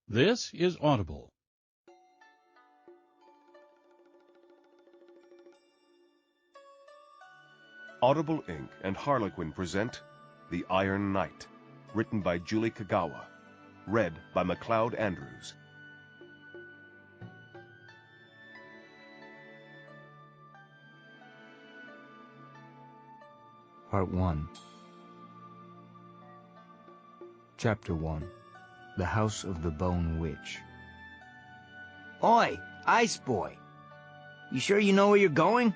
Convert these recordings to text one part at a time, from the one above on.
This is Audible. Audible Inc. and Harlequin present The Iron Knight, written by Julie Kagawa, read by MacLeod Andrews. Part 1. Chapter 1. The House of the Bone Witch. Oi, Ice Boy! You sure you know where you're going?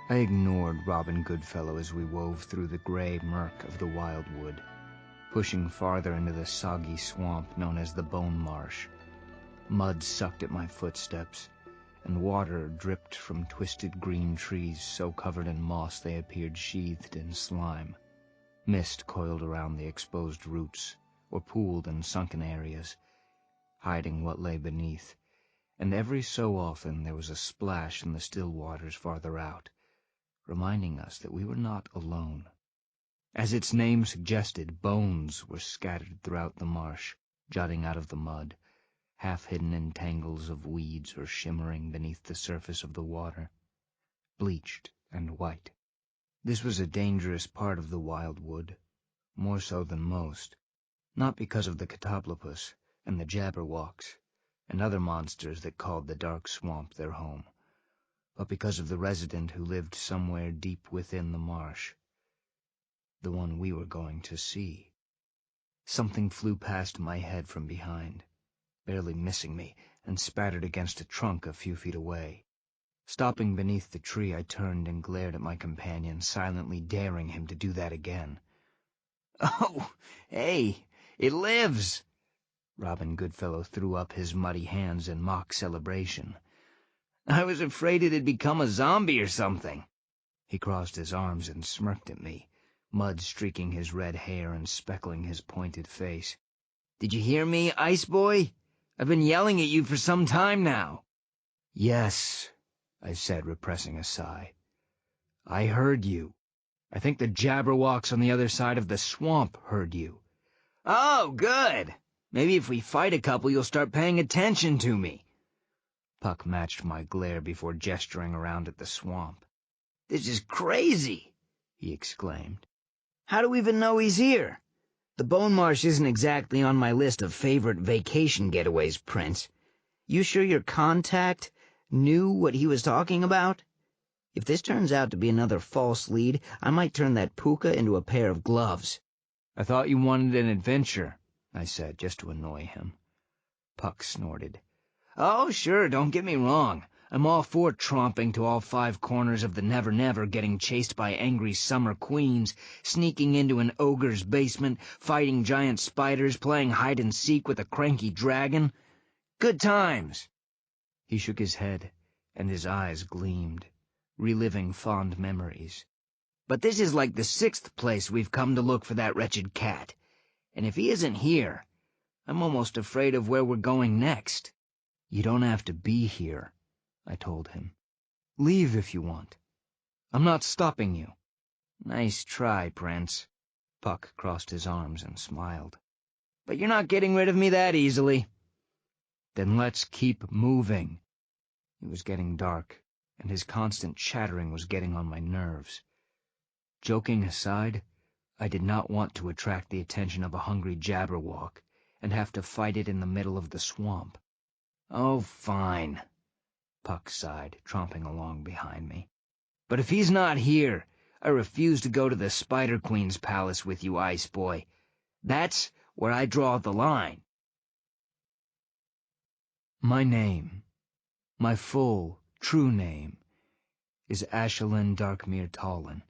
I ignored Robin Goodfellow as we wove through the gray murk of the wildwood, pushing farther into the soggy swamp known as the Bone Marsh. Mud sucked at my footsteps, and water dripped from twisted green trees so covered in moss they appeared sheathed in slime. Mist coiled around the exposed roots, or pooled in sunken areas, hiding what lay beneath, and every so often there was a splash in the still waters farther out, reminding us that we were not alone. As its name suggested, bones were scattered throughout the marsh, jutting out of the mud, half hidden in tangles of weeds or shimmering beneath the surface of the water, bleached and white. This was a dangerous part of the wildwood, more so than most, not because of the Catoplopus and the Jabberwocks and other monsters that called the dark swamp their home, but because of the resident who lived somewhere deep within the marsh, the one we were going to see. Something flew past my head from behind, barely missing me, and spattered against a trunk a few feet away. Stopping beneath the tree, I turned and glared at my companion, silently daring him to do that again. Oh, hey, it lives! Robin Goodfellow threw up his muddy hands in mock celebration. I was afraid it had become a zombie or something. He crossed his arms and smirked at me, mud streaking his red hair and speckling his pointed face. Did you hear me, Ice Boy? I've been yelling at you for some time now. Yes, I said, repressing a sigh. I heard you. I think the Jabberwocks on the other side of the swamp heard you. Oh, good. Maybe if we fight a couple, you'll start paying attention to me. Puck matched my glare before gesturing around at the swamp. This is crazy, he exclaimed. How do we even know he's here? The Bone Marsh isn't exactly on my list of favorite vacation getaways, Prince. You sure your contact knew what he was talking about? If this turns out to be another false lead, I might turn that puka into a pair of gloves. I thought you wanted an adventure, I said, just to annoy him. Puck snorted. Oh, sure, don't get me wrong. I'm all for tromping to all 5 corners of the Nevernever, getting chased by angry summer queens, sneaking into an ogre's basement, fighting giant spiders, playing hide-and-seek with a cranky dragon. Good times. He shook his head, and his eyes gleamed, reliving fond memories. But this is like the 6th place we've come to look for that wretched cat, and if he isn't here, I'm almost afraid of where we're going next. You don't have to be here, I told him. Leave if you want. I'm not stopping you. Nice try, Prince. Puck crossed his arms and smiled. But you're not getting rid of me that easily. Then let's keep moving. It was getting dark, and his constant chattering was getting on my nerves. Joking aside, I did not want to attract the attention of a hungry Jabberwock and have to fight it in the middle of the swamp. Oh, fine, Puck sighed, tromping along behind me. But if he's not here, I refuse to go to the Spider Queen's palace with you, Ice Boy. That's where I draw the line. My name, my full, true name, is Ashelin Darkmere Tallin,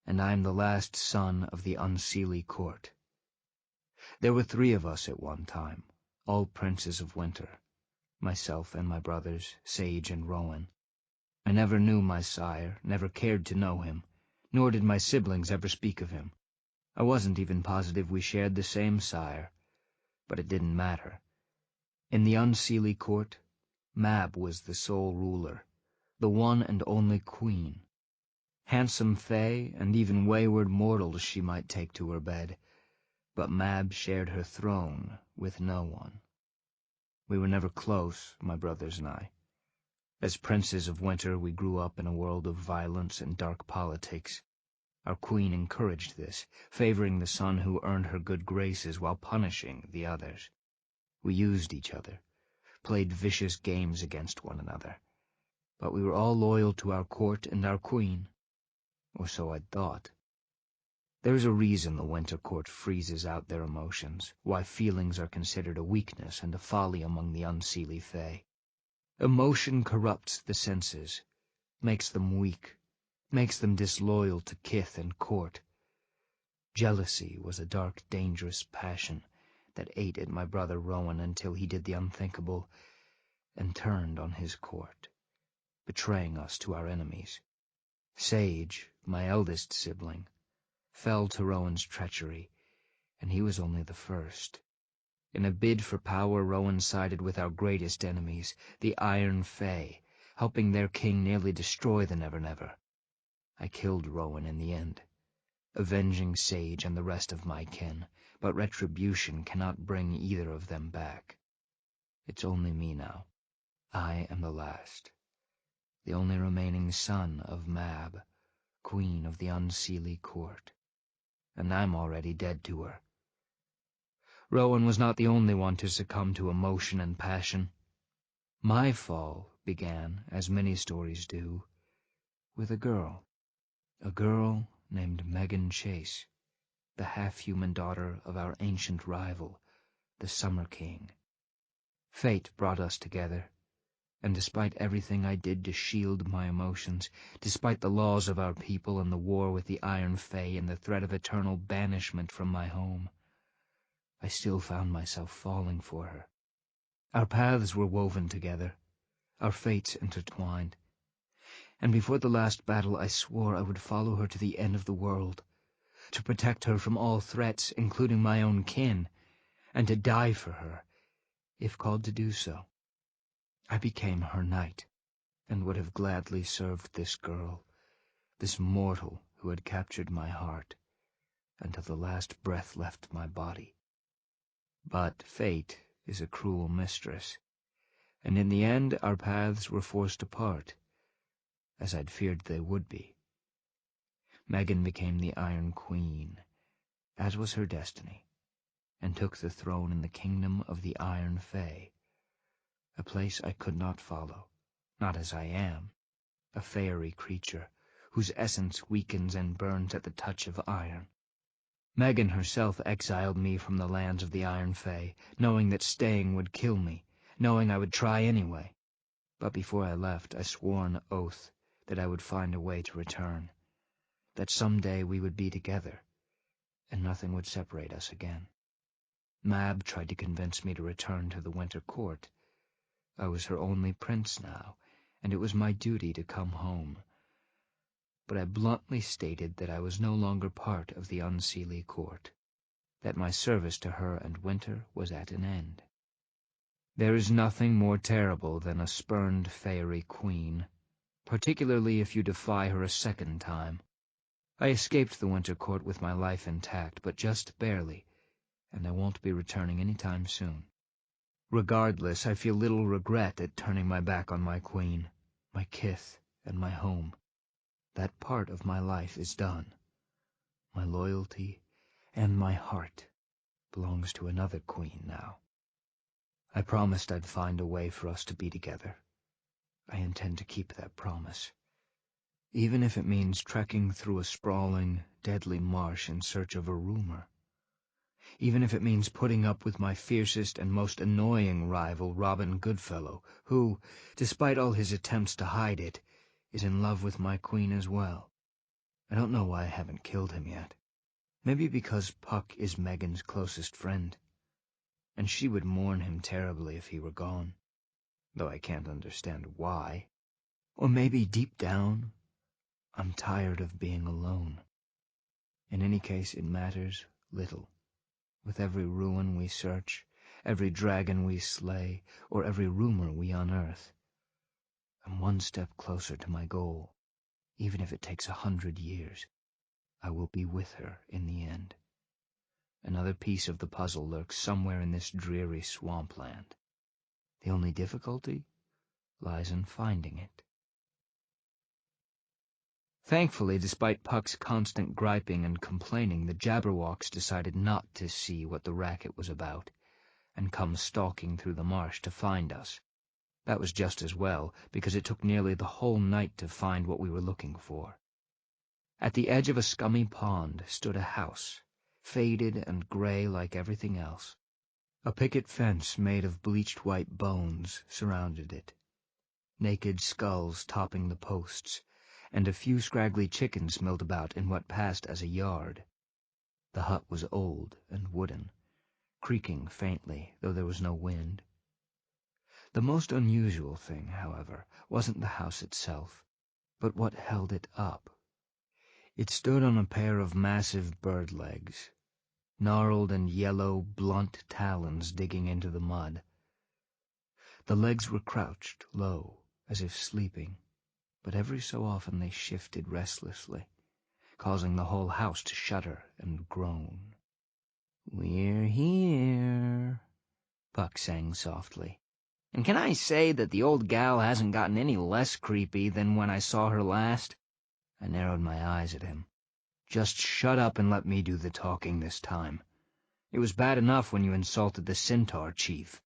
and I am the last son of the Unseelie Court. There were 3 of us at one time, all princes of winter, myself and my brothers, Sage and Rowan. I never knew my sire, never cared to know him, nor did my siblings ever speak of him. I wasn't even positive we shared the same sire, but it didn't matter. In the Unseelie Court, Mab was the sole ruler, the one and only queen. Handsome fae and even wayward mortals she might take to her bed, but Mab shared her throne with no one. We were never close, my brothers and I. As princes of winter, we grew up in a world of violence and dark politics. Our queen encouraged this, favoring the son who earned her good graces while punishing the others. We used each other, played vicious games against one another. But we were all loyal to our court and our queen. Or so I'd thought. There's a reason the winter court freezes out their emotions, why feelings are considered a weakness and a folly among the unseelie fae. Emotion corrupts the senses, makes them weak, makes them disloyal to kith and court. Jealousy was a dark, dangerous passion that ate at my brother Rowan until he did the unthinkable and turned on his court, betraying us to our enemies. Sage, my eldest sibling, fell to Rowan's treachery, and he was only the first. In a bid for power, Rowan sided with our greatest enemies, the Iron Fae, helping their king nearly destroy the Nevernever. I killed Rowan in the end, avenging Sage and the rest of my kin, but retribution cannot bring either of them back. It's only me now. I am the last, the only remaining son of Mab, queen of the unseelie court. And I'm already dead to her. Rowan was not the only one to succumb to emotion and passion. My fall began, as many stories do, with a girl named Megan Chase, the half-human daughter of our ancient rival, the Summer King. Fate brought us together, and despite everything I did to shield my emotions, despite the laws of our people and the war with the Iron Fae and the threat of eternal banishment from my home, I still found myself falling for her. Our paths were woven together, our fates intertwined, and before the last battle I swore I would follow her to the end of the world, to protect her from all threats, including my own kin, and to die for her, if called to do so. I became her knight, and would have gladly served this girl, this mortal who had captured my heart, until the last breath left my body. But fate is a cruel mistress, and in the end our paths were forced apart, as I'd feared they would be. Megan became the Iron Queen, as was her destiny, and took the throne in the kingdom of the Iron Fae, a place I could not follow, not as I am, a fairy creature whose essence weakens and burns at the touch of iron. Megan herself exiled me from the lands of the Iron Fae, knowing that staying would kill me, knowing I would try anyway. But before I left, I swore an oath that I would find a way to return, that someday we would be together, and nothing would separate us again. Mab tried to convince me to return to the Winter Court. I was her only prince now, and it was my duty to come home. But I bluntly stated that I was no longer part of the unseelie court, that my service to her and Winter was at an end. There is nothing more terrible than a spurned fairy queen, particularly if you defy her a second time. I escaped the Winter Court with my life intact, but just barely, and I won't be returning any time soon. Regardless, I feel little regret at turning my back on my queen, my kith, and my home. That part of my life is done. My loyalty and my heart belongs to another queen now. I promised I'd find a way for us to be together. I intend to keep that promise, even if it means trekking through a sprawling, deadly marsh in search of a rumor. Even if it means putting up with my fiercest and most annoying rival, Robin Goodfellow, who, despite all his attempts to hide it, is in love with my queen as well. I don't know why I haven't killed him yet. Maybe because Puck is Megan's closest friend, and she would mourn him terribly if he were gone, though I can't understand why. Or maybe deep down, I'm tired of being alone. In any case, it matters little. With every ruin we search, every dragon we slay, or every rumor we unearth, I'm one step closer to my goal. Even if it takes 100 years, I will be with her in the end. another piece of the puzzle lurks somewhere in this dreary swampland. The only difficulty lies in finding it. Thankfully, despite Puck's constant griping and complaining, the Jabberwocks decided not to see what the racket was about, and come stalking through the marsh to find us. That was just as well, because it took nearly the whole night to find what we were looking for. At the edge of a scummy pond stood a house, faded and gray like everything else. A picket fence made of bleached white bones surrounded it, naked skulls topping the posts, and a few scraggly chickens milled about in what passed as a yard. The hut was old and wooden, creaking faintly, though there was no wind. The most unusual thing, however, wasn't the house itself, but what held it up. It stood on a pair of massive bird legs, gnarled and yellow, blunt talons digging into the mud. The legs were crouched low, as if sleeping, but every so often they shifted restlessly, causing the whole house to shudder and groan. "We're here," Puck sang softly. "And can I say that the old gal hasn't gotten any less creepy than when I saw her last?" I narrowed my eyes at him. "Just shut up and let me do the talking this time. It was bad enough when you insulted the Centaur chief."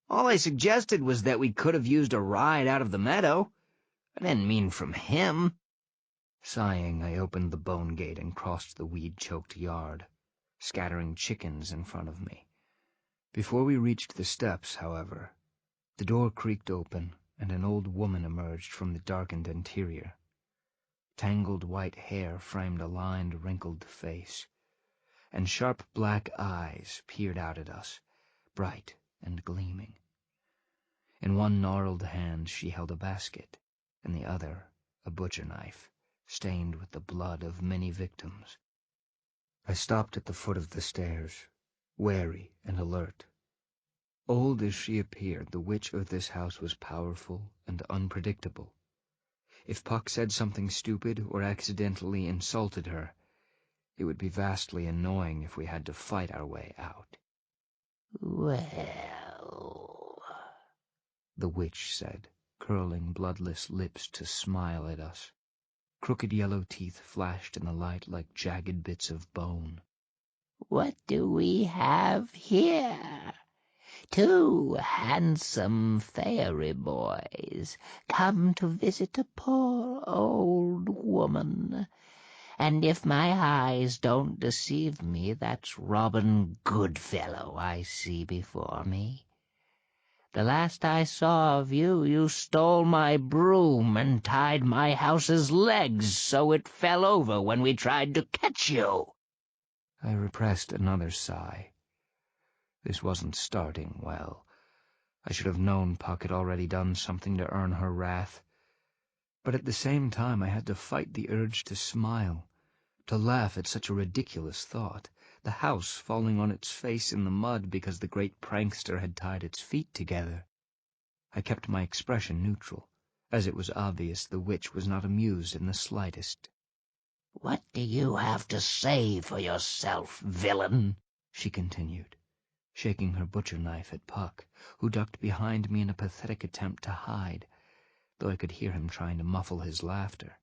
"All I suggested was that we could have used a ride out of the meadow. I didn't mean from him." Sighing, I opened the bone gate and crossed the weed-choked yard, scattering chickens in front of me. Before we reached the steps, however, the door creaked open and an old woman emerged from the darkened interior. Tangled white hair framed a lined, wrinkled face, and sharp black eyes peered out at us, bright and gleaming. In one gnarled hand she held a basket, in the other a butcher knife, stained with the blood of many victims. I stopped at the foot of the stairs, wary and alert. Old as she appeared, the witch of this house was powerful and unpredictable. If Puck said something stupid or accidentally insulted her, it would be vastly annoying if we had to fight our way out. "Well," the witch said, curling bloodless lips to smile at us. Crooked yellow teeth flashed in the light like jagged bits of bone. "What do we have here? 2 handsome fairy boys come to visit a poor old woman. And if my eyes don't deceive me, that's Robin Goodfellow I see before me. The last I saw of you, you stole my broom and tied my house's legs so it fell over when we tried to catch you." I repressed another sigh. This wasn't starting well. I should have known Puck had already done something to earn her wrath. But at the same time I had to fight the urge to smile, to laugh at such a ridiculous thought, the house falling on its face in the mud because the great prankster had tied its feet together. I kept my expression neutral, as it was obvious the witch was not amused in the slightest. "What do you have to say for yourself, villain?" she continued, shaking her butcher knife at Puck, who ducked behind me in a pathetic attempt to hide, though I could hear him trying to muffle his laughter.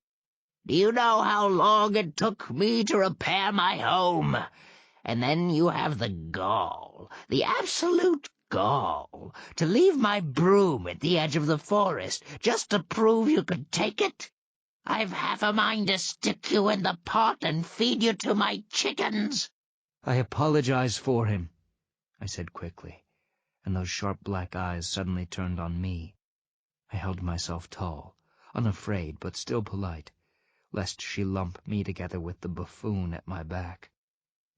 "Do you know how long it took me to repair my home? And then you have the gall, the absolute gall, to leave my broom at the edge of the forest just to prove you could take it? I've half a mind to stick you in the pot and feed you to my chickens." "I apologize for him," I said quickly, and those sharp black eyes suddenly turned on me. I held myself tall, unafraid but still polite, lest she lump me together with the buffoon at my back.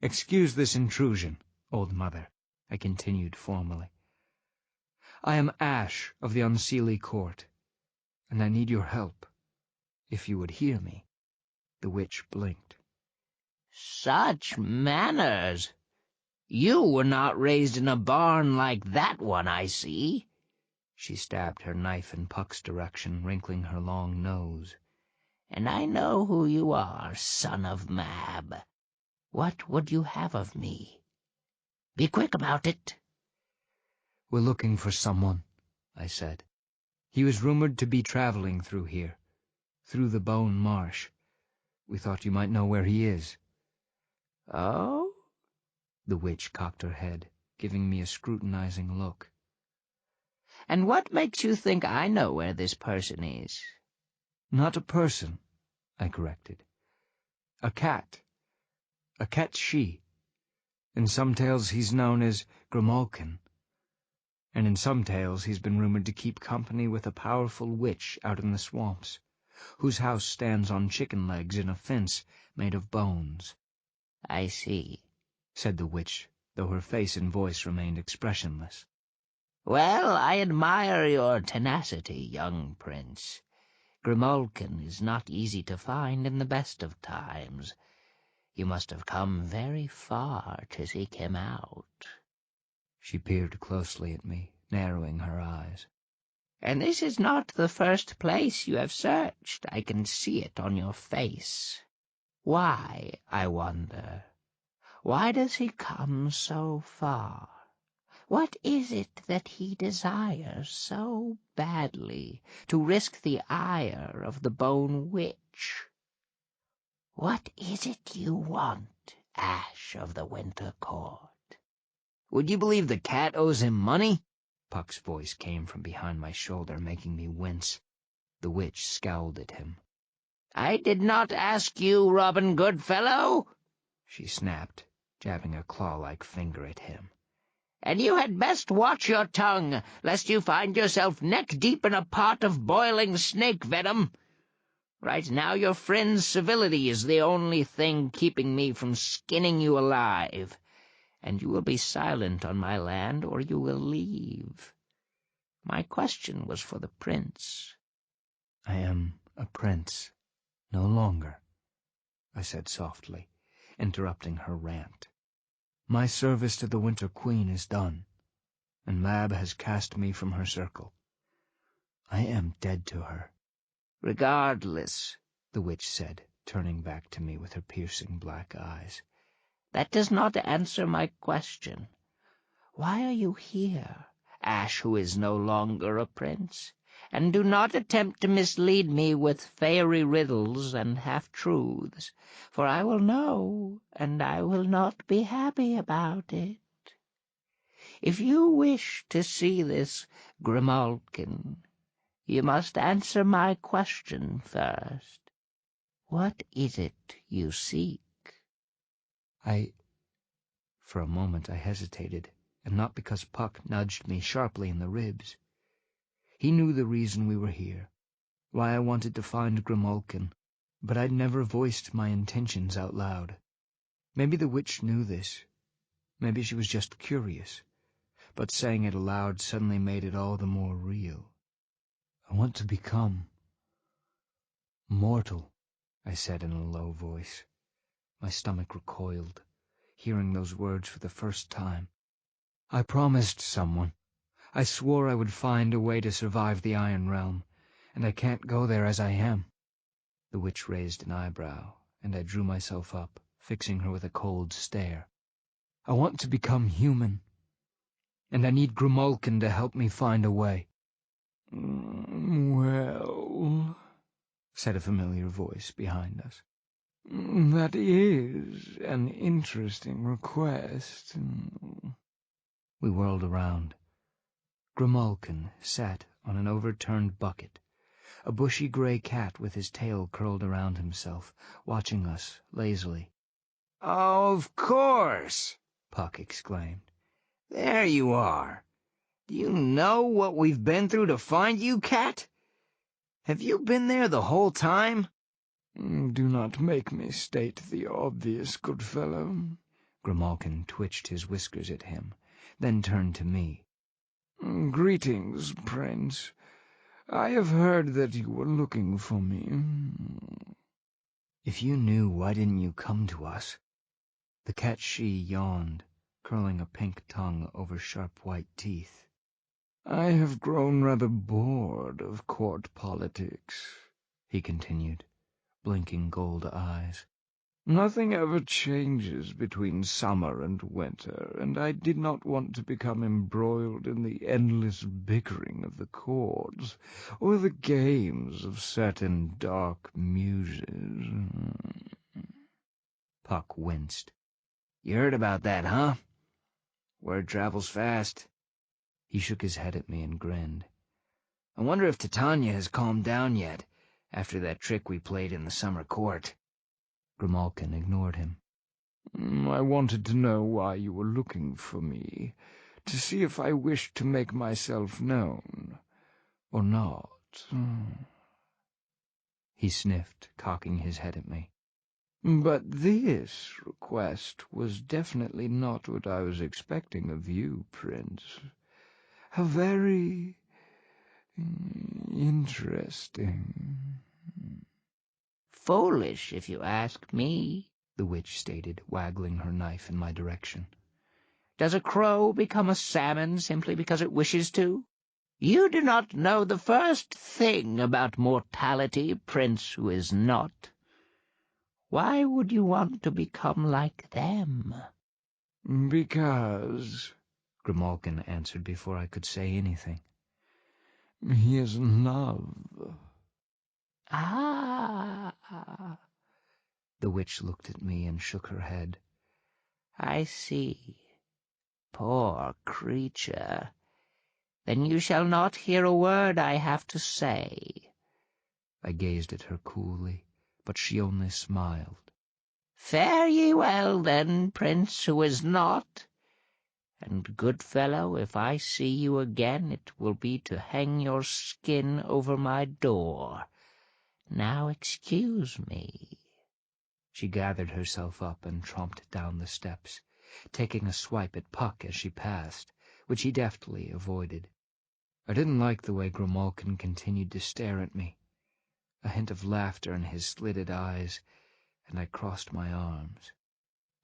"Excuse this intrusion, old mother," I continued formally. "I am Ash of the Unseelie Court, and I need your help, if you would hear me." The witch blinked. "Such manners! You were not raised in a barn like that one, I see." She stabbed her knife in Puck's direction, wrinkling her long nose. "And I know who you are, son of Mab. What would you have of me? Be quick about it." "We're looking for someone," I said. "He was rumored to be traveling through here, through the Bone Marsh. We thought you might know where he is." "Oh?" The witch cocked her head, giving me a scrutinizing look. "And what makes you think I know where this person is?" "Not a person," I corrected. "A cat. A cat-she. In some tales he's known as Grimalkin, and in some tales he's been rumored to keep company with a powerful witch out in the swamps, whose house stands on chicken legs in a fence made of bones." "I see," said the witch, though her face and voice remained expressionless. "Well, I admire your tenacity, young prince. Grimalkin is not easy to find in the best of times. You must have come very far to seek him out." She peered closely at me, narrowing her eyes. "And this is not the first place you have searched. I can see it on your face. Why, I wonder? Why does he come so far? What is it that he desires so badly to risk the ire of the Bone Witch? What is it you want, Ash of the Winter Court?" "Would you believe the cat owes him money?" Puck's voice came from behind my shoulder, making me wince. The witch scowled at him. "I did not ask you, Robin Goodfellow," she snapped, jabbing a claw-like finger at him. "and you had best watch your tongue, lest you find yourself neck-deep in a pot of boiling snake venom. Right now your friend's civility is the only thing keeping me from skinning you alive, and you will be silent on my land or you will leave. My question was for the prince." "I am a prince, no longer," I said softly, interrupting her rant. "My service to the Winter Queen is done, and Mab has cast me from her circle. I am dead to her." "Regardless," the witch said, turning back to me with her piercing black eyes, "that does not answer my question. Why are you here, Ash who is no longer a prince? And do not attempt to mislead me with fairy riddles and half-truths, for I will know, and I will not be happy about it. If you wish to see this Grimalkin, you must answer my question first. What is it you seek?" For a moment I hesitated, and not because Puck nudged me sharply in the ribs. He knew the reason we were here, why I wanted to find Grimalkin, but I'd never voiced my intentions out loud. Maybe the witch knew this. Maybe she was just curious, but saying it aloud suddenly made it all the more real. "I want to become mortal," I said in a low voice. My stomach recoiled, hearing those words for the first time. "I promised someone. I swore I would find a way to survive the Iron Realm, and I can't go there as I am." The witch raised an eyebrow, and I drew myself up, fixing her with a cold stare. "I want to become human, and I need Grimalkin to help me find a way." "Well," said a familiar voice behind us, "that is an interesting request." We whirled around. Grimalkin sat on an overturned bucket, a bushy gray cat with his tail curled around himself, watching us lazily. "Of course!" Puck exclaimed. "There you are. Do you know what we've been through to find you, cat? Have you been there the whole time?" "Do not make me state the obvious, good fellow." Grimalkin twitched his whiskers at him, then turned to me. "Greetings, Prince. I have heard that you were looking for me." "If you knew, why didn't you come to us?" The cat-she yawned, curling a pink tongue over sharp white teeth. "I have grown rather bored of court politics," he continued, blinking gold eyes. Nothing ever changes between summer and winter, and I did not want to become embroiled in the endless bickering of the chords, or the games of certain dark muses. Puck winced. You heard about that, huh? Word travels fast. He shook his head at me and grinned. I wonder if Titania has calmed down yet, after that trick we played in the summer court. Grimalkin ignored him. I wanted to know why you were looking for me, to see if I wished to make myself known, or not. He sniffed, cocking his head at me. But this request was definitely not what I was expecting of you, Prince. How very interesting. Foolish, if you ask me, the witch stated, waggling her knife in my direction. Does a crow become a salmon simply because it wishes to? You do not know the first thing about mortality, Prince who is not. Why would you want to become like them? Because, Grimalkin answered before I could say anything. He is in love. Ah. The witch looked at me and shook her head. I see. Poor creature. Then you shall not hear a word I have to say. I gazed at her coolly, but she only smiled. Fare ye well, then, Prince who is not. And, good fellow, if I see you again, it will be to hang your skin over my door. Now excuse me. She gathered herself up and tromped down the steps, taking a swipe at Puck as she passed, which he deftly avoided. I didn't like the way Grimalkin continued to stare at me, a hint of laughter in his slitted eyes, and I crossed my arms.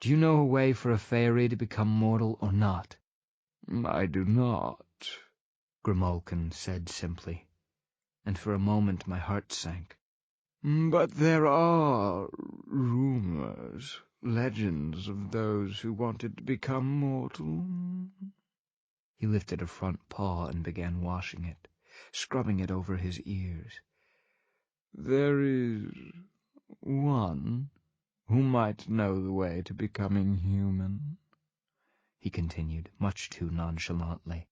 Do you know a way for a fairy to become mortal or not? I do not, Grimalkin said simply, and for a moment my heart sank. But there are rumors, legends of those who wanted to become mortal. He lifted a front paw and began washing it, scrubbing it over his ears. There is one who might know the way to becoming human, he continued, much too nonchalantly.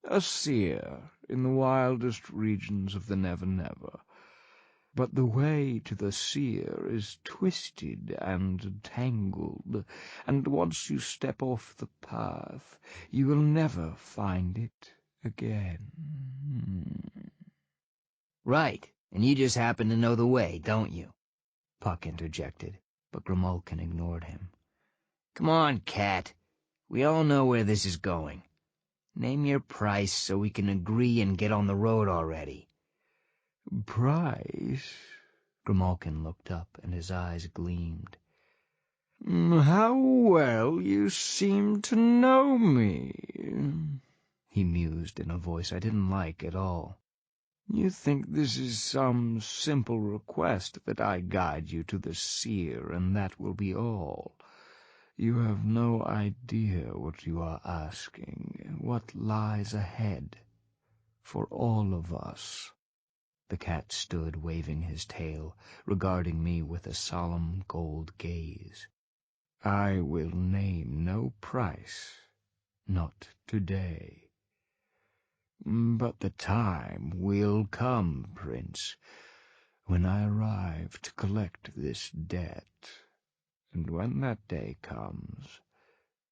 A seer in the wildest regions of the Nevernever. But the way to the seer is twisted and tangled, and once you step off the path, you will never find it again. Right, and you just happen to know the way, don't you? Puck interjected, but Grimalkin ignored him. Come on, cat. We all know where this is going. Name your price so we can agree and get on the road already. Price? Grimalkin looked up, and his eyes gleamed. How well you seem to know me, he mused in a voice I didn't like at all. You think this is some simple request that I guide you to the seer, and that will be all. You have no idea what you are asking, what lies ahead for all of us. The cat stood waving his tail, regarding me with a solemn gold gaze. I will name no price, not today. But the time will come, Prince, when I arrive to collect this debt, and when that day comes,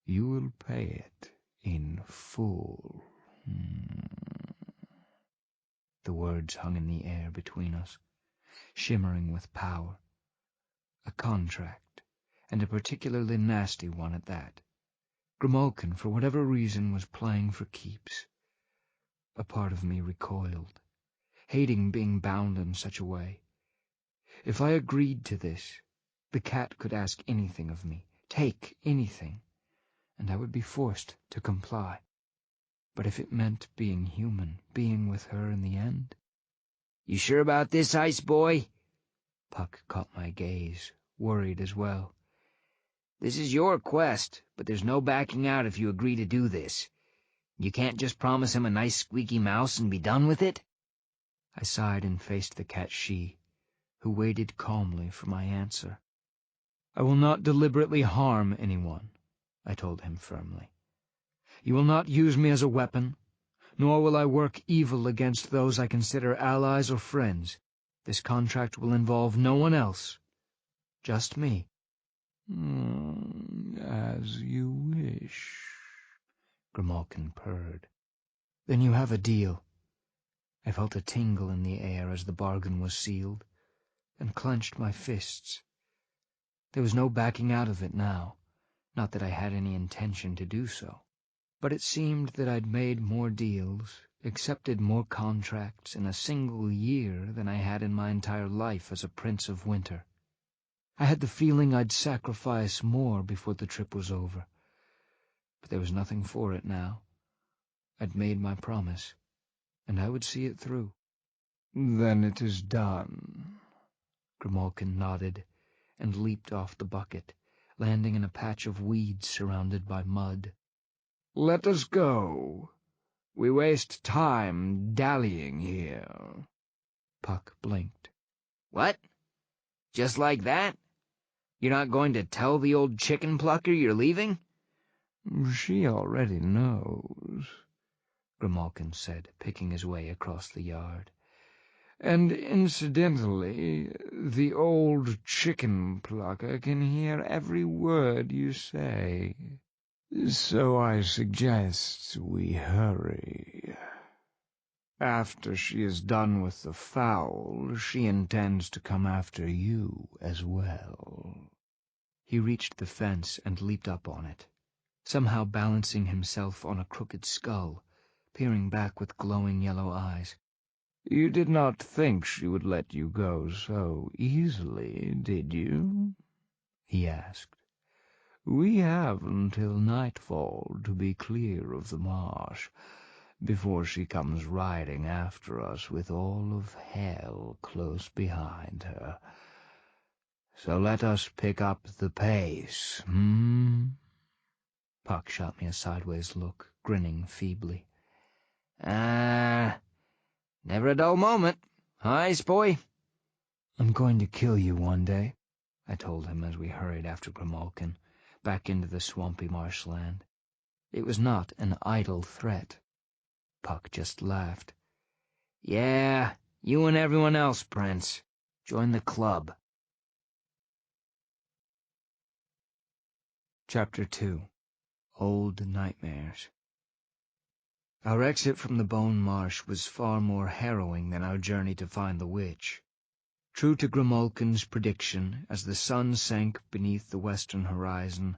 you will pay it in full. The words hung in the air between us, shimmering with power. A contract, and a particularly nasty one at that. Grimalkin, for whatever reason, was playing for keeps. A part of me recoiled, hating being bound in such a way. If I agreed to this, the cat could ask anything of me, take anything, and I would be forced to comply. But if it meant being human, being with her in the end... You sure about this, Ice Boy? Puck caught my gaze, worried as well. "This is your quest, but there's no backing out if you agree to do this. You can't just promise him a nice squeaky mouse and be done with it?" I sighed and faced the cat-she, who waited calmly for my answer. "I will not deliberately harm anyone," I told him firmly. "You will not use me as a weapon, nor will I work evil against those I consider allies or friends. This contract will involve no one else, just me." As you wish," Grimalkin purred. "Then you have a deal." I felt a tingle in the air as the bargain was sealed, and clenched my fists. There was no backing out of it now, not that I had any intention to do so. But it seemed that I'd made more deals, accepted more contracts in a single year than I had in my entire life as a Prince of Winter. I had the feeling I'd sacrifice more before the trip was over. But there was nothing for it now. I'd made my promise, and I would see it through. "Then it is done." Grimalkin nodded and leaped off the bucket, landing in a patch of weeds surrounded by mud. "Let us go. We waste time dallying here." Puck blinked. "What? Just like that? You're not going to tell the old chicken plucker you're leaving?" "She already knows," Grimalkin said, picking his way across the yard. "And incidentally, the old chicken plucker can hear every word you say. So I suggest we hurry. After she is done with the fowl, she intends to come after you as well." He reached the fence and leaped up on it, somehow balancing himself on a crooked skull, peering back with glowing yellow eyes. "You did not think she would let you go so easily, did you?" he asked. "We have until nightfall to be clear of the marsh, before she comes riding after us with all of hell close behind her. So let us pick up the pace, Puck shot me a sideways look, grinning feebly. Never a dull moment. Hi, boy." "I'm going to kill you one day," I told him as we hurried after Grimalkin, back into the swampy marshland. It was not an idle threat. Puck just laughed. "Yeah, you and everyone else, Prince. Join the club." Chapter 2. Old Nightmares. Our exit from the Bone Marsh was far more harrowing than our journey to find the witch. True to Grimalkin's prediction, as the sun sank beneath the western horizon,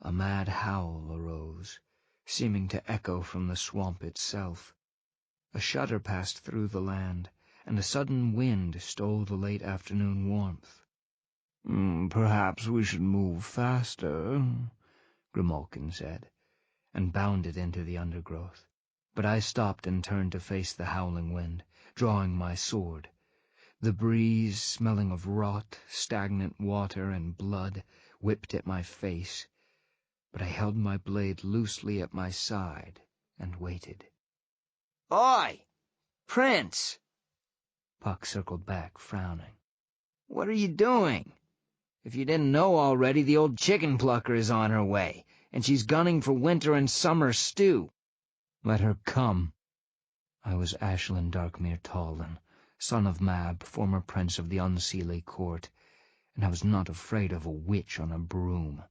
a mad howl arose, seeming to echo from the swamp itself. A shudder passed through the land, and a sudden wind stole the late afternoon warmth. "Perhaps we should move faster," Grimalkin said, and bounded into the undergrowth. But I stopped and turned to face the howling wind, drawing my sword. The breeze, smelling of rot, stagnant water, and blood, whipped at my face, but I held my blade loosely at my side and waited. "Oi! Prince!" Puck circled back, frowning. "What are you doing? If you didn't know already, the old chicken plucker is on her way, and she's gunning for winter and summer stew." "Let her come." I was Ashlin Darkmere Talden, son of Mab, former prince of the Unseelie court, and I was not afraid of a witch on a broom.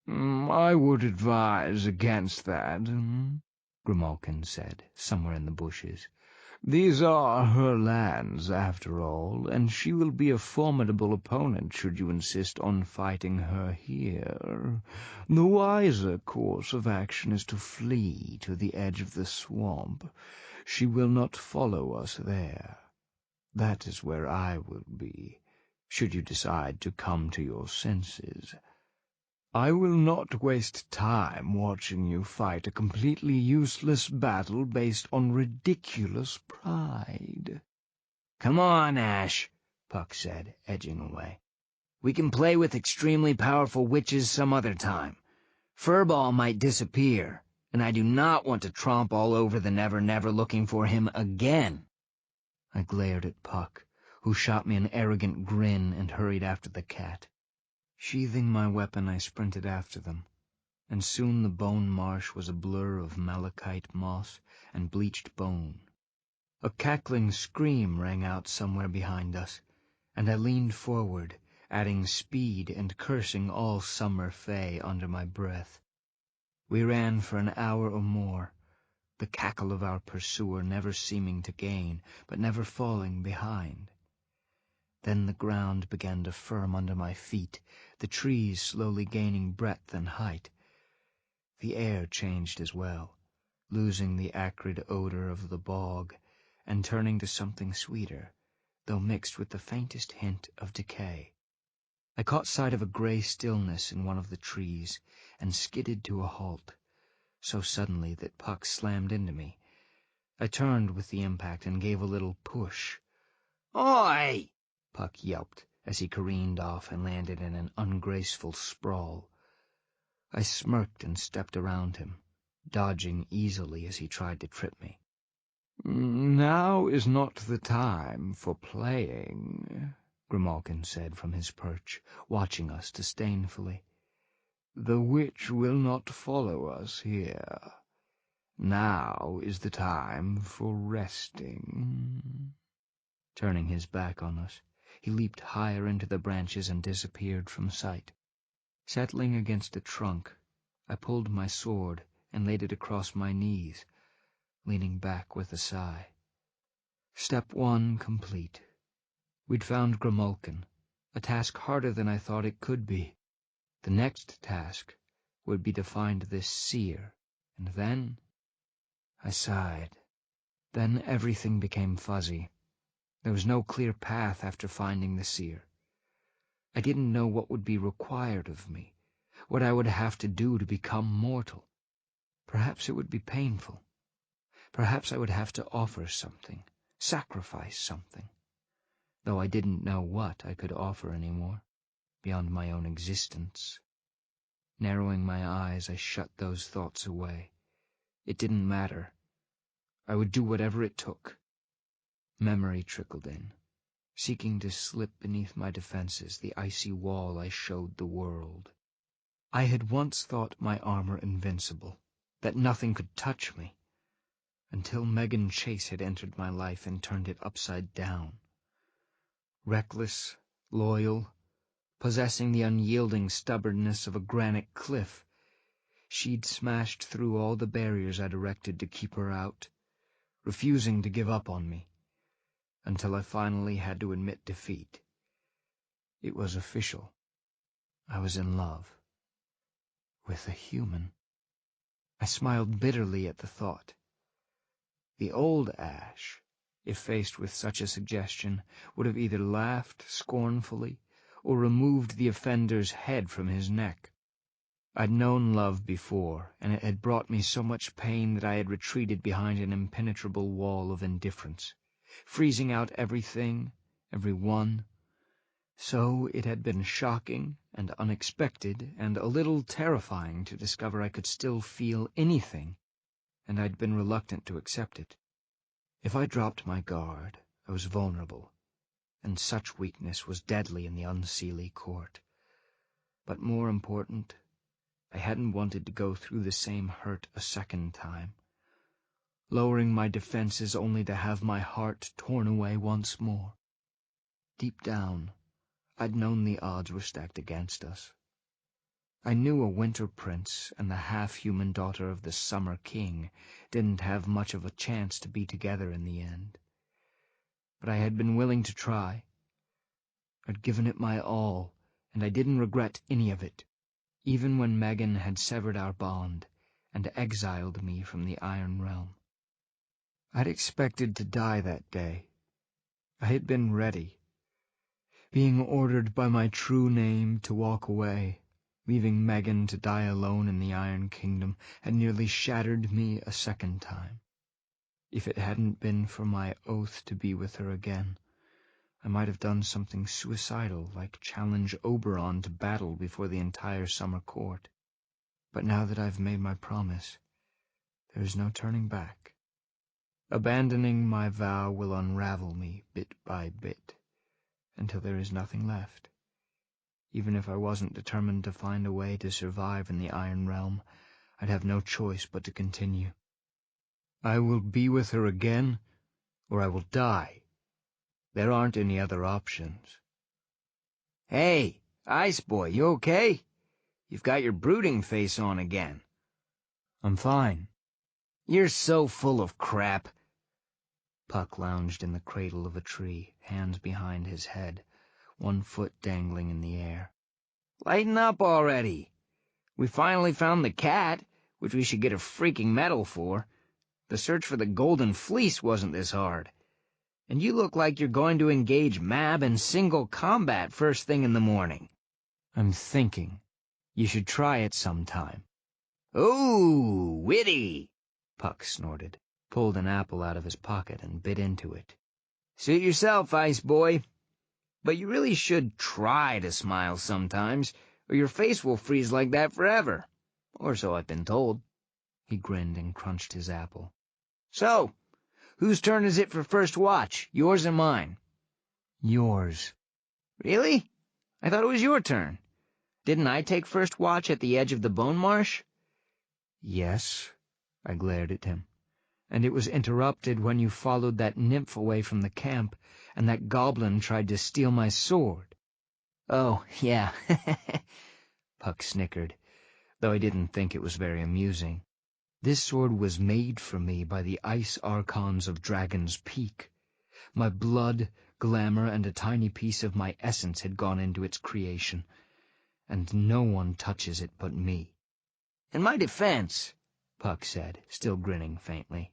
"I would advise against that," Grimalkin said, somewhere in the bushes. "These are her lands, after all, and she will be a formidable opponent should you insist on fighting her here. The wiser course of action is to flee to the edge of the swamp. She will not follow us there. That is where I will be, should you decide to come to your senses. I will not waste time watching you fight a completely useless battle based on ridiculous pride." "Come on, Ash," Puck said, edging away. We can play with extremely powerful witches some other time. Furball might disappear, and I do not want to tromp all over the Nevernever looking for him again." I glared at Puck, who shot me an arrogant grin and hurried after the cat. Sheathing my weapon, I sprinted after them, and soon the bone marsh was a blur of malachite moss and bleached bone. A cackling scream rang out somewhere behind us, and I leaned forward, adding speed and cursing all summer fae under my breath. We ran for an hour or more, the cackle of our pursuer never seeming to gain, but never falling behind. Then the ground began to firm under my feet, the trees slowly gaining breadth and height. The air changed as well, losing the acrid odor of the bog, and turning to something sweeter, though mixed with the faintest hint of decay. I caught sight of a gray stillness in one of the trees, and skidded to a halt, so suddenly that Puck slammed into me. I turned with the impact and gave a little push. "Oi!" Puck yelped as he careened off and landed in an ungraceful sprawl. I smirked and stepped around him, dodging easily as he tried to trip me. "Now is not the time for playing," Grimalkin said from his perch, watching us disdainfully. "The witch will not follow us here. Now is the time for resting." Turning his back on us, he leaped higher into the branches and disappeared from sight. Settling against a trunk, I pulled my sword and laid it across my knees, leaning back with a sigh. Step 1 complete. We'd found Grimalkin, a task harder than I thought it could be. The next task would be to find this seer, and then... I sighed. Then everything became fuzzy. There was no clear path after finding the seer. I didn't know what would be required of me, what I would have to do to become mortal. Perhaps it would be painful. Perhaps I would have to offer something, sacrifice something, though I didn't know what I could offer anymore, beyond my own existence. Narrowing my eyes, I shut those thoughts away. It didn't matter. I would do whatever it took. Memory trickled in, seeking to slip beneath my defenses, the icy wall I showed the world. I had once thought my armor invincible, that nothing could touch me, until Megan Chase had entered my life and turned it upside down. Reckless, loyal, possessing the unyielding stubbornness of a granite cliff, she'd smashed through all the barriers I'd erected to keep her out, refusing to give up on me, until I finally had to admit defeat. It was official. I was in love. With a human. I smiled bitterly at the thought. The old Ash, if faced with such a suggestion, would have either laughed scornfully or removed the offender's head from his neck. I'd known love before, and it had brought me so much pain that I had retreated behind an impenetrable wall of indifference, freezing out everything, everyone. So it had been shocking and unexpected and a little terrifying to discover I could still feel anything, and I'd been reluctant to accept it. If I dropped my guard, I was vulnerable, and such weakness was deadly in the unseelie court. But more important, I hadn't wanted to go through the same hurt a second time, lowering my defenses only to have my heart torn away once more. Deep down, I'd known the odds were stacked against us. I knew a winter prince and the half-human daughter of the summer king didn't have much of a chance to be together in the end. But I had been willing to try. I'd given it my all, and I didn't regret any of it, even when Megan had severed our bond and exiled me from the Iron Realm. I'd expected to die that day. I had been ready. Being ordered by my true name to walk away, leaving Megan to die alone in the Iron Kingdom, had nearly shattered me a second time. If it hadn't been for my oath to be with her again, I might have done something suicidal, like challenge Oberon to battle before the entire summer court. But now that I've made my promise, there is no turning back. Abandoning my vow will unravel me bit by bit, until there is nothing left. Even if I wasn't determined to find a way to survive in the Iron Realm, I'd have no choice but to continue. I will be with her again, or I will die. There aren't any other options. Hey, Ice Boy, you okay? You've got your brooding face on again. I'm fine. You're so full of crap. Puck lounged in the cradle of a tree, hands behind his head, one foot dangling in the air. Lighten up already. We finally found the cat, which we should get a freaking medal for. The search for the Golden Fleece wasn't this hard. And you look like you're going to engage Mab in single combat first thing in the morning. I'm thinking. You should try it sometime. Ooh, witty, Puck snorted, pulled an apple out of his pocket and bit into it. Suit yourself, Ice Boy. But you really should try to smile sometimes, or your face will freeze like that forever. Or so I've been told. He grinned and crunched his apple. So, whose turn is it for first watch, yours or mine? Yours. Really? I thought it was your turn. Didn't I take first watch at the edge of the Bone Marsh? Yes, I glared at him. And it was interrupted when you followed that nymph away from the camp, and that goblin tried to steal my sword. Oh, yeah. Puck snickered, though I didn't think it was very amusing. This sword was made for me by the ice archons of Dragon's Peak. My blood, glamour, and a tiny piece of my essence had gone into its creation, and no one touches it but me. In my defense, Puck said, still grinning faintly,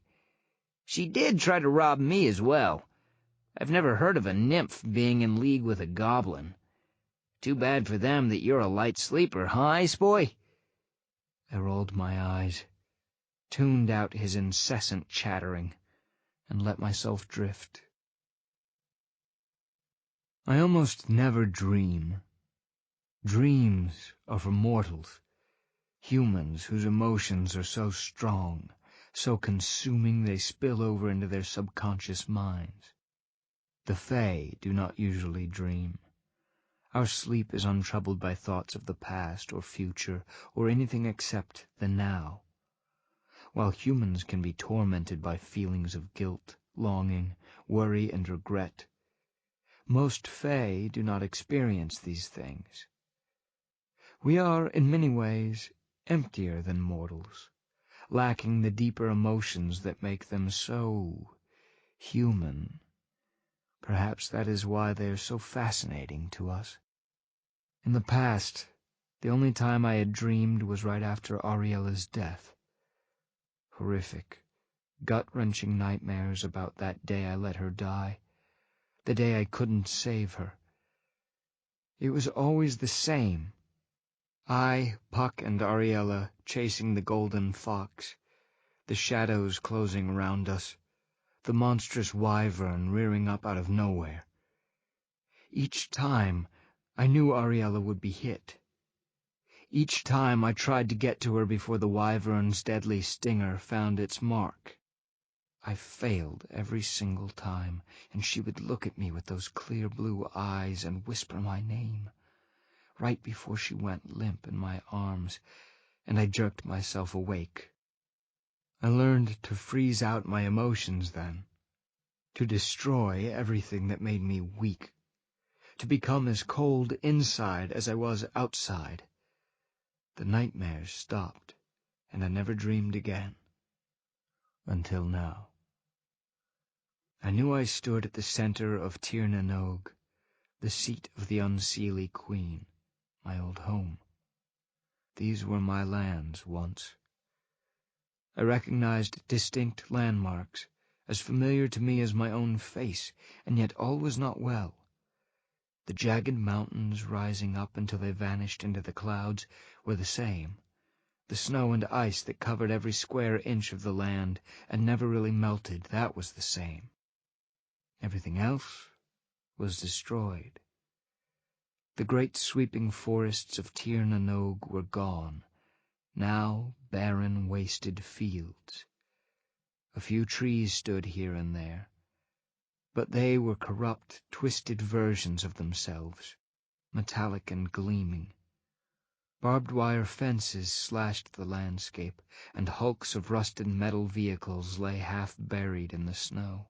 she did try to rob me as well. I've never heard of a nymph being in league with a goblin. Too bad for them that you're a light sleeper, huh, Ice Boy? I rolled my eyes, tuned out his incessant chattering, and let myself drift. I almost never dream. Dreams are for mortals, humans whose emotions are so strong, so consuming they spill over into their subconscious minds. The Fae do not usually dream. Our sleep is untroubled by thoughts of the past or future or anything except the now, while humans can be tormented by feelings of guilt, longing, worry, and regret. Most Fae do not experience these things. We are, in many ways, emptier than mortals, lacking the deeper emotions that make them so human. Perhaps that is why they are so fascinating to us. In the past, the only time I had dreamed was right after Ariella's death. Horrific, gut-wrenching nightmares about that day I let her die, the day I couldn't save her. It was always the same. I, Puck, and Ariella chasing the golden fox, the shadows closing around us, the monstrous wyvern rearing up out of nowhere. Each time, I knew Ariella would be hit. Each time I tried to get to her before the wyvern's deadly stinger found its mark. I failed every single time, and she would look at me with those clear blue eyes and whisper my name, right before she went limp in my arms, and I jerked myself awake. I learned to freeze out my emotions then, to destroy everything that made me weak, to become as cold inside as I was outside. The nightmares stopped, and I never dreamed again. Until now. I knew I stood at the center of Tir na Nog, the seat of the Unseelie Queen, my old home. These were my lands once. I recognized distinct landmarks, as familiar to me as my own face, and yet all was not well. The jagged mountains rising up until they vanished into the clouds were the same. The snow and ice that covered every square inch of the land and never really melted, that was the same. Everything else was destroyed. The great sweeping forests of Tir na nog were gone, now barren, wasted fields. A few trees stood here and there, but they were corrupt, twisted versions of themselves, metallic and gleaming. Barbed wire fences slashed the landscape, and hulks of rusted metal vehicles lay half buried in the snow.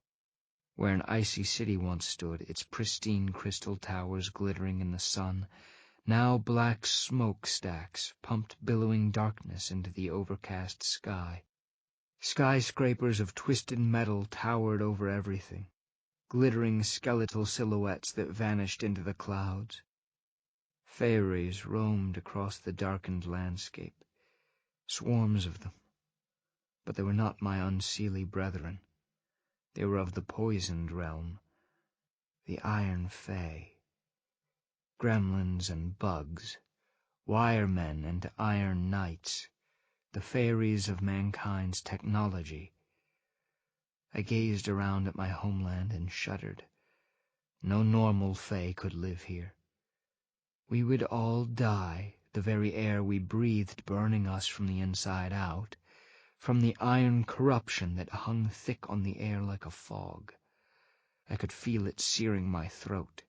Where an icy city once stood, its pristine crystal towers glittering in the sun, now black smokestacks pumped billowing darkness into the overcast sky. Skyscrapers of twisted metal towered over everything, glittering skeletal silhouettes that vanished into the clouds. Fairies roamed across the darkened landscape, swarms of them, but they were not my unseelie brethren. They were of the poisoned realm, the Iron Fae. Gremlins and bugs, wiremen and iron knights, the fairies of mankind's technology. I gazed around at my homeland and shuddered. No normal Fae could live here. We would all die, the very air we breathed burning us from the inside out, from the iron corruption that hung thick on the air like a fog. I could feel it searing my throat,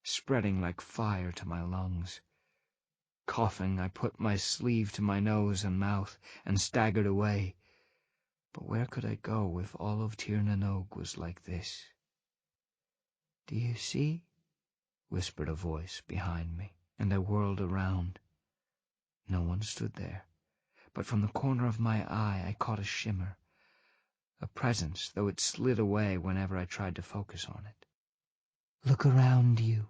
spreading like fire to my lungs. Coughing, I put my sleeve to my nose and mouth and staggered away. But where could I go if all of Tir na nog was like this? "Do you see?" whispered a voice behind me, and I whirled around. No one stood there, but from the corner of my eye I caught a shimmer, a presence, though it slid away whenever I tried to focus on it. "Look around you.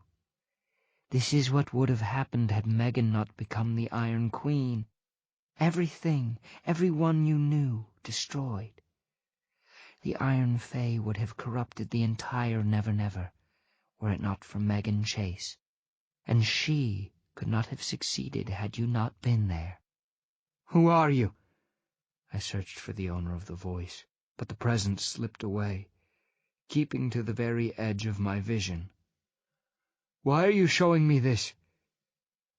This is what would have happened had Megan not become the Iron Queen. Everything, everyone you knew, destroyed. The Iron Fae would have corrupted the entire Nevernever, were it not for Megan Chase, and she could not have succeeded had you not been there." "Who are you?" I searched for the owner of the voice, but the presence slipped away, keeping to the very edge of my vision. "Why are you showing me this?"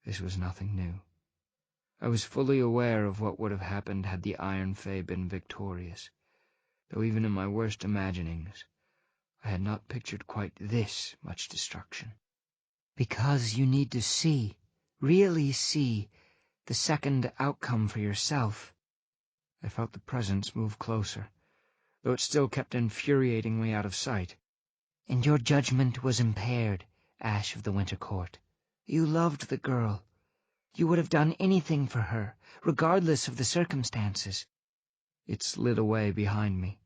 This was nothing new. I was fully aware of what would have happened had the Iron Fae been victorious, though even in my worst imaginings I had not pictured quite this much destruction. "Because you need to see, really see, the second outcome for yourself." I felt the presence move closer, though it still kept infuriatingly out of sight. "And your judgment was impaired, Ash of the Winter Court. You loved the girl. You would have done anything for her, regardless of the circumstances." It slid away behind me,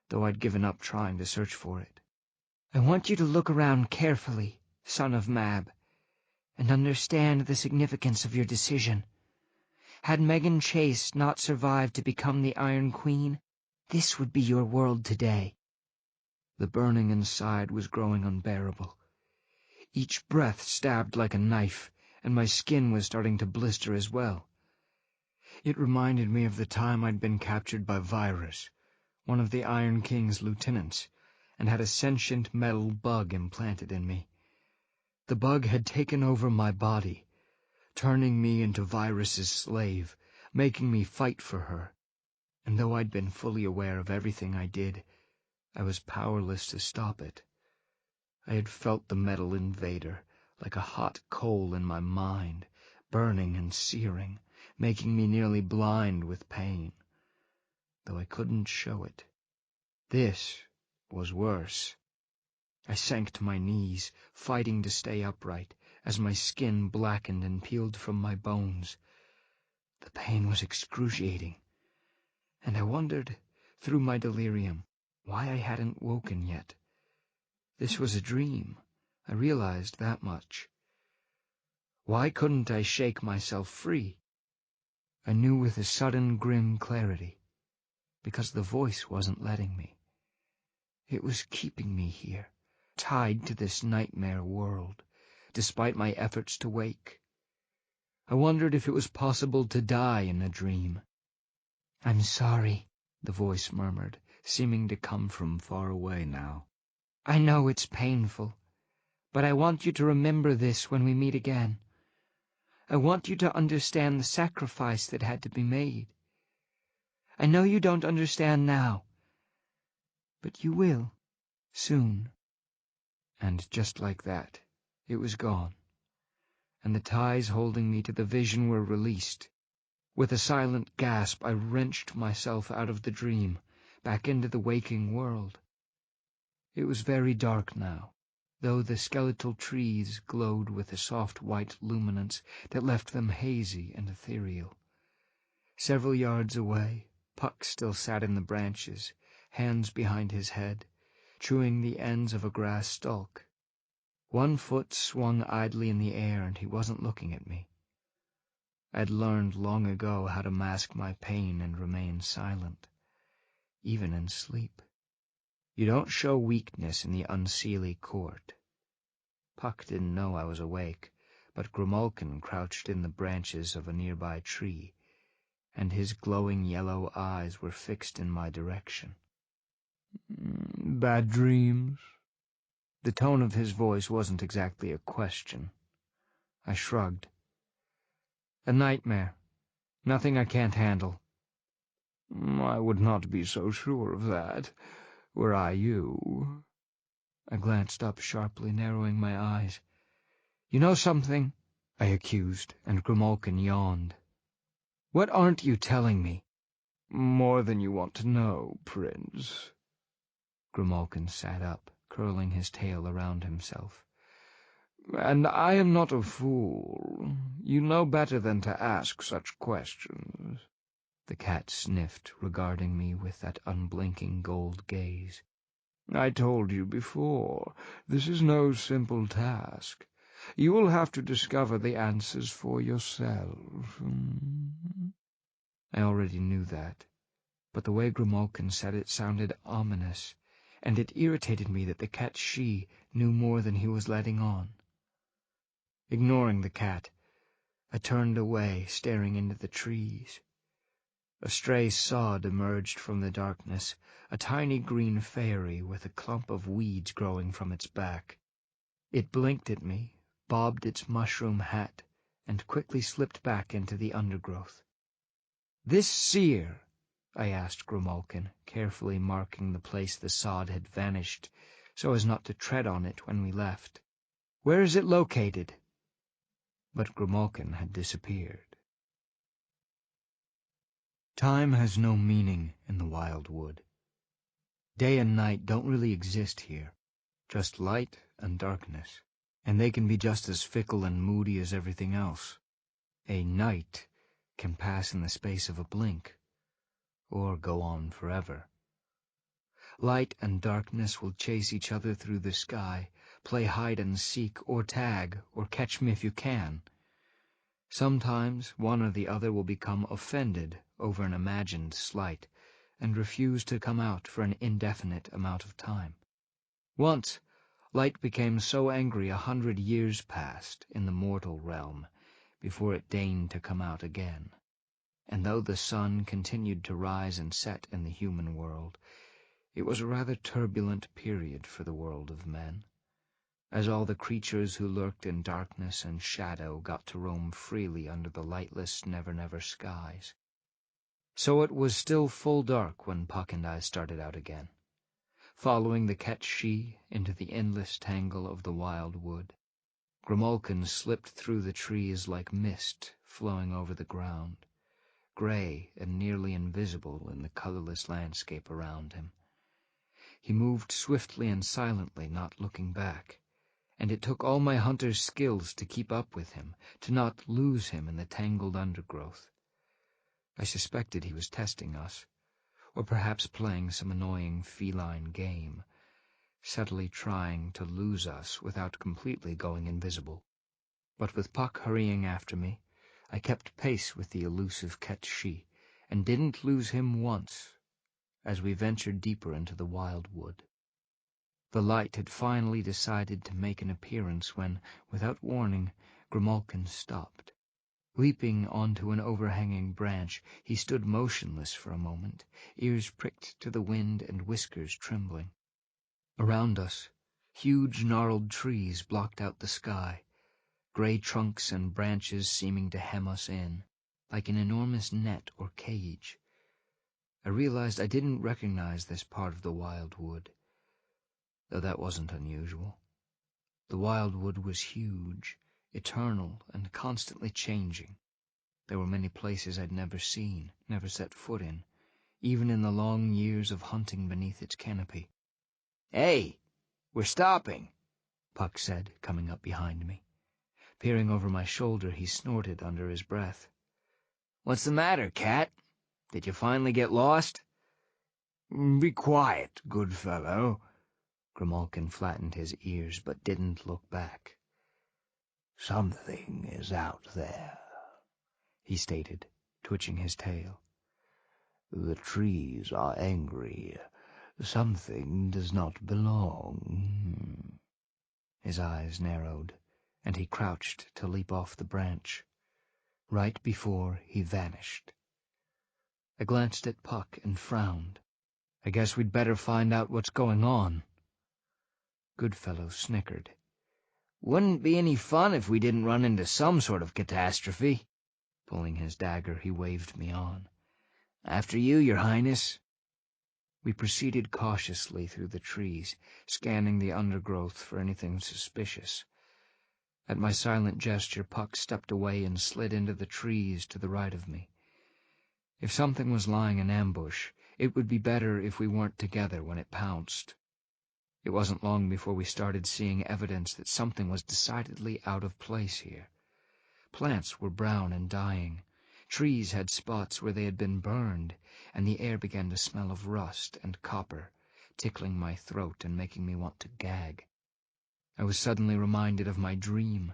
though I'd given up trying to search for it. "I want you to look around carefully, son of Mab, and understand the significance of your decision. Had Megan Chase not survived to become the Iron Queen, this would be your world today." The burning inside was growing unbearable. Each breath stabbed like a knife, and my skin was starting to blister as well. It reminded me of the time I'd been captured by Virus, one of the Iron King's lieutenants, and had a sentient metal bug implanted in me. The bug had taken over my body, turning me into Virus's slave, making me fight for her. And though I'd been fully aware of everything I did, I was powerless to stop it. I had felt the metal invader, like a hot coal in my mind, burning and searing, making me nearly blind with pain, though I couldn't show it. This was worse. I sank to my knees, fighting to stay upright, as my skin blackened and peeled from my bones. The pain was excruciating, and I wondered, through my delirium, why I hadn't woken yet. This was a dream, I realized that much. Why couldn't I shake myself free? I knew with a sudden grim clarity, because the voice wasn't letting me. It was keeping me here, tied to this nightmare world, despite my efforts to wake. I wondered if it was possible to die in a dream. "I'm sorry," the voice murmured, seeming to come from far away now. "I know it's painful. But I want you to remember this when we meet again. I want you to understand the sacrifice that had to be made. I know you don't understand now, but you will, soon." And just like that, it was gone, and the ties holding me to the vision were released. With a silent gasp, I wrenched myself out of the dream, back into the waking world. It was very dark now, though the skeletal trees glowed with a soft white luminance that left them hazy and ethereal. Several yards away, Puck still sat in the branches, hands behind his head, chewing the ends of a grass stalk. One foot swung idly in the air, and he wasn't looking at me. I'd learned long ago how to mask my pain and remain silent, even in sleep. You don't show weakness in the unseelie court. Puck didn't know I was awake, but Grimalkin crouched in the branches of a nearby tree, and his glowing yellow eyes were fixed in my direction. "Bad dreams?" The tone of his voice wasn't exactly a question. I shrugged. "A nightmare. Nothing I can't handle." "I would not be so sure of that, were I you." I glanced up sharply, narrowing my eyes. "You know something?" I accused, and Grimalkin yawned. "What aren't you telling me?" "More than you want to know, Prince." Grimalkin sat up, curling his tail around himself. "And I am not a fool. You know better than to ask such questions." The cat sniffed, regarding me with that unblinking gold gaze. "I told you before, this is no simple task. You will have to discover the answers for yourself." I already knew that, but the way Grimalkin said it sounded ominous, and it irritated me that the cat she knew more than he was letting on. Ignoring the cat, I turned away, staring into the trees. A stray sod emerged from the darkness, a tiny green fairy with a clump of weeds growing from its back. It blinked at me, bobbed its mushroom hat, and quickly slipped back into the undergrowth. "This seer," I asked Grimalkin, carefully marking the place the sod had vanished, so as not to tread on it when we left. "Where is it located?" But Grimalkin had disappeared. Time has no meaning in the wild wood. Day and night don't really exist here, just light and darkness, and they can be just as fickle and moody as everything else. A night can pass in the space of a blink, or go on forever. Light and darkness will chase each other through the sky, play hide and seek, or tag, or catch me if you can. Sometimes one or the other will become offended over an imagined slight, and refuse to come out for an indefinite amount of time. Once, Light became so angry 100 years passed in the mortal realm before it deigned to come out again. And though the sun continued to rise and set in the human world, it was a rather turbulent period for the world of men, as all the creatures who lurked in darkness and shadow got to roam freely under the lightless Nevernever skies. So it was still full dark when Puck and I started out again, following the cat-she into the endless tangle of the wild wood. Grimalkin slipped through the trees like mist flowing over the ground, gray and nearly invisible in the colorless landscape around him. He moved swiftly and silently, not looking back, and it took all my hunter's skills to keep up with him, to not lose him in the tangled undergrowth. I suspected he was testing us, or perhaps playing some annoying feline game, subtly trying to lose us without completely going invisible. But with Puck hurrying after me, I kept pace with the elusive cat-she, and didn't lose him once as we ventured deeper into the wild wood. The light had finally decided to make an appearance when, without warning, Grimalkin stopped. Leaping onto an overhanging branch, he stood motionless for a moment, ears pricked to the wind and whiskers trembling. Around us, Huge gnarled trees blocked out the sky, gray trunks and branches seeming to hem us in, like an enormous net or cage. I realized I didn't recognize this part of the wildwood, though that wasn't unusual. The wildwood was huge, eternal, and constantly changing. There were many places I'd never seen, never set foot in, even in the long years of hunting beneath its canopy. "Hey, we're stopping," Puck said, coming up behind me. Peering over my shoulder, he snorted under his breath. "What's the matter, Cat? Did you finally get lost?" "Be quiet, good fellow." Grimalkin flattened his ears but didn't look back. "Something is out there," he stated, twitching his tail. "The trees are angry. Something does not belong." His eyes narrowed, and he crouched to leap off the branch, right before he vanished. I glanced at Puck and frowned. I guess we'd better find out what's going on. Goodfellow snickered. "Wouldn't be any fun if we didn't run into some sort of catastrophe." Pulling his dagger, he waved me on. "After you, Your Highness." We proceeded cautiously through the trees, scanning the undergrowth for anything suspicious. At my silent gesture, Puck stepped away and slid into the trees to the right of me. If something was lying in ambush, it would be better if we weren't together when it pounced. It wasn't long before we started seeing evidence that something was decidedly out of place here. Plants were brown and dying. Trees had spots where they had been burned, and the air began to smell of rust and copper, tickling my throat and making me want to gag. I was suddenly reminded of my dream,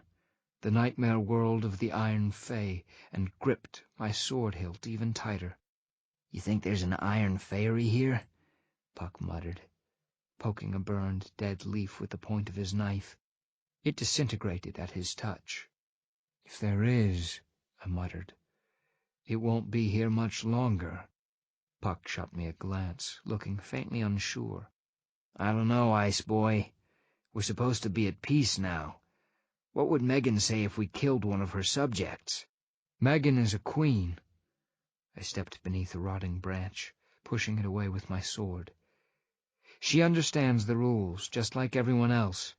the nightmare world of the Iron Fae, and gripped my sword hilt even tighter. "You think there's an Iron Fairy here?" Puck muttered, poking a burned dead leaf with the point of his knife. It disintegrated at his touch. "If there is," I muttered, "it won't be here much longer." Puck shot me a glance, looking faintly unsure. "I don't know, Ice Boy. We're supposed to be at peace now. What would Megan say if we killed one of her subjects?" "Megan is a queen." I stepped beneath a rotting branch, pushing it away with my sword. "She understands the rules, just like everyone else.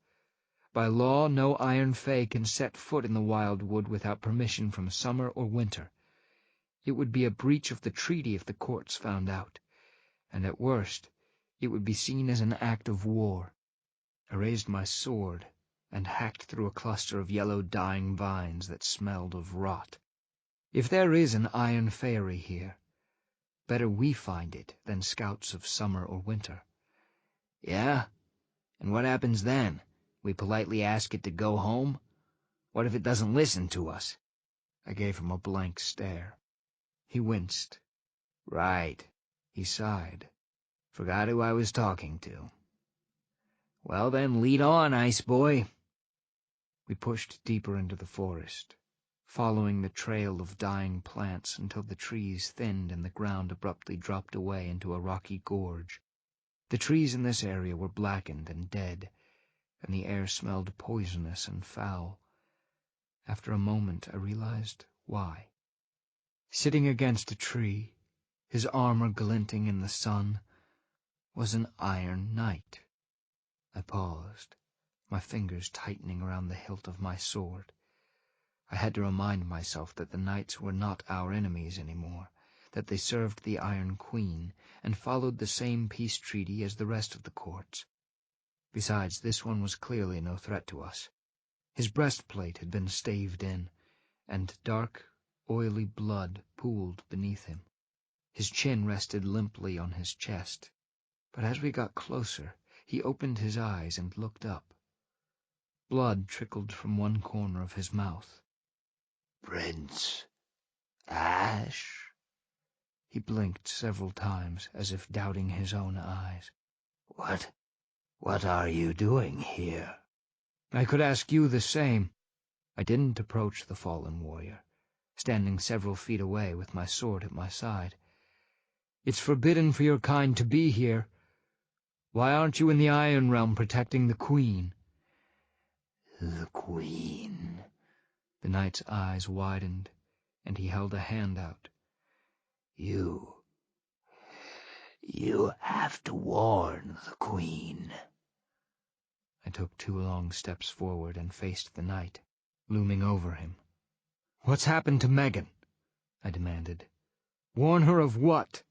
By law, no Iron Fae can set foot in the wildwood without permission from Summer or Winter. It would be a breach of the treaty if the courts found out, and at worst, it would be seen as an act of war." I raised my sword and hacked through a cluster of yellow dying vines that smelled of rot. "If there is an Iron Fairy here, better we find it than scouts of Summer or Winter." "Yeah? And what happens then? We politely ask it to go home? What if it doesn't listen to us?" I gave him a blank stare. He winced. "Right," he sighed. "Forgot who I was talking to. Well then, lead on, Ice Boy." We pushed deeper into the forest, following the trail of dying plants until the trees thinned and the ground abruptly dropped away into a rocky gorge. The trees in this area were blackened and dead, and the air smelled poisonous and foul. After a moment, I realized why. Sitting against a tree, his armor glinting in the sun, was an Iron Knight. I paused, my fingers tightening around the hilt of my sword. I had to remind myself that the knights were not our enemies anymore, that they served the Iron Queen and followed the same peace treaty as the rest of the courts. Besides, this one was clearly no threat to us. His breastplate had been staved in, and dark, oily blood pooled beneath him. His chin rested limply on his chest, but as we got closer, he opened his eyes and looked up. Blood trickled from one corner of his mouth. "Prince Ash?" He blinked several times, as if doubting his own eyes. What are you doing here?" I could ask you the same. I didn't approach the fallen warrior, standing several feet away with my sword at my side. "It's forbidden for your kind to be here. Why aren't you in the Iron Realm protecting the Queen? The Queen. The knight's eyes widened, and he held a hand out. You have to warn the Queen. I took 2 long steps forward and faced the knight, looming over him. What's happened to Megan? I demanded. Warn her of what?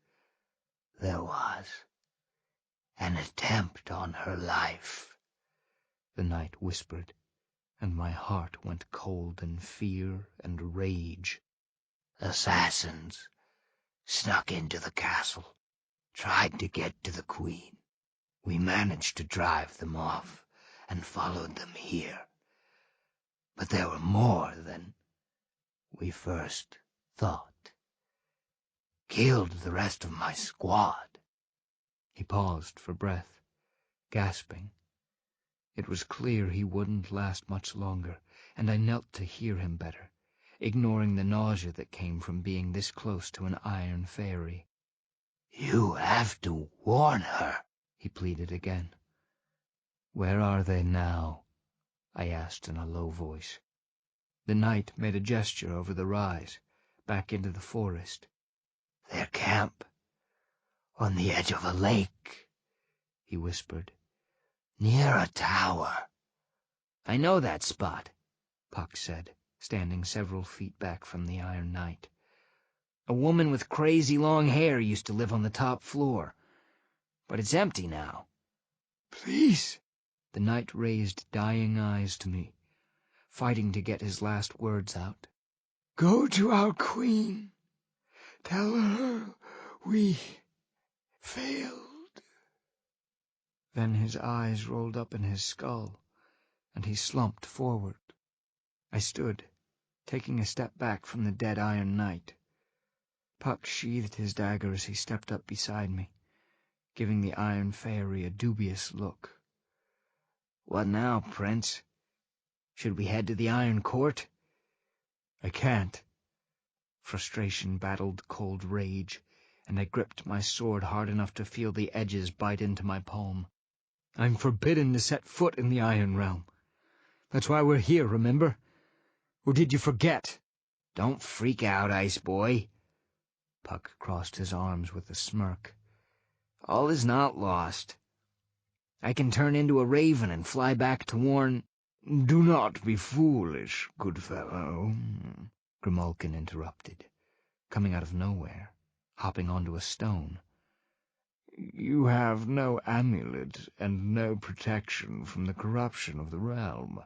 There was an attempt on her life, the knight whispered, and my heart went cold in fear and rage. Assassins snuck into the castle, tried to get to the Queen. We managed to drive them off and followed them here. But there were more than we first thought. Killed the rest of my squad. He paused for breath, gasping. It was clear he wouldn't last much longer, and I knelt to hear him better, ignoring the nausea that came from being this close to an iron fairy. You have to warn her, he pleaded again. Where are they now? I asked in a low voice. The knight made a gesture over the rise, back into the forest. Their camp, on the edge of a lake, he whispered. Near a tower. I know that spot, Puck said, standing several feet back from the Iron Knight. A woman with crazy long hair used to live on the top floor, but it's empty now. Please! The knight raised dying eyes to me, fighting to get his last words out. Go to our queen. Tell her we failed. Then his eyes rolled up in his skull, and he slumped forward. I stood, taking a step back from the dead Iron Knight. Puck sheathed his dagger as he stepped up beside me, giving the Iron Fairy a dubious look. What now, Prince? Should we head to the Iron Court? I can't. Frustration battled cold rage, and I gripped my sword hard enough to feel the edges bite into my palm. I'm forbidden to set foot in the Iron Realm. That's why we're here, remember? Or did you forget? Don't freak out, Ice Boy. Puck crossed his arms with a smirk. All is not lost. I can turn into a raven and fly back to warn— Do not be foolish, good fellow, Grimalkin interrupted, coming out of nowhere, hopping onto a stone. You have no amulet and no protection from the corruption of the realm.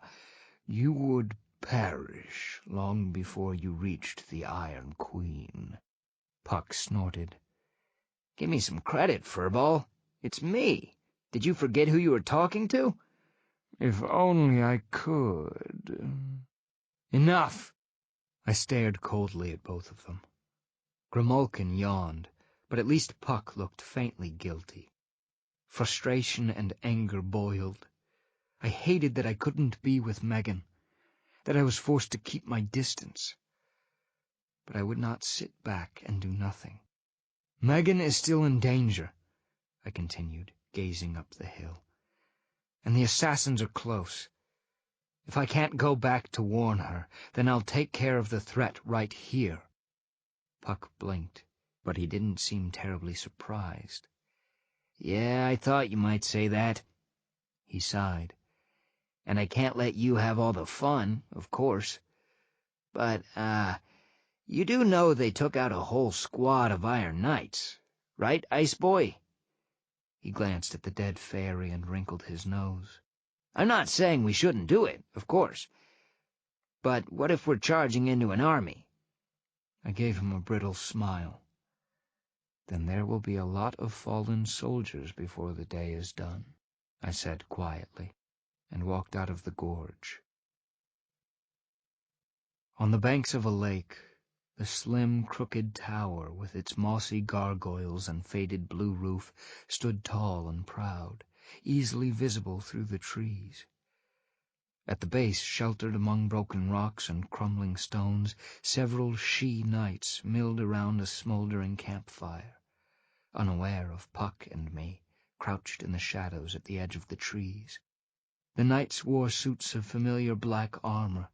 You would perish long before you reached the Iron Queen. Puck snorted. Give me some credit, Furball. It's me. Did you forget who you were talking to? If only I could. Enough! I stared coldly at both of them. Grimalkin yawned, but at least Puck looked faintly guilty. Frustration and anger boiled. I hated that I couldn't be with Megan, that I was forced to keep my distance. But I would not sit back and do nothing. Megan is still in danger, I continued, gazing up the hill. And the assassins are close. If I can't go back to warn her, then I'll take care of the threat right here. Puck blinked, but he didn't seem terribly surprised. Yeah, I thought you might say that. He sighed. And I can't let you have all the fun, of course. But, you do know they took out a whole squad of Iron Knights, right, Ice Boy? He glanced at the dead fairy and wrinkled his nose. I'm not saying we shouldn't do it, of course. But what if we're charging into an army? I gave him a brittle smile. Then there will be a lot of fallen soldiers before the day is done, I said quietly, and walked out of the gorge. On the banks of a lake, the slim, crooked tower with its mossy gargoyles and faded blue roof stood tall and proud, easily visible through the trees. At the base, sheltered among broken rocks and crumbling stones, several she-knights milled around a smouldering campfire, unaware of Puck and me, crouched in the shadows at the edge of the trees. The knights wore suits of familiar black armor,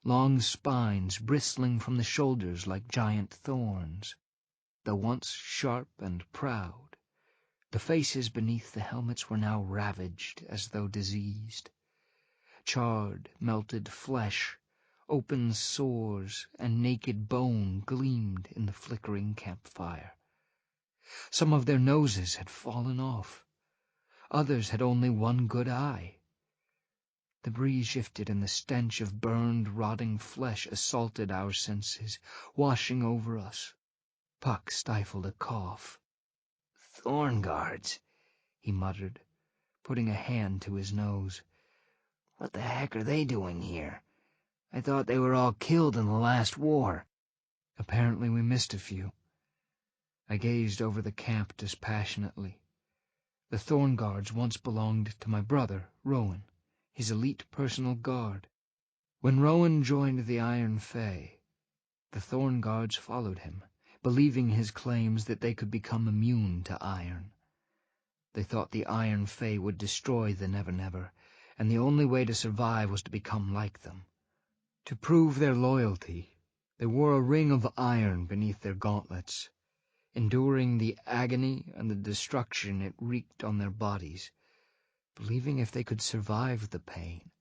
long spines bristling from the shoulders like giant thorns. Though once sharp and proud, the faces beneath the helmets were now ravaged as though diseased. Charred, melted flesh, open sores, and naked bone gleamed in the flickering campfire. Some of their noses had fallen off. Others had only one good eye. The breeze shifted and the stench of burned, rotting flesh assaulted our senses, washing over us. Puck stifled a cough. "Thorn guards," he muttered, putting a hand to his nose. "What the heck are they doing here? I thought they were all killed in the last war." Apparently we missed a few. I gazed over the camp dispassionately. The Thorn Guards once belonged to my brother, Rowan, his elite personal guard. When Rowan joined the Iron Fae, the Thorn Guards followed him, believing his claims that they could become immune to iron. They thought the Iron Fae would destroy the Nevernever, and the only way to survive was to become like them. To prove their loyalty, they wore a ring of iron beneath their gauntlets, enduring the agony and the destruction it wreaked on their bodies, believing if they could survive the pain,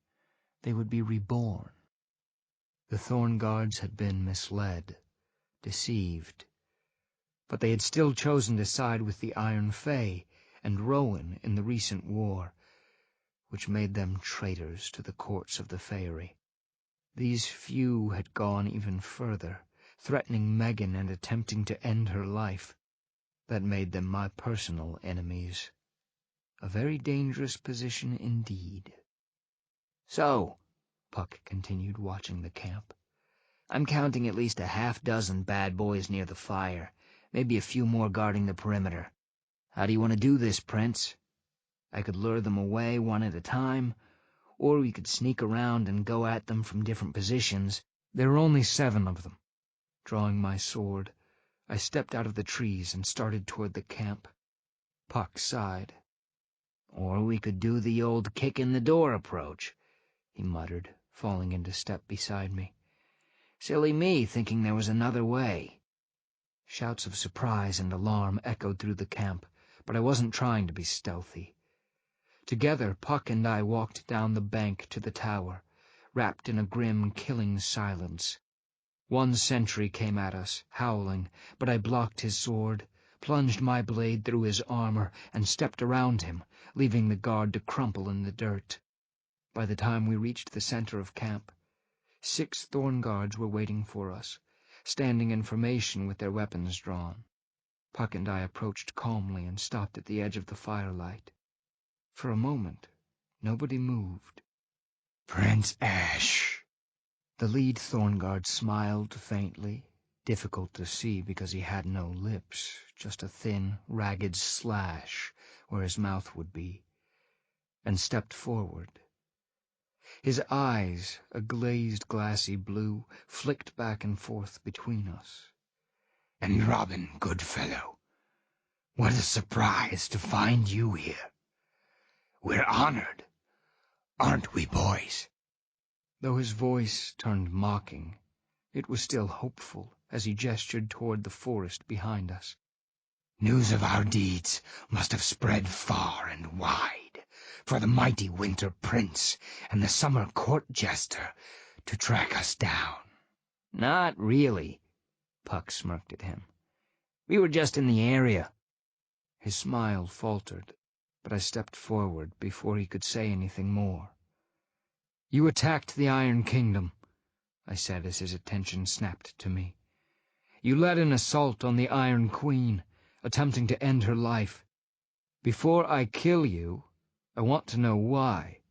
they would be reborn. The Thorn Guards had been misled, deceived, but they had still chosen to side with the Iron Fae and Rowan in the recent war, which made them traitors to the courts of the Faerie. These few had gone even further, threatening Megan and attempting to end her life. That made them my personal enemies. A very dangerous position indeed. "So," Puck continued, watching the camp, "I'm counting at least a half-dozen bad boys near the fire, maybe a few more guarding the perimeter. How do you want to do this, Prince? I could lure them away one at a time, or we could sneak around and go at them from different positions." There were only 7 of them. Drawing my sword, I stepped out of the trees and started toward the camp. Puck sighed. "Or we could do the old kick-in-the-door approach," he muttered, falling into step beside me. "Silly me, thinking there was another way." Shouts of surprise and alarm echoed through the camp, but I wasn't trying to be stealthy. Together, Puck and I walked down the bank to the tower, wrapped in a grim, killing silence. One sentry came at us, howling, but I blocked his sword, plunged my blade through his armor, and stepped around him, leaving the guard to crumple in the dirt. By the time we reached the center of camp, 6 Thorn Guards were waiting for us, standing in formation with their weapons drawn. Puck and I approached calmly and stopped at the edge of the firelight. For a moment, nobody moved. "Prince Ash." The lead Thorn Guard smiled faintly, difficult to see because he had no lips, just a thin, ragged slash where his mouth would be, and stepped forward. His eyes, a glazed glassy blue, flicked back and forth between us. "And Robin, good fellow, what a surprise to find you here. We're honored, aren't we, boys?" Though his voice turned mocking, it was still hopeful as he gestured toward the forest behind us. "News of our deeds must have spread far and wide for the mighty Winter Prince and the Summer Court Jester to track us down." "Not really," Puck smirked at him. "We were just in the area." His smile faltered, but I stepped forward before he could say anything more. "You attacked the Iron Kingdom," I said as his attention snapped to me. "You led an assault on the Iron Queen, attempting to end her life. Before I kill you, I want to know why.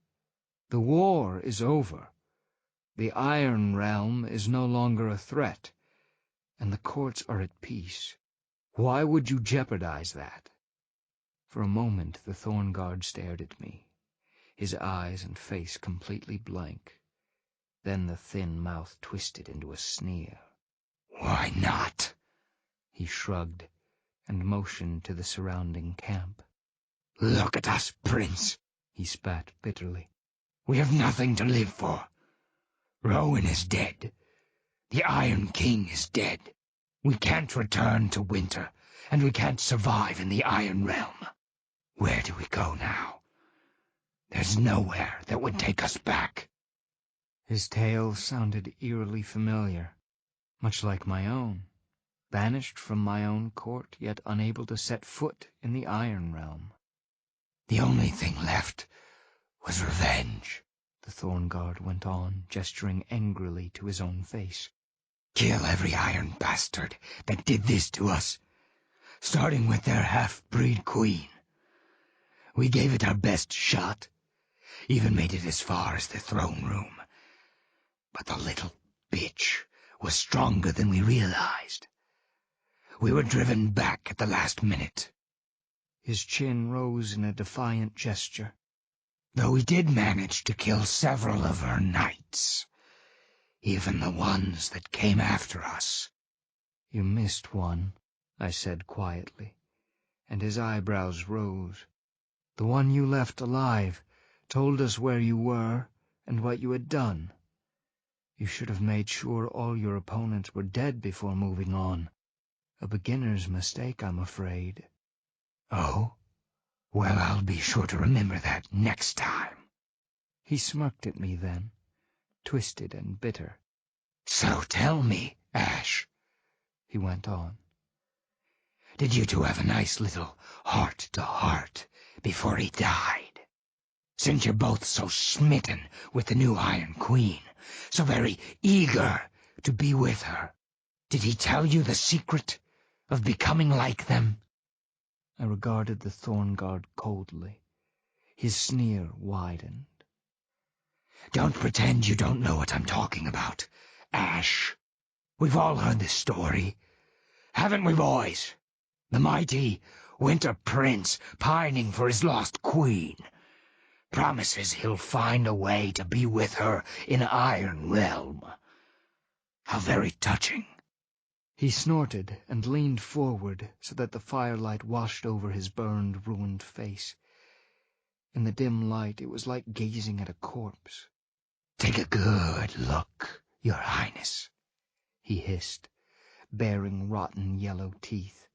The war is over. The Iron Realm is no longer a threat, and the courts are at peace. Why would you jeopardize that?" For a moment the Thorn Guard stared at me, his eyes and face completely blank. Then the thin mouth twisted into a sneer. "Why not?" He shrugged and motioned to the surrounding camp. Look at us, Prince, he spat bitterly. We have nothing to live for. Rowan is dead. The Iron King is dead. We can't return to winter, and we can't survive in the Iron Realm. Where do we go now? There's nowhere that would take us back. His tale sounded eerily familiar, much like my own, banished from my own court, yet unable to set foot in the Iron Realm. The only thing left was revenge, the Thornguard went on, gesturing angrily to his own face. Kill every iron bastard that did this to us, starting with their half-breed queen. We gave it our best shot, even made it as far as the throne room. But the little bitch was stronger than we realized. We were driven back at the last minute. His chin rose in a defiant gesture. Though we did manage to kill several of her knights, even the ones that came after us. You missed one, I said quietly, and his eyebrows rose. The one you left alive told us where you were and what you had done. You should have made sure all your opponents were dead before moving on. A beginner's mistake, I'm afraid. Oh? Well, I'll be sure to remember that next time. He smirked at me then, twisted and bitter. So tell me, Ash, he went on, did you two have a nice little heart-to-heart before he died? Since you're both so smitten with the new Iron Queen, so very eager to be with her, did he tell you the secret of becoming like them? I regarded the Thornguard coldly. His sneer widened. Don't pretend you don't know what I'm talking about, Ash. We've all heard this story, haven't we, boys? The mighty Winter Prince pining for his lost queen. Promises he'll find a way to be with her in Iron Realm. How very touching. He snorted and leaned forward so that the firelight washed over his burned, ruined face. In the dim light, it was like gazing at a corpse. Take a good look, Your Highness, he hissed, baring rotten yellow teeth.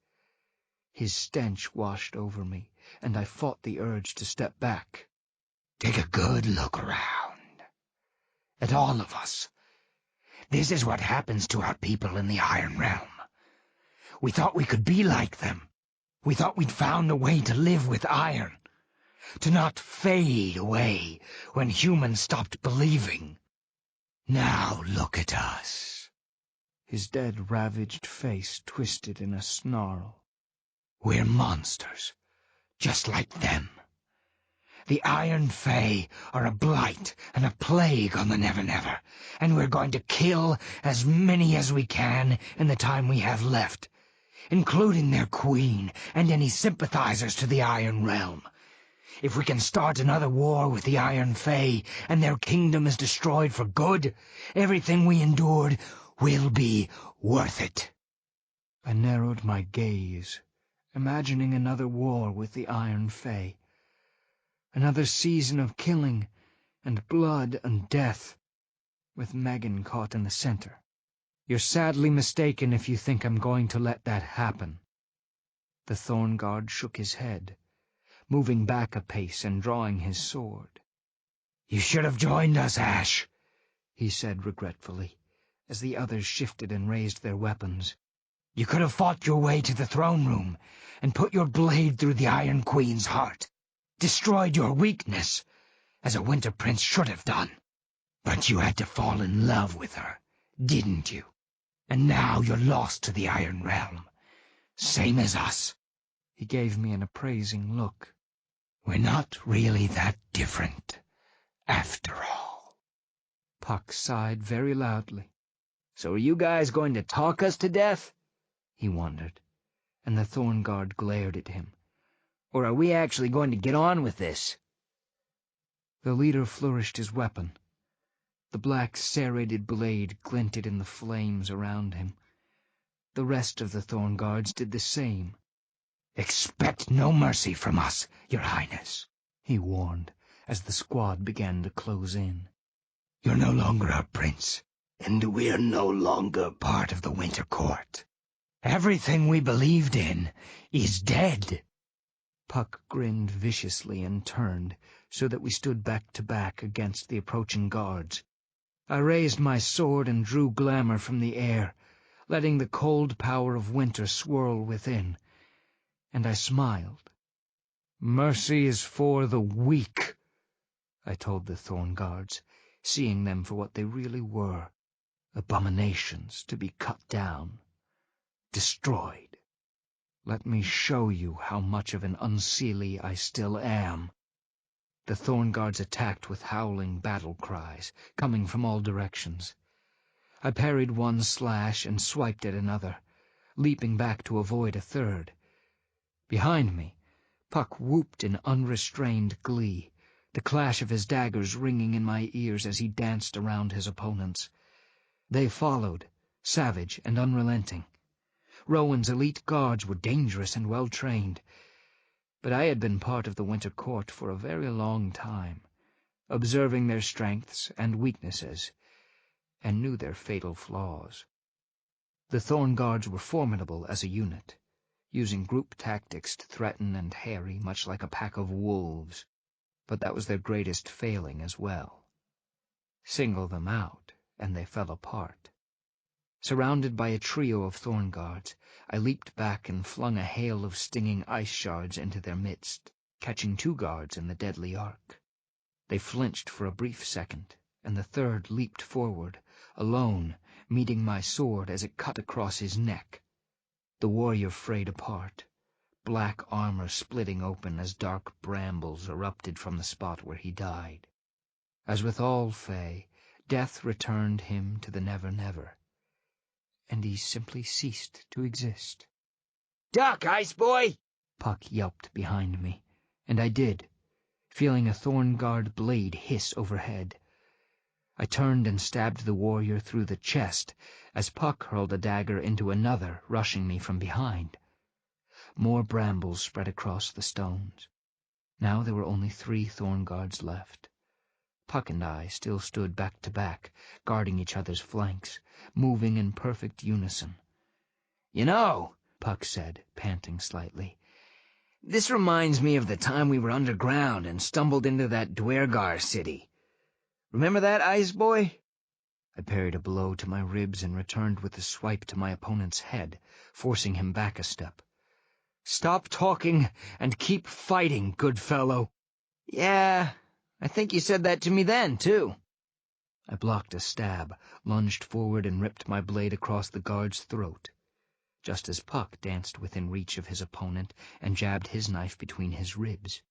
His stench washed over me, and I fought the urge to step back. Take a good look around. At all of us. This is what happens to our people in the Iron Realm. We thought we could be like them. We thought we'd found a way to live with iron, to not fade away when humans stopped believing. Now look at us. His dead, ravaged face twisted in a snarl. We're monsters, just like them. The Iron Fae are a blight and a plague on the Nevernever, and we're going to kill as many as we can in the time we have left, including their queen and any sympathizers to the Iron Realm. If we can start another war with the Iron Fae and their kingdom is destroyed for good, everything we endured will be worth it. I narrowed my gaze, imagining another war with the Iron Fae. Another season of killing and blood and death, with Megan caught in the center. You're sadly mistaken if you think I'm going to let that happen. The Thornguard shook his head, moving back a pace and drawing his sword. You should have joined us, Ash, he said regretfully, as the others shifted and raised their weapons. You could have fought your way to the throne room and put your blade through the Iron Queen's heart. Destroyed your weakness, as a Winter Prince should have done. But you had to fall in love with her, didn't you? And now you're lost to the Iron Realm, same as us. He gave me an appraising look. We're not really that different, after all. Puck sighed very loudly. So are you guys going to talk us to death? He wondered, and the Thornguard glared at him. Or are we actually going to get on with this? The leader flourished his weapon. The black serrated blade glinted in the flames around him. The rest of the Thornguards did the same. "Expect no mercy from us, your highness," he warned, as the squad began to close in. "You're no longer our prince, and we're no longer part of the Winter Court. Everything we believed in is dead." Puck grinned viciously and turned, so that we stood back to back against the approaching guards. I raised my sword and drew glamour from the air, letting the cold power of winter swirl within, and I smiled. "Mercy is for the weak," I told the Thorn Guards, seeing them for what they really were, abominations to be cut down, destroyed. Let me show you how much of an unseelie I still am. The Thorn Guards attacked with howling battle cries, coming from all directions. I parried one slash and swiped at another, leaping back to avoid a third. Behind me, Puck whooped in unrestrained glee, the clash of his daggers ringing in my ears as he danced around his opponents. They followed, savage and unrelenting. Rowan's elite guards were dangerous and well-trained, but I had been part of the Winter Court for a very long time, observing their strengths and weaknesses, and knew their fatal flaws. The Thorn Guards were formidable as a unit, using group tactics to threaten and harry much like a pack of wolves, but that was their greatest failing as well. Single them out, and they fell apart. Surrounded by a trio of Thorn Guards, I leaped back and flung a hail of stinging ice shards into their midst, catching 2 guards in the deadly arc. They flinched for a brief second, and the third leaped forward, alone, meeting my sword as it cut across his neck. The warrior frayed apart, black armor splitting open as dark brambles erupted from the spot where he died. As with all Fae, death returned him to the Nevernever, and he simply ceased to exist. "Duck, Ice Boy!" Puck yelped behind me, and I did, feeling a Thorn Guard blade hiss overhead. I turned and stabbed the warrior through the chest as Puck hurled a dagger into another, rushing me from behind. More brambles spread across the stones. Now there were only 3 Thorn Guards left. Puck and I still stood back to back, guarding each other's flanks, moving in perfect unison. "You know," Puck said, panting slightly, "this reminds me of the time we were underground and stumbled into that Dwergar city. Remember that, Ice Boy?" I parried a blow to my ribs and returned with a swipe to my opponent's head, forcing him back a step. "Stop talking and keep fighting, good fellow." "Yeah, I think you said that to me then, too." I blocked a stab, lunged forward and ripped my blade across the guard's throat, just as Puck danced within reach of his opponent and jabbed his knife between his ribs.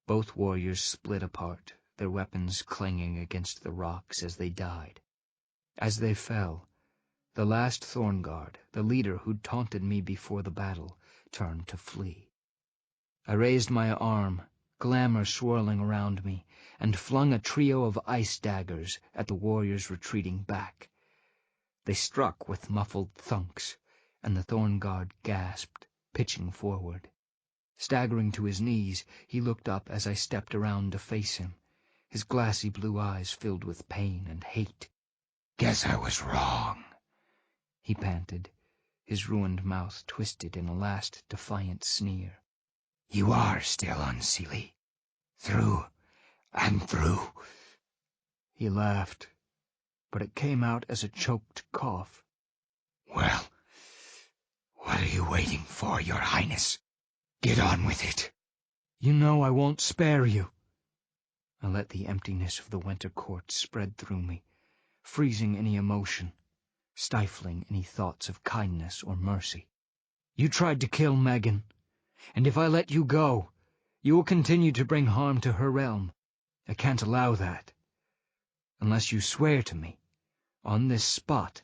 Both warriors split apart, their weapons clanging against the rocks as they died. As they fell, the last Thorn Guard, the leader who'd taunted me before the battle, turned to flee. I raised my arm, glamour swirling around me, and flung a trio of ice daggers at the warriors retreating back. They struck with muffled thunks, and the Thorn Guard gasped, pitching forward. Staggering to his knees, he looked up as I stepped around to face him, his glassy blue eyes filled with pain and hate. "Guess I was wrong," he panted, his ruined mouth twisted in a last defiant sneer. "You are still unseelie. Through and through." He laughed, but it came out as a choked cough. "Well, what are you waiting for, your highness? Get on with it." "You know I won't spare you." I let the emptiness of the Winter Court spread through me, freezing any emotion, stifling any thoughts of kindness or mercy. "You tried to kill Megan, and if I let you go, you will continue to bring harm to her realm. I can't allow that. Unless you swear to me, on this spot,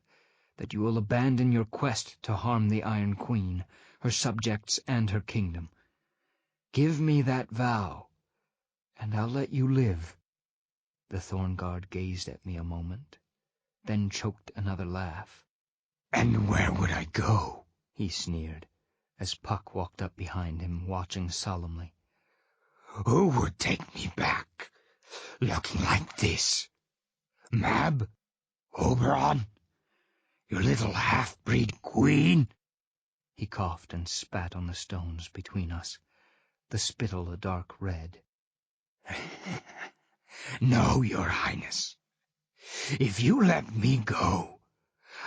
that you will abandon your quest to harm the Iron Queen, her subjects, and her kingdom. Give me that vow, and I'll let you live." The Thorn Guard gazed at me a moment, then choked another laugh. "And where would I go?" he sneered, as Puck walked up behind him, watching solemnly. "Who would take me back, looking like this? Mab? Oberon? Your little half-breed queen?" He coughed and spat on the stones between us, the spittle a dark red. "No, your highness. If you let me go,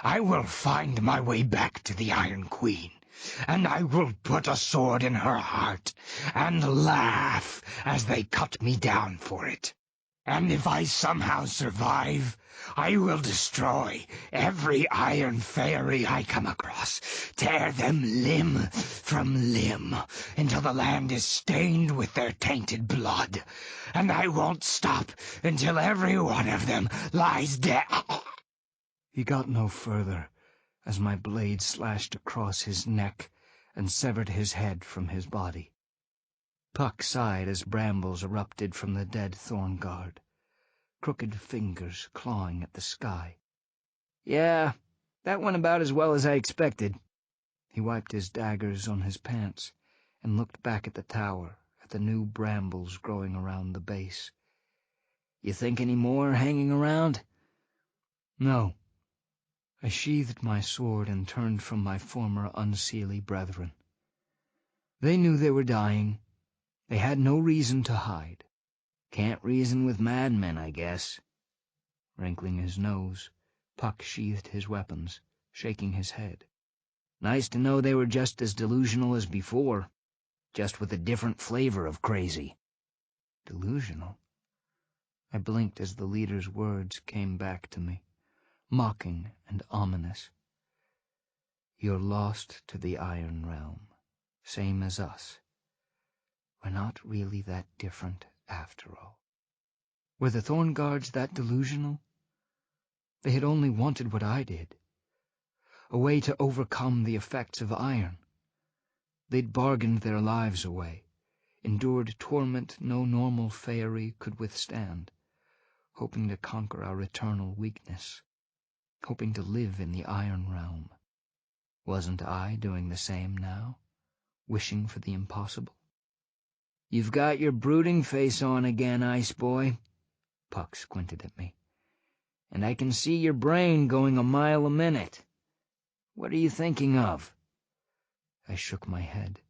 I will find my way back to the Iron Queen, and I will put a sword in her heart and laugh as they cut me down for it. And if I somehow survive, I will destroy every iron fairy I come across, tear them limb from limb, until the land is stained with their tainted blood. And I won't stop until every one of them lies dead." He got no further, as my blade slashed across his neck and severed his head from his body. Puck sighed as brambles erupted from the dead thorn guard, crooked fingers clawing at the sky. "Yeah, that went about as well as I expected." He wiped his daggers on his pants and looked back at the tower, at the new brambles growing around the base. "You think any more hanging around?" "No." I sheathed my sword and turned from my former unseelie brethren. They knew they were dying. They had no reason to hide. "Can't reason with madmen, I guess." Wrinkling his nose, Puck sheathed his weapons, shaking his head. "Nice to know they were just as delusional as before, just with a different flavor of crazy." Delusional? I blinked as the leader's words came back to me, mocking and ominous. "You're lost to the Iron Realm, same as us. We're not really that different after all." Were the Thorn Guards that delusional? They had only wanted what I did, a way to overcome the effects of iron. They'd bargained their lives away, endured torment no normal faerie could withstand, hoping to conquer our eternal weakness, hoping to live in the Iron Realm. Wasn't I doing the same now, wishing for the impossible? "You've got your brooding face on again, Ice Boy." Puck squinted at me. "And I can see your brain going a mile a minute. What are you thinking of?" I shook my head.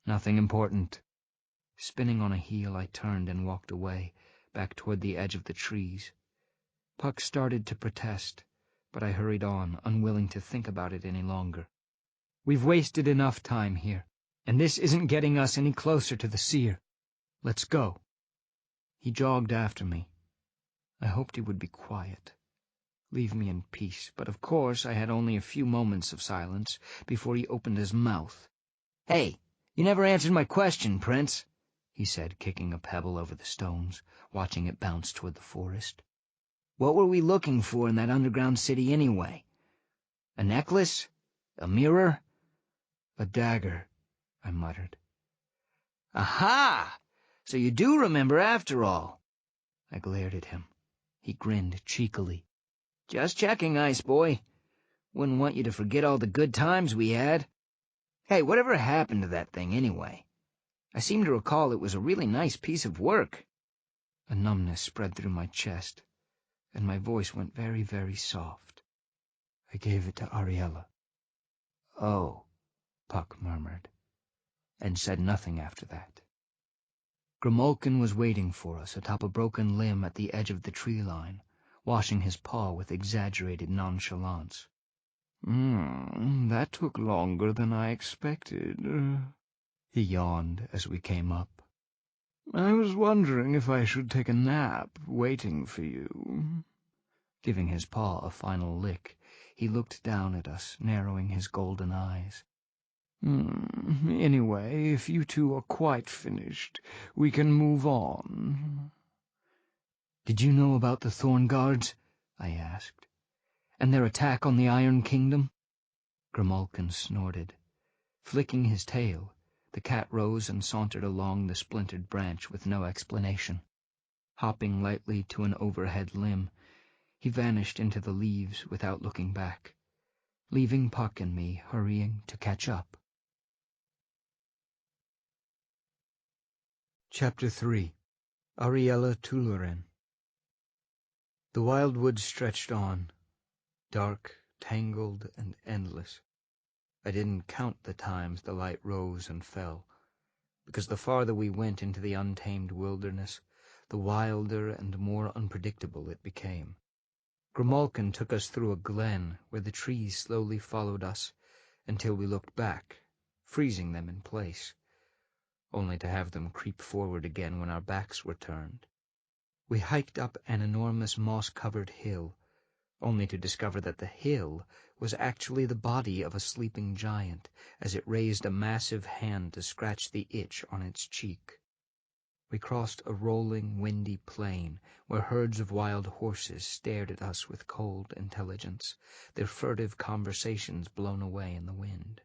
"Nothing important." Spinning on a heel, I turned and walked away, back toward the edge of the trees. Puck started to protest, but I hurried on, unwilling to think about it any longer. "We've wasted enough time here, and this isn't getting us any closer to the seer. Let's go." He jogged after me. I hoped he would be quiet, leave me in peace, but of course I had only a few moments of silence before he opened his mouth. "Hey, you never answered my question, Prince," he said, kicking a pebble over the stones, watching it bounce toward the forest. "What were we looking for in that underground city anyway? A necklace? A mirror?" "A dagger," I muttered. "Aha! So you do remember after all." I glared at him. He grinned cheekily. "Just checking, Ice Boy. Wouldn't want you to forget all the good times we had. Hey, whatever happened to that thing anyway? I seem to recall it was a really nice piece of work." A numbness spread through my chest, and my voice went very, very soft. "I gave it to Ariella." "Oh," Puck murmured, and said nothing after that. Grimalkin was waiting for us atop a broken limb at the edge of the tree line, washing his paw with exaggerated nonchalance. That took longer than I expected," he yawned as we came up. "I was wondering if I should take a nap waiting for you." Giving his paw a final lick, he looked down at us, narrowing his golden eyes. "Anyway, if you two are quite finished, we can move on." "Did you know about the Thorn Guards?" I asked. "And their attack on the Iron Kingdom?" Grimalkin snorted. Flicking his tail, the cat rose and sauntered along the splintered branch with no explanation. Hopping lightly to an overhead limb, he vanished into the leaves without looking back, leaving Puck and me hurrying to catch up. Chapter 3. Ariella Tuluren. The wild woods stretched on, dark, tangled, and endless. I didn't count the times the light rose and fell, because the farther we went into the untamed wilderness, the wilder and more unpredictable it became. Grimalkin took us through a glen where the trees slowly followed us until we looked back, freezing them in place, only to have them creep forward again when our backs were turned. We hiked up an enormous moss-covered hill, only to discover that the hill was actually the body of a sleeping giant, as it raised a massive hand to scratch the itch on its cheek. We crossed a rolling, windy plain where herds of wild horses stared at us with cold intelligence, their furtive conversations blown away in the wind.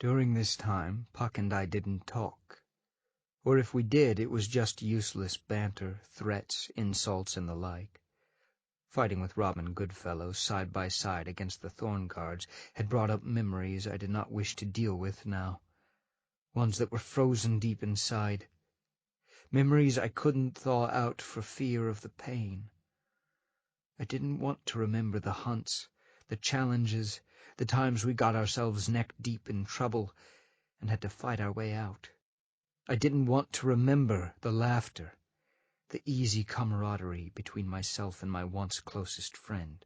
During this time, Puck and I didn't talk. Or if we did, it was just useless banter, threats, insults, and the like. Fighting with Robin Goodfellow side by side against the Thorn Guards had brought up memories I did not wish to deal with now, ones that were frozen deep inside, memories I couldn't thaw out for fear of the pain. I didn't want to remember the hunts, the challenges, the times we got ourselves neck-deep in trouble and had to fight our way out. I didn't want to remember the laughter, the easy camaraderie between myself and my once closest friend,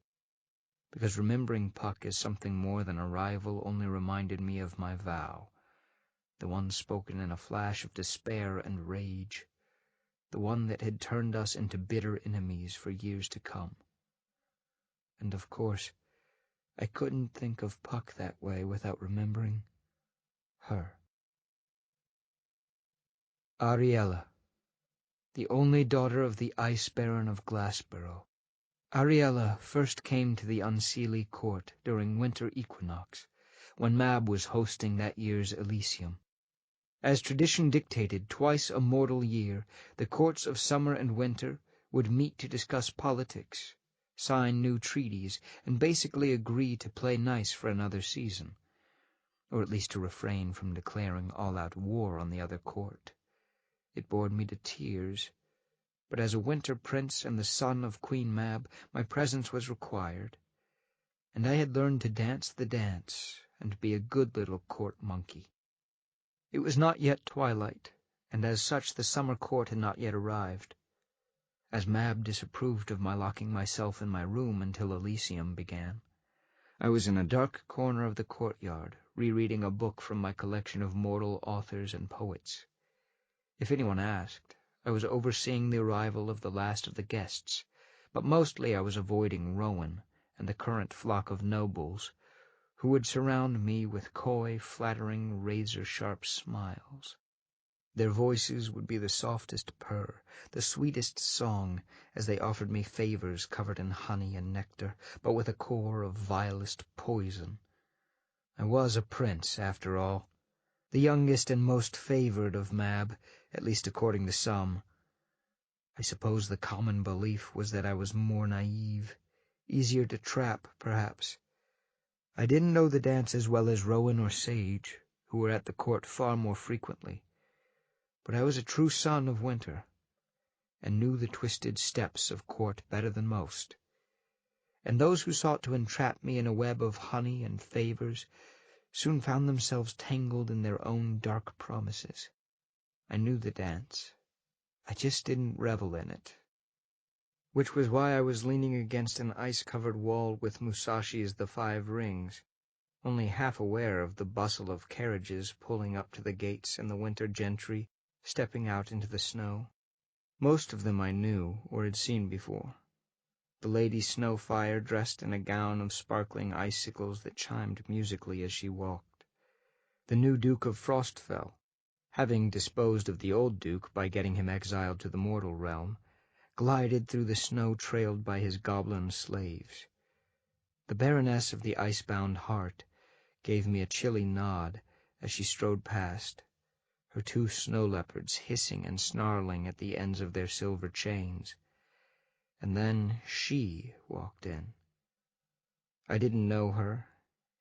because remembering Puck as something more than a rival only reminded me of my vow, the one spoken in a flash of despair and rage, the one that had turned us into bitter enemies for years to come. And of course, I couldn't think of Puck that way without remembering her. Ariella, the only daughter of the Ice Baron of Glassborough. Ariella first came to the Unseelie court during winter equinox, when Mab was hosting that year's Elysium. As tradition dictated, twice a mortal year, the courts of summer and winter would meet to discuss politics, sign new treaties, and basically agree to play nice for another season, or at least to refrain from declaring all-out war on the other court. It bored me to tears, but as a winter prince and the son of Queen Mab, my presence was required, and I had learned to dance the dance and be a good little court monkey. It was not yet twilight, and as such the summer court had not yet arrived. As Mab disapproved of my locking myself in my room until Elysium began, I was in a dark corner of the courtyard, rereading a book from my collection of mortal authors and poets. If anyone asked, I was overseeing the arrival of the last of the guests, but mostly I was avoiding Rowan and the current flock of nobles, who would surround me with coy, flattering, razor-sharp smiles. Their voices would be the softest purr, the sweetest song, as they offered me favors covered in honey and nectar, but with a core of vilest poison. I was a prince, after all, the youngest and most favored of Mab, at least according to some. I suppose the common belief was that I was more naive, easier to trap, perhaps. I didn't know the dance as well as Rowan or Sage, who were at the court far more frequently, but I was a true son of winter, and knew the twisted steps of court better than most. And those who sought to entrap me in a web of honey and favors soon found themselves tangled in their own dark promises. I knew the dance. I just didn't revel in it. Which was why I was leaning against an ice-covered wall with Musashi's The Five Rings, only half aware of the bustle of carriages pulling up to the gates and the winter gentry stepping out into the snow. Most of them I knew or had seen before. The Lady Snowfire dressed in a gown of sparkling icicles that chimed musically as she walked. The new Duke of Frostfell, having disposed of the old Duke by getting him exiled to the mortal realm, glided through the snow trailed by his goblin slaves. The Baroness of the Icebound Heart gave me a chilly nod as she strode past, her two snow leopards hissing and snarling at the ends of their silver chains. And then she walked in. I didn't know her,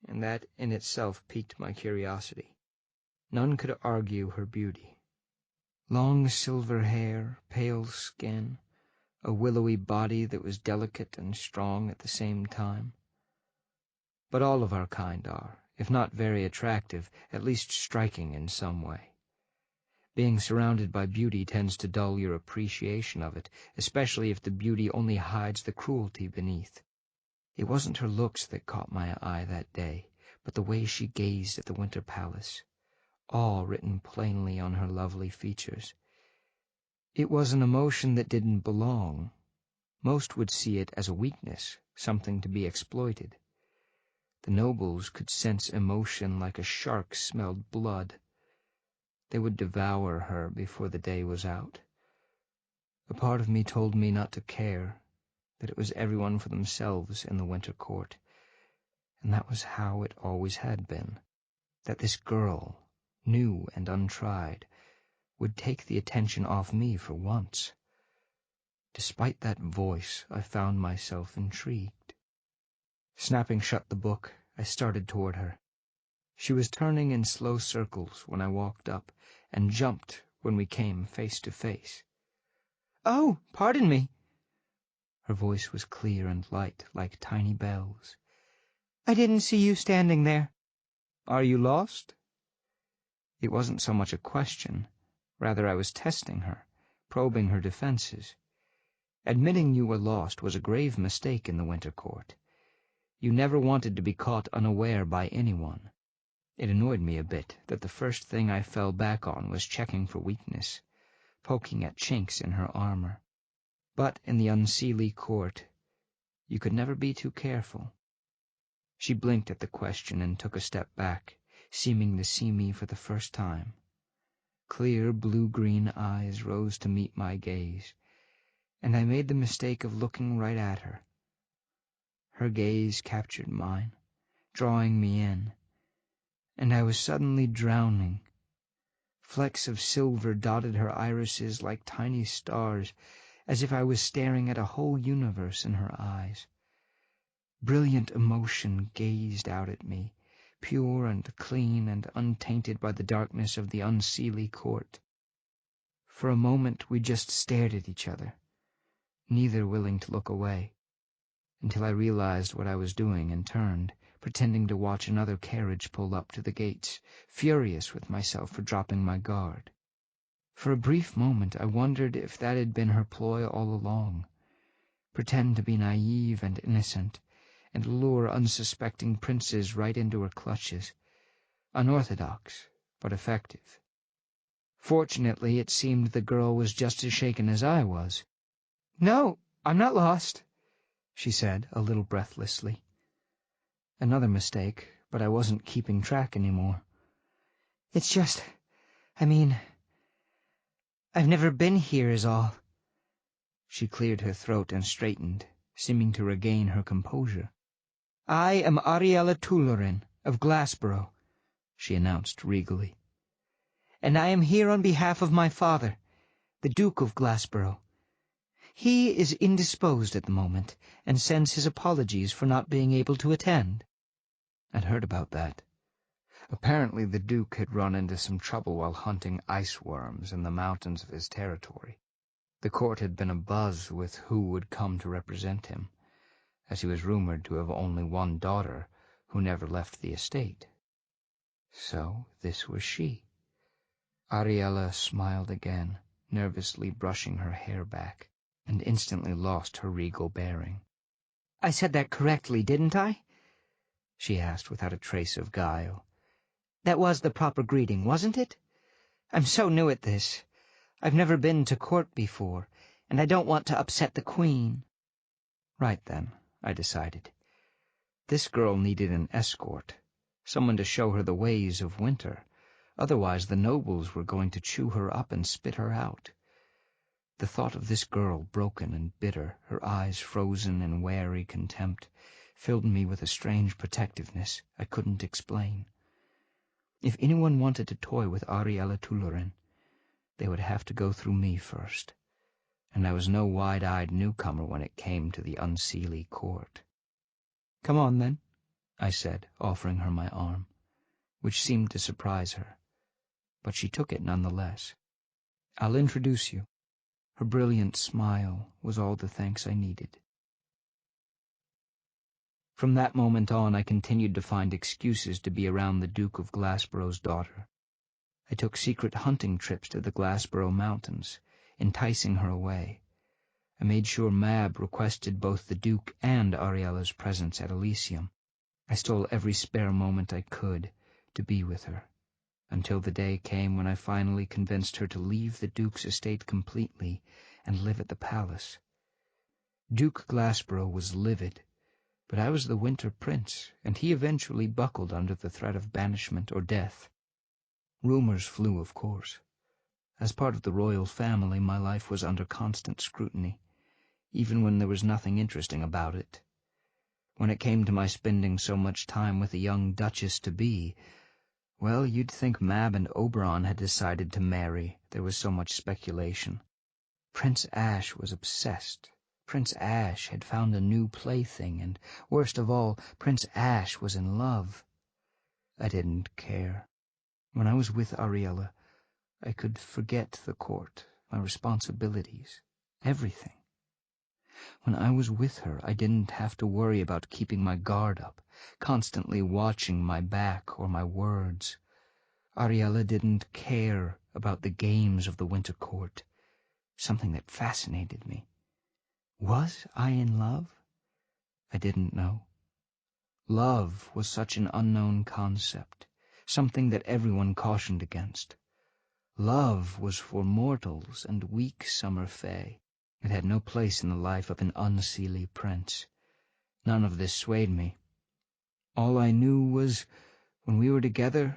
and that in itself piqued my curiosity. None could argue her beauty. Long silver hair, pale skin, a willowy body that was delicate and strong at the same time. But all of our kind are, if not very attractive, at least striking in some way. Being surrounded by beauty tends to dull your appreciation of it, especially if the beauty only hides the cruelty beneath. It wasn't her looks that caught my eye that day, but the way she gazed at the Winter Palace, awe written plainly on her lovely features. It was an emotion that didn't belong. Most would see it as a weakness, something to be exploited. The nobles could sense emotion like a shark smelled blood. They would devour her before the day was out. A part of me told me not to care, that it was everyone for themselves in the Winter Court, and that was how it always had been, that this girl, new and untried, would take the attention off me for once. Despite that voice, I found myself intrigued. Snapping shut the book, I started toward her. She was turning in slow circles when I walked up, and jumped when we came face to face. "Oh, pardon me." Her voice was clear and light, like tiny bells. "I didn't see you standing there." "Are you lost?" It wasn't so much a question. Rather, I was testing her, probing her defenses. Admitting you were lost was a grave mistake in the Winter Court. You never wanted to be caught unaware by anyone. It annoyed me a bit that the first thing I fell back on was checking for weakness, poking at chinks in her armor. But in the unseelie court, you could never be too careful. She blinked at the question and took a step back, seeming to see me for the first time. Clear blue-green eyes rose to meet my gaze, and I made the mistake of looking right at her. Her gaze captured mine, drawing me in, and I was suddenly drowning. Flecks of silver dotted her irises like tiny stars, as if I was staring at a whole universe in her eyes. Brilliant emotion gazed out at me, pure and clean and untainted by the darkness of the unseelie court. For a moment we just stared at each other, neither willing to look away, until I realized what I was doing and turned, pretending to watch another carriage pull up to the gates, furious with myself for dropping my guard. For a brief moment I wondered if that had been her ploy all along. Pretend to be naive and innocent, and lure unsuspecting princes right into her clutches. Unorthodox, but effective. Fortunately, it seemed the girl was just as shaken as I was. "No, I'm not lost," she said, a little breathlessly. Another mistake, but I wasn't keeping track anymore. "It's just, I've never been here is all." She cleared her throat and straightened, seeming to regain her composure. "I am Ariella Tulorin of Glassborough," she announced regally. "And I am here on behalf of my father, the Duke of Glassborough. He is indisposed at the moment, and sends his apologies for not being able to attend." I'd heard about that. Apparently the Duke had run into some trouble while hunting ice worms in the mountains of his territory. The court had been abuzz with who would come to represent him, as he was rumored to have only one daughter who never left the estate. So this was she. Ariella smiled again, nervously brushing her hair back, and instantly lost her regal bearing. "I said that correctly, didn't I?" she asked without a trace of guile. "That was the proper greeting, wasn't it? I'm so new at this. I've never been to court before, and I don't want to upset the Queen." Right then, I decided. This girl needed an escort, someone to show her the ways of winter. Otherwise the nobles were going to chew her up and spit her out. The thought of this girl, broken and bitter, her eyes frozen in wary contempt, filled me with a strange protectiveness I couldn't explain. If anyone wanted to toy with Ariella Tulorin, they would have to go through me first, and I was no wide-eyed newcomer when it came to the unseelie court. "Come on, then," I said, offering her my arm, which seemed to surprise her, but she took it nonetheless. I'll introduce you." Her brilliant smile was all the thanks I needed. From that moment on, I continued to find excuses to be around the Duke of Glassborough's daughter. I took secret hunting trips to the Glassborough Mountains, enticing her away. I made sure Mab requested both the Duke and Ariella's presence at Elysium. I stole every spare moment I could to be with her, until the day came when I finally convinced her to leave the Duke's estate completely and live at the palace. Duke Glassborough was livid, but I was the Winter Prince, and he eventually buckled under the threat of banishment or death. Rumors flew, of course. As part of the royal family, my life was under constant scrutiny, even when there was nothing interesting about it. When it came to my spending so much time with a young duchess-to-be, well, you'd think Mab and Oberon had decided to marry. There was so much speculation. Prince Ash was obsessed. Prince Ash had found a new plaything, and, worst of all, Prince Ash was in love. I didn't care. When I was with Ariella, I could forget the court, my responsibilities, everything. When I was with her, I didn't have to worry about keeping my guard up, constantly watching my back or my words. Ariella didn't care about the games of the Winter Court, something that fascinated me. Was I in love? I didn't know. Love was such an unknown concept, something that everyone cautioned against. Love was for mortals and weak summer fae. It had no place in the life of an unseelie prince. None of this swayed me. All I knew was, when we were together,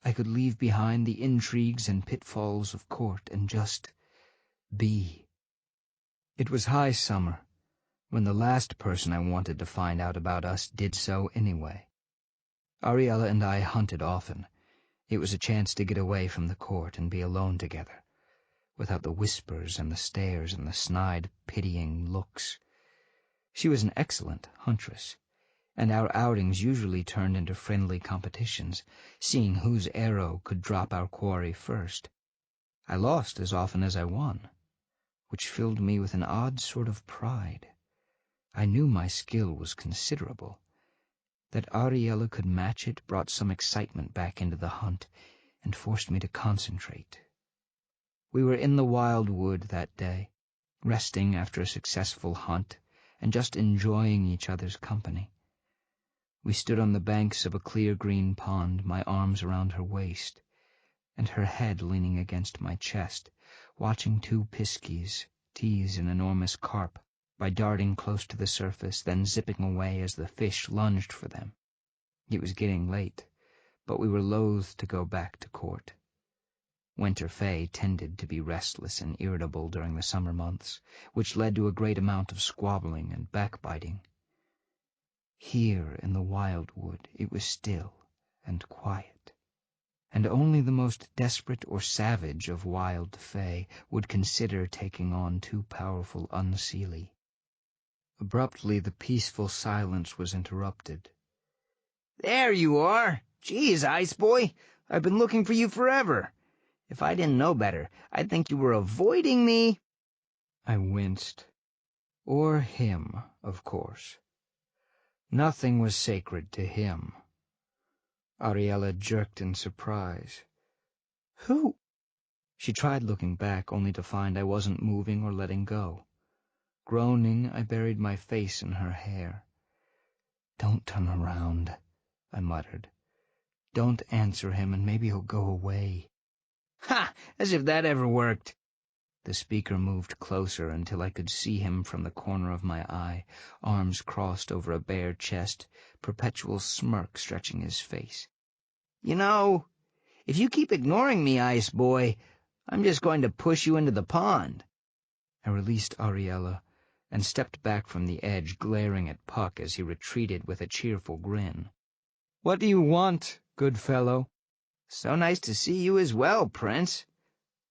I could leave behind the intrigues and pitfalls of court and just be. It was high summer, when the last person I wanted to find out about us did so anyway. Ariella and I hunted often. It was a chance to get away from the court and be alone together, without the whispers and the stares and the snide, pitying looks. She was an excellent huntress, and our outings usually turned into friendly competitions, seeing whose arrow could drop our quarry first. I lost as often as I won, which filled me with an odd sort of pride. I knew my skill was considerable. That Ariella could match it brought some excitement back into the hunt and forced me to concentrate. We were in the wildwood that day, resting after a successful hunt and just enjoying each other's company. We stood on the banks of a clear green pond, my arms around her waist, and her head leaning against my chest, watching two piskies tease an enormous carp by darting close to the surface, then zipping away as the fish lunged for them. It was getting late, but we were loath to go back to court. Winter fae tended to be restless and irritable during the summer months, which led to a great amount of squabbling and backbiting. Here in the wildwood it was still and quiet, and only the most desperate or savage of wild fae would consider taking on too powerful unseelie. Abruptly the peaceful silence was interrupted. "There you are! Geez, Ice Boy, I've been looking for you forever. If I didn't know better, I'd think you were avoiding me." I winced. Or him, of course. Nothing was sacred to him. Ariella jerked in surprise. "Who?" She tried looking back, only to find I wasn't moving or letting go. Groaning, I buried my face in her hair. "Don't turn around," I muttered. "Don't answer him, and maybe he'll go away." Ha! As if that ever worked. The speaker moved closer until I could see him from the corner of my eye, arms crossed over a bare chest, perpetual smirk stretching his face. "You know, if you keep ignoring me, Ice Boy, I'm just going to push you into the pond." I released Ariella and stepped back from the edge, glaring at Puck as he retreated with a cheerful grin. "What do you want, good fellow?" "So nice to see you as well, Prince."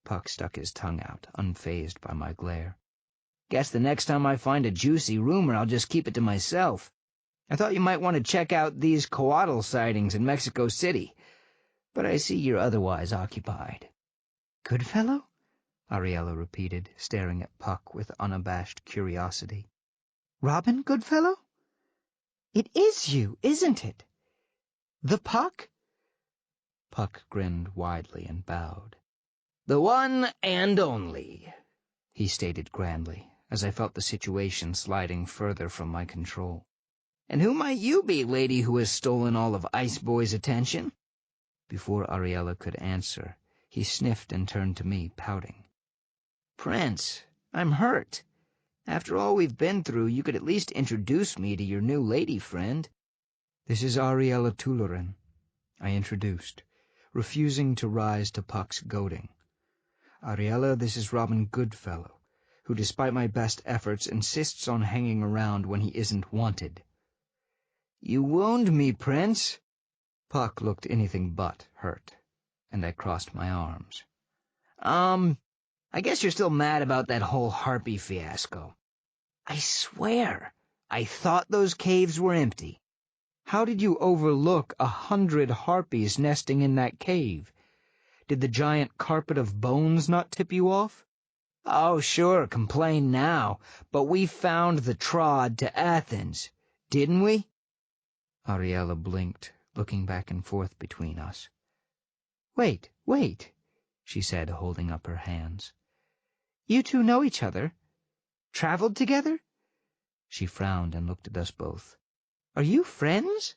Puck stuck his tongue out, unfazed by my glare. "Guess the next time I find a juicy rumor, I'll just keep it to myself. I thought you might want to check out these coatl sightings in Mexico City, but I see you're otherwise occupied." "Good fellow? Ariella repeated, staring at Puck with unabashed curiosity. Robin, Goodfellow? It is you, isn't it? The Puck? Puck grinned widely and bowed. The one and only, he stated grandly, as I felt the situation sliding further from my control. And who might you be, lady who has stolen all of Ice Boy's attention? Before Ariella could answer, he sniffed and turned to me, pouting. Prince, I'm hurt. After all we've been through, you could at least introduce me to your new lady friend. This is Ariella Tulurin, I introduced, refusing to rise to Puck's goading. Ariella, this is Robin Goodfellow, who despite my best efforts insists on hanging around when he isn't wanted. You wound me, Prince. Puck looked anything but hurt, and I crossed my arms. I guess you're still mad about that whole harpy fiasco. I swear, I thought those caves were empty. How did you overlook 100 harpies nesting in that cave? Did the giant carpet of bones not tip you off? Oh, sure, complain now, but we found the trod to Athens, didn't we? Ariella blinked, looking back and forth between us. Wait, she said, holding up her hands. You two know each other? Traveled together? She frowned and looked at us both. Are you friends?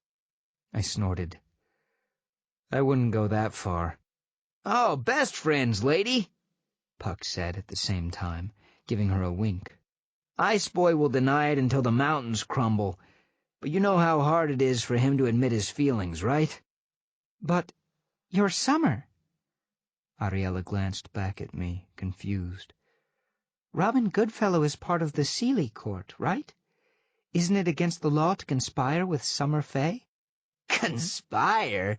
I snorted. I wouldn't go that far. Oh, best friends, lady, Puck said at the same time, giving her a wink. Ice Boy will deny it until the mountains crumble, but you know how hard it is for him to admit his feelings, right? But you're Summer. Ariella glanced back at me, confused. Robin Goodfellow is part of the Seelie court, right? Isn't it against the law to conspire with Summer Faye? Conspire?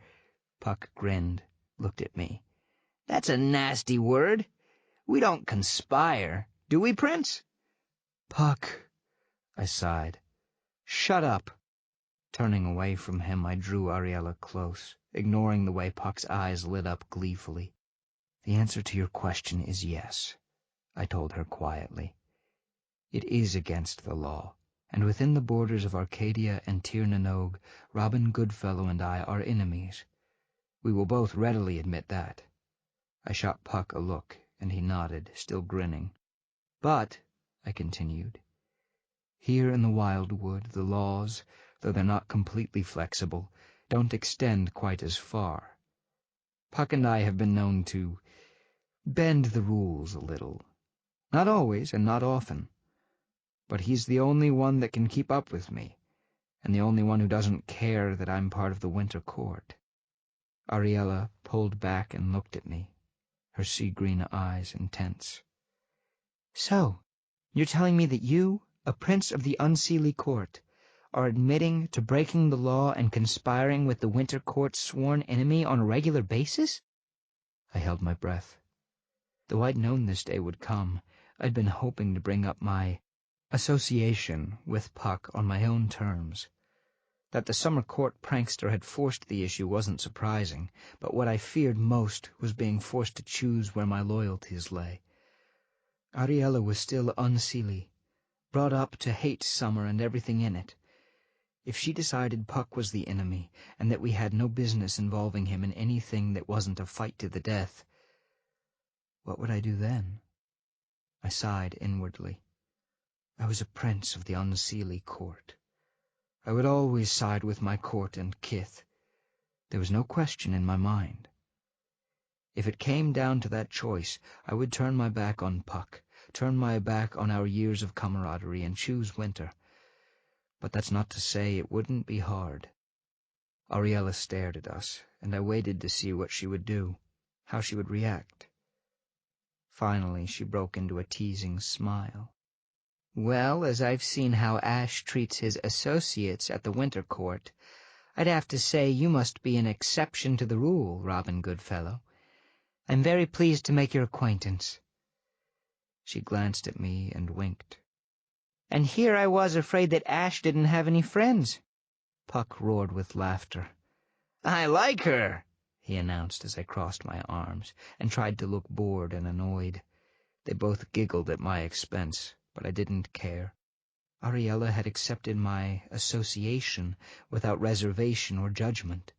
Puck grinned, looked at me. That's a nasty word. We don't conspire, do we, Prince? Puck, I sighed. Shut up. Turning away from him, I drew Ariella close, ignoring the way Puck's eyes lit up gleefully. The answer to your question is yes, I told her quietly. It is against the law, and within the borders of Arcadia and Tir Nanog, Robin Goodfellow and I are enemies. We will both readily admit that. I shot Puck a look, and he nodded, still grinning. But, I continued, here in the Wildwood the laws, though they're not completely flexible, don't extend quite as far. Puck and I have been known to bend the rules a little. Not always, and not often. But he's the only one that can keep up with me, and the only one who doesn't care that I'm part of the Winter Court. Ariella pulled back and looked at me, her sea-green eyes intense. So, you're telling me that you, a prince of the Unseelie court, are admitting to breaking the law and conspiring with the Winter Court's sworn enemy on a regular basis? I held my breath. Though I'd known this day would come, I'd been hoping to bring up my association with Puck on my own terms. That the summer court prankster had forced the issue wasn't surprising, but what I feared most was being forced to choose where my loyalties lay. Ariella was still Unseelie, brought up to hate summer and everything in it. If she decided Puck was the enemy, and that we had no business involving him in anything that wasn't a fight to the death, what would I do then? I sighed inwardly. I was a prince of the Unseelie court. I would always side with my court and kith. There was no question in my mind. If it came down to that choice, I would turn my back on Puck, turn my back on our years of camaraderie, and choose winter. But that's not to say it wouldn't be hard. Ariella stared at us, and I waited to see what she would do, how she would react. Finally, she broke into a teasing smile. Well, as I've seen how Ash treats his associates at the Winter Court, I'd have to say you must be an exception to the rule, Robin Goodfellow. I'm very pleased to make your acquaintance. She glanced at me and winked. And here I was afraid that Ash didn't have any friends. Puck roared with laughter. I like her, he announced as I crossed my arms and tried to look bored and annoyed. They both giggled at my expense, but I didn't care. Ariella had accepted my association without reservation or judgment.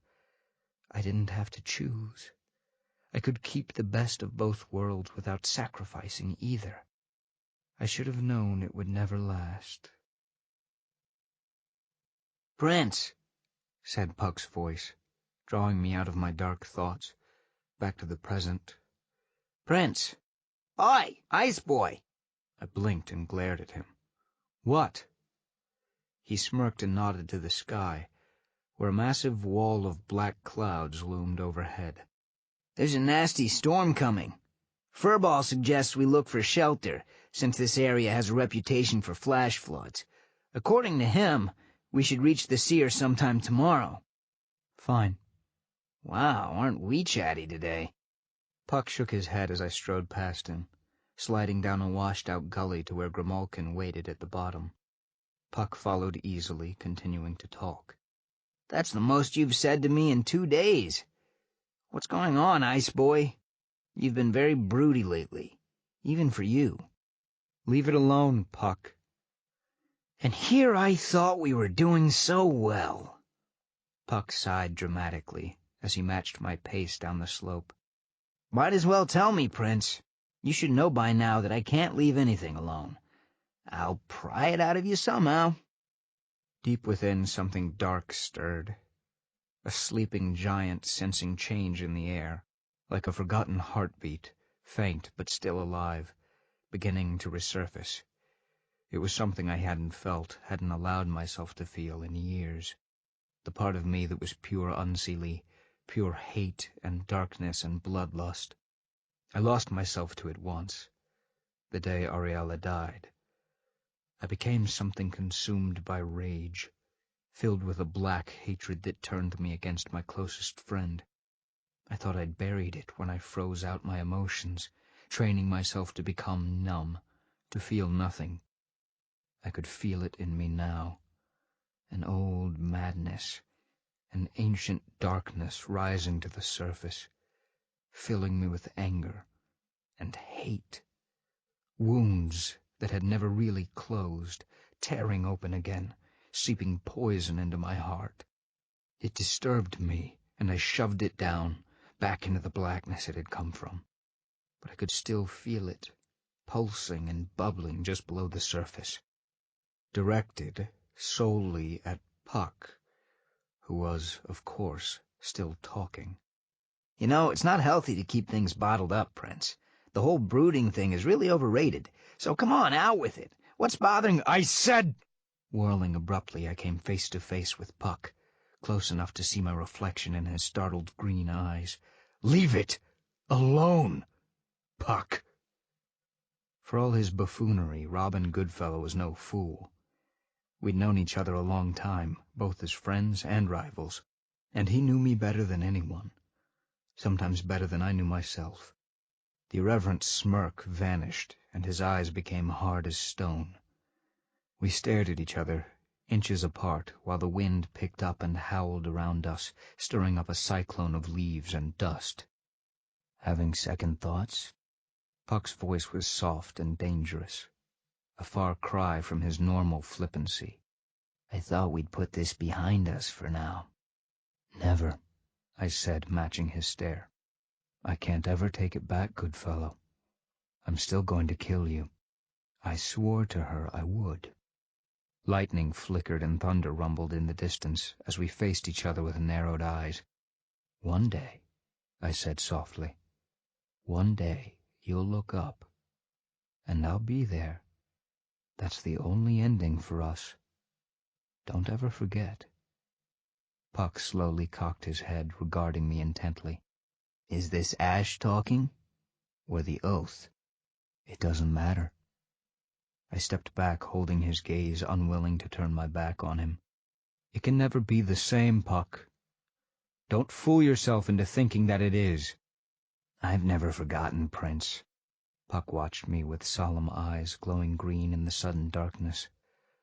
I didn't have to choose. I could keep the best of both worlds without sacrificing either. I should have known it would never last. "Prince," said Puck's voice, drawing me out of my dark thoughts, back to the present. "Prince! Oi, Ice Boy!" I blinked and glared at him. "What?" He smirked and nodded to the sky, where a massive wall of black clouds loomed overhead. "There's a nasty storm coming. Furball suggests we look for shelter, since this area has a reputation for flash floods. According to him, we should reach the seer sometime tomorrow." "Fine." "Wow, aren't we chatty today?" Puck shook his head as I strode past him, sliding down a washed-out gully to where Grimalkin waited at the bottom. Puck followed easily, continuing to talk. "That's the most you've said to me in 2 days. What's going on, Ice Boy? You've been very broody lately, even for you." "Leave it alone, Puck." "And here I thought we were doing so well." Puck sighed dramatically as he matched my pace down the slope. "Might as well tell me, Prince. You should know by now that I can't leave anything alone. I'll pry it out of you somehow." Deep within, something dark stirred. A sleeping giant sensing change in the air, like a forgotten heartbeat, faint but still alive, beginning to resurface. It was something I hadn't felt, hadn't allowed myself to feel in years. The part of me that was pure unseelie, pure hate and darkness and bloodlust. I lost myself to it once, the day Ariella died. I became something consumed by rage, filled with a black hatred that turned me against my closest friend. I thought I'd buried it when I froze out my emotions, training myself to become numb, to feel nothing. I could feel it in me now, an old madness, an ancient darkness rising to the surface, filling me with anger and hate. Wounds that had never really closed, tearing open again, seeping poison into my heart. It disturbed me, and I shoved it down, back into the blackness it had come from. But I could still feel it, pulsing and bubbling just below the surface. Directed solely at Puck, who was, of course, still talking. "You know, it's not healthy to keep things bottled up, Prince. The whole brooding thing is really overrated. So come on, out with it. What's bothering—" "I said—" Whirling abruptly, I came face to face with Puck, close enough to see my reflection in his startled green eyes. "Leave it alone, Puck." For all his buffoonery, Robin Goodfellow was no fool. We'd known each other a long time, both as friends and rivals, and he knew me better than anyone, sometimes better than I knew myself. The irreverent smirk vanished, and his eyes became hard as stone. We stared at each other, inches apart, while the wind picked up and howled around us, stirring up a cyclone of leaves and dust. "Having second thoughts?" Puck's voice was soft and dangerous, a far cry from his normal flippancy. "I thought we'd put this behind us for now." "Never," I said, matching his stare. "I can't ever take it back, Goodfellow. I'm still going to kill you. I swore to her I would." Lightning flickered and thunder rumbled in the distance as we faced each other with narrowed eyes. "One day," I said softly, "one day you'll look up, and I'll be there. That's the only ending for us. Don't ever forget." Puck slowly cocked his head, regarding me intently. "Is this Ash talking? Or the oath?" "It doesn't matter." I stepped back, holding his gaze, unwilling to turn my back on him. "It can never be the same, Puck. Don't fool yourself into thinking that it is." "I've never forgotten, Prince." Puck watched me with solemn eyes, glowing green in the sudden darkness.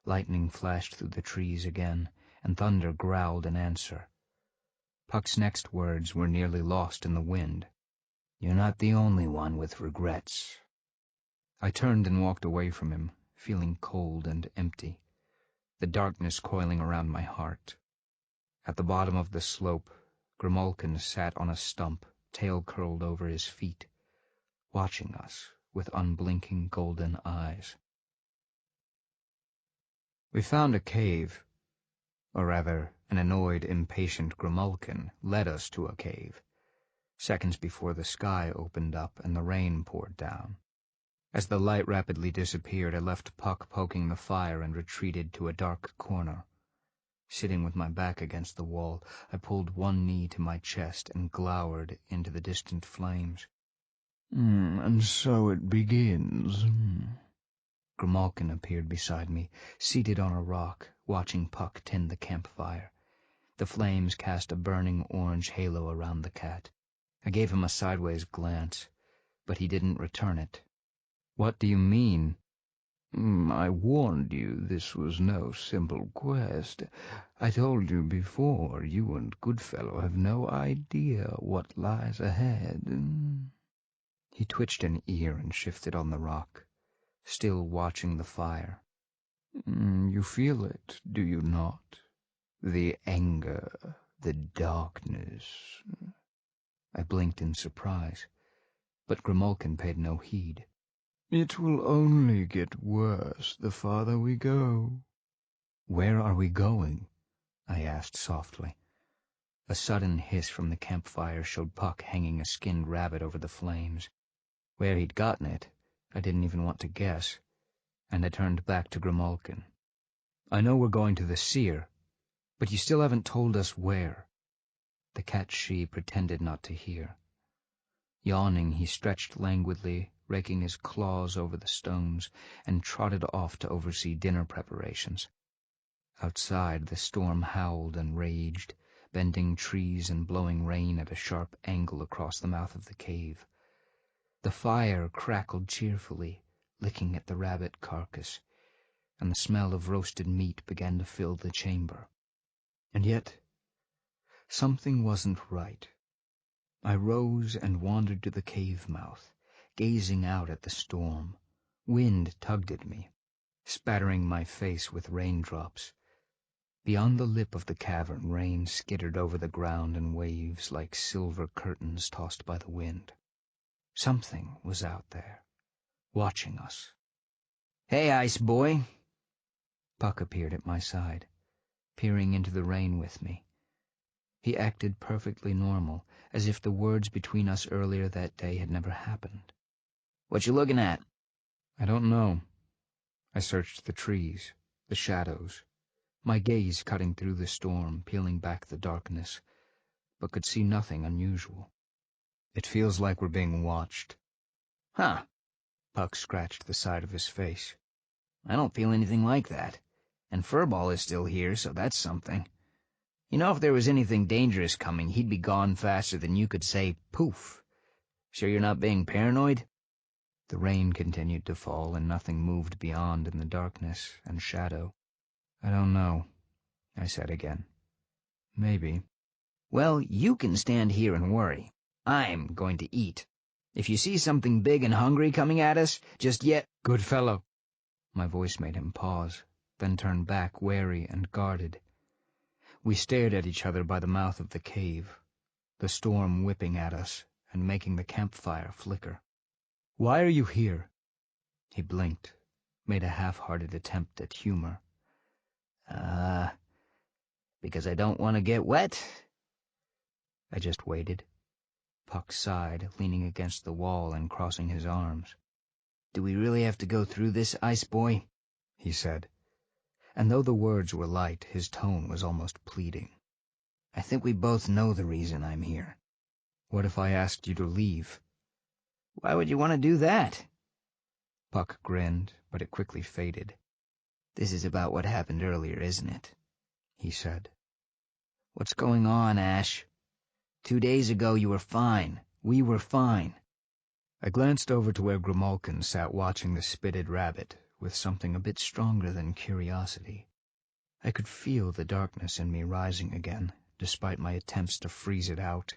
Lightning flashed through the trees again, and thunder growled in answer. Puck's next words were nearly lost in the wind. "You're not the only one with regrets." I turned and walked away from him, feeling cold and empty, the darkness coiling around my heart. At the bottom of the slope, Grimalkin sat on a stump, tail curled over his feet, watching us with unblinking golden eyes. We found a cave, or rather, an annoyed, impatient Grimalkin led us to a cave, seconds before the sky opened up and the rain poured down. As the light rapidly disappeared, I left Puck poking the fire and retreated to a dark corner. Sitting with my back against the wall, I pulled one knee to my chest and glowered into the distant flames. And so it begins. Grimalkin appeared beside me, seated on a rock, watching Puck tend the campfire. The flames cast a burning orange halo around the cat. I gave him a sideways glance, but he didn't return it. "What do you mean?" I warned you this was no simple quest. I told you before, you and Goodfellow have no idea what lies ahead. He twitched an ear and shifted on the rock, still watching the fire. You feel it, do you not? The anger, the darkness. I blinked in surprise, but Grimalkin paid no heed. It will only get worse the farther we go. "Where are we going?" I asked softly. A sudden hiss from the campfire showed Puck hanging a skinned rabbit over the flames. Where he'd gotten it, I didn't even want to guess, and I turned back to Grimalkin. "I know we're going to the seer, but you still haven't told us where." The cat-she pretended not to hear. Yawning, he stretched languidly, raking his claws over the stones, and trotted off to oversee dinner preparations. Outside, the storm howled and raged, bending trees and blowing rain at a sharp angle across the mouth of the cave. The fire crackled cheerfully, licking at the rabbit carcass, and the smell of roasted meat began to fill the chamber. And yet, something wasn't right. I rose and wandered to the cave mouth, gazing out at the storm. Wind tugged at me, spattering my face with raindrops. Beyond the lip of the cavern, rain skittered over the ground in waves like silver curtains tossed by the wind. Something was out there, watching us. "Hey, Ice Boy." Puck appeared at my side, peering into the rain with me. He acted perfectly normal, as if the words between us earlier that day had never happened. "What you looking at?" "I don't know." I searched the trees, the shadows, my gaze cutting through the storm, peeling back the darkness, but could see nothing unusual. "It feels like we're being watched." "Huh." Puck scratched the side of his face. "I don't feel anything like that. And Furball is still here, so that's something. You know, if there was anything dangerous coming, he'd be gone faster than you could say poof. Sure you're not being paranoid?" The rain continued to fall, and nothing moved beyond in the darkness and shadow. "I don't know," I said again. "Maybe." "Well, you can stand here and worry. I'm going to eat. If you see something big and hungry coming at us, just yet—" "Goodfellow." My voice made him pause, then turn back, wary and guarded. We stared at each other by the mouth of the cave, the storm whipping at us and making the campfire flicker. "Why are you here?" He blinked, made a half-hearted attempt at humor. Because I don't want to get wet." I just waited. Puck sighed, leaning against the wall and crossing his arms. "Do we really have to go through this, Ice Boy?" he said. And though the words were light, his tone was almost pleading. "I think we both know the reason I'm here." "What if I asked you to leave?" "Why would you want to do that?" Puck grinned, but it quickly faded. "This is about what happened earlier, isn't it?" he said. "What's going on, Ash? 2 days ago you were fine. We were fine." I glanced over to where Grimalkin sat watching the spitted rabbit, with something a bit stronger than curiosity. I could feel the darkness in me rising again, despite my attempts to freeze it out.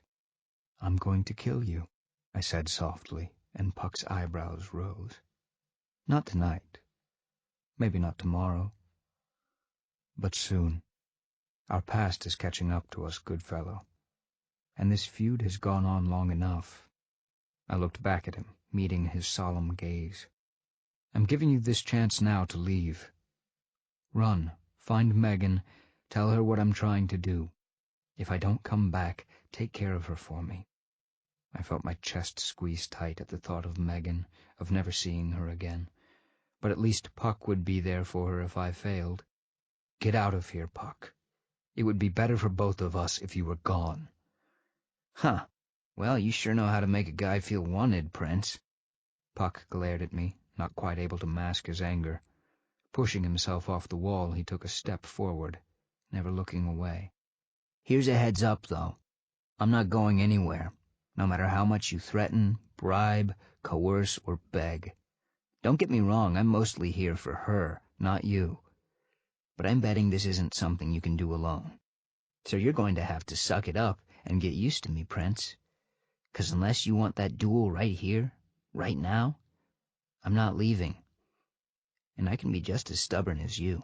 "I'm going to kill you," I said softly, and Puck's eyebrows rose. Not tonight. Maybe not tomorrow. But soon. Our past is catching up to us, good fellow. And this feud has gone on long enough. I looked back at him, meeting his solemn gaze. I'm giving you this chance now to leave. Run, find Megan, tell her what I'm trying to do. If I don't come back, take care of her for me. I felt my chest squeeze tight at the thought of Megan, of never seeing her again. But at least Puck would be there for her if I failed. Get out of here, Puck. It would be better for both of us if you were gone. Huh. Well, you sure know how to make a guy feel wanted, Prince. Puck glared at me, not quite able to mask his anger. Pushing himself off the wall, he took a step forward, never looking away. Here's a heads up, though. I'm not going anywhere, no matter how much you threaten, bribe, coerce, or beg. Don't get me wrong, I'm mostly here for her, not you. But I'm betting this isn't something you can do alone. So you're going to have to suck it up and get used to me, Prince. 'Cause unless you want that duel right here, right now, I'm not leaving. And I can be just as stubborn as you.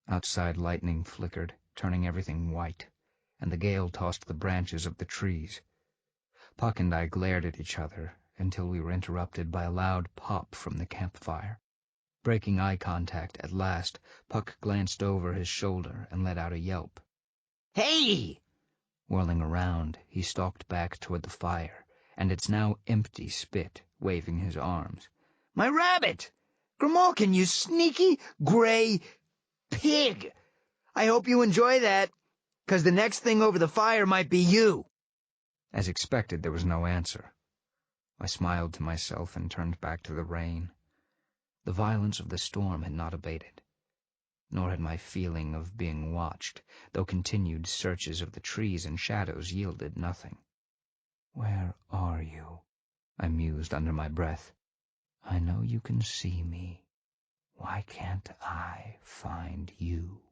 Outside lightning flickered, turning everything white, and the gale tossed the branches of the trees. Puck and I glared at each other until we were interrupted by a loud pop from the campfire. Breaking eye contact at last, Puck glanced over his shoulder and let out a yelp. Hey! Whirling around, he stalked back toward the fire, and its now empty spit, waving his arms. My rabbit! Grimalkin, you sneaky, gray pig! I hope you enjoy that, 'cause the next thing over the fire might be you. As expected, there was no answer. I smiled to myself and turned back to the rain. The violence of the storm had not abated, nor had my feeling of being watched, though continued searches of the trees and shadows yielded nothing. "Where are you?" I mused under my breath. "I know you can see me. Why can't I find you?"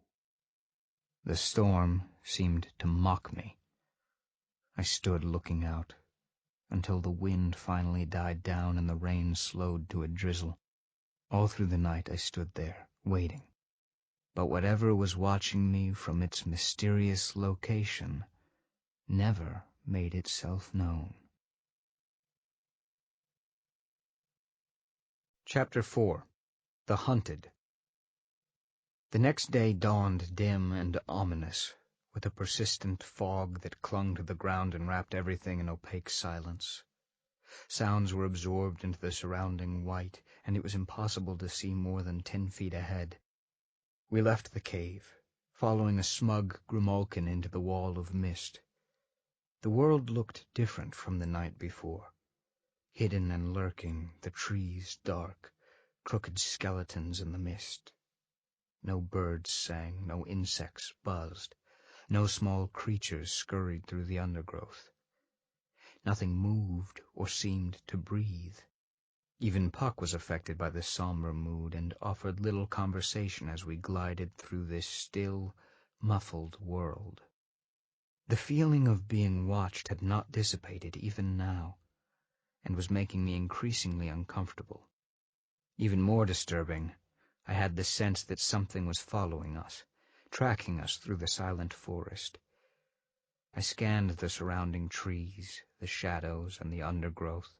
The storm seemed to mock me. I stood looking out, until the wind finally died down and the rain slowed to a drizzle. All through the night I stood there, waiting. But whatever was watching me from its mysterious location never made itself known. Chapter 4. The Hunted. The next day dawned dim and ominous, with a persistent fog that clung to the ground and wrapped everything in opaque silence. Sounds were absorbed into the surrounding white, and it was impossible to see more than 10 feet ahead. We left the cave, following a smug grimalkin into the wall of mist. The world looked different from the night before. Hidden and lurking, the trees dark, crooked skeletons in the mist. No birds sang, no insects buzzed, no small creatures scurried through the undergrowth. Nothing moved or seemed to breathe. Even Puck was affected by this somber mood and offered little conversation as we glided through this still, muffled world. The feeling of being watched had not dissipated even now, and was making me increasingly uncomfortable. Even more disturbing, I had the sense that something was following us, tracking us through the silent forest. I scanned the surrounding trees, the shadows, and the undergrowth,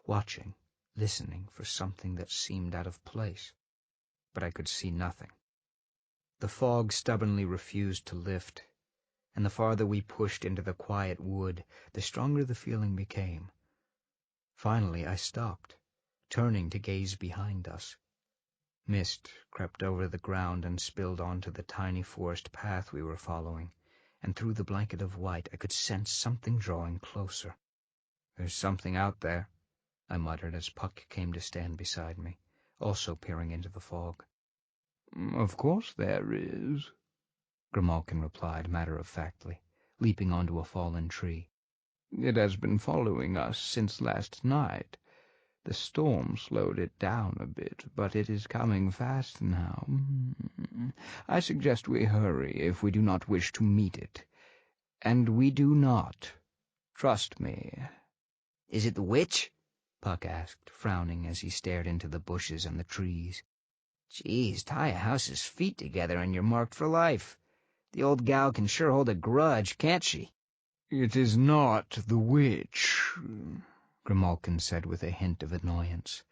watching, listening for something that seemed out of place, but I could see nothing. The fog stubbornly refused to lift, and the farther we pushed into the quiet wood, the stronger the feeling became. Finally I stopped, turning to gaze behind us. Mist crept over the ground and spilled onto the tiny forest path we were following, and through the blanket of white I could sense something drawing closer. "There's something out there," I muttered as Puck came to stand beside me, also peering into the fog. "Of course there is," Grimalkin replied matter-of-factly, leaping onto a fallen tree. "It has been following us since last night. The storm slowed it down a bit, but it is coming fast now. I suggest we hurry if we do not wish to meet it. And we do not. Trust me." Is it the witch? Puck asked, frowning as he stared into the bushes and the trees. Geez, tie a house's feet together and you're marked for life. The old gal can sure hold a grudge, can't she? It is not the witch, Grimalkin said with a hint of annoyance.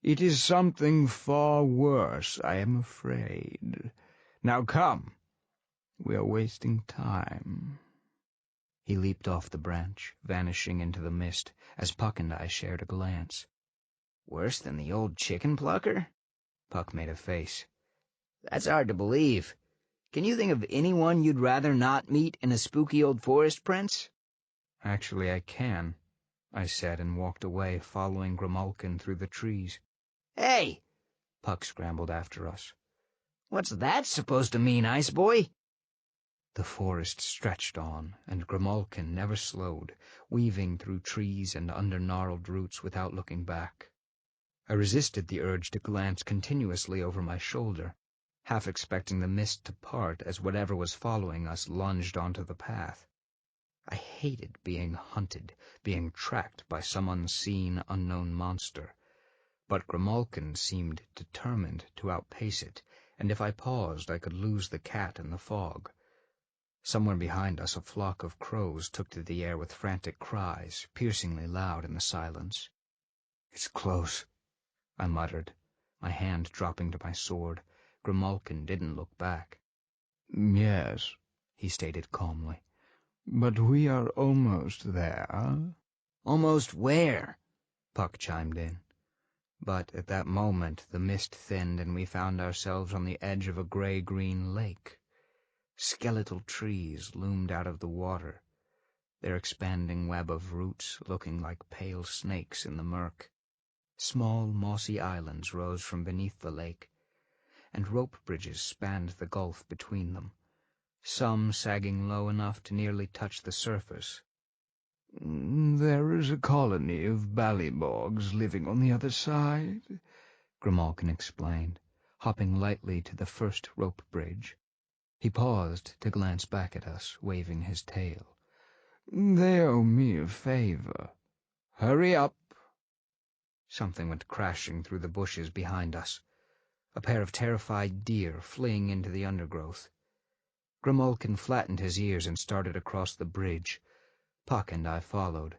It is something far worse, I am afraid. Now come. We are wasting time. He leaped off the branch, vanishing into the mist, as Puck and I shared a glance. Worse than the old chicken plucker? Puck made a face. That's hard to believe. Can you think of anyone you'd rather not meet in a spooky old forest, Prince? Actually, I can, I said, and walked away, following Grimalkin through the trees. Hey! Puck scrambled after us. What's that supposed to mean, Ice Boy? The forest stretched on, and Grimalkin never slowed, weaving through trees and under gnarled roots without looking back. I resisted the urge to glance continuously over my shoulder, half expecting the mist to part as whatever was following us lunged onto the path. I hated being hunted, being tracked by some unseen, unknown monster. But Grimalkin seemed determined to outpace it, and if I paused I could lose the cat in the fog. Somewhere behind us a flock of crows took to the air with frantic cries, piercingly loud in the silence. "It's close," I muttered, my hand dropping to my sword. Grimalkin didn't look back. Yes, he stated calmly. But we are almost there. Almost where? Puck chimed in. But at that moment the mist thinned and we found ourselves on the edge of a gray-green lake. Skeletal trees loomed out of the water, their expanding web of roots looking like pale snakes in the murk. Small mossy islands rose from beneath the lake, and rope bridges spanned the gulf between them, some sagging low enough to nearly touch the surface. There is a colony of ballybogs living on the other side, Grimalkin explained, hopping lightly to the first rope bridge. He paused to glance back at us, waving his tail. They owe me a favor. Hurry up. Something went crashing through the bushes behind us, a pair of terrified deer fleeing into the undergrowth. Grimalkin flattened his ears and started across the bridge. Puck and I followed.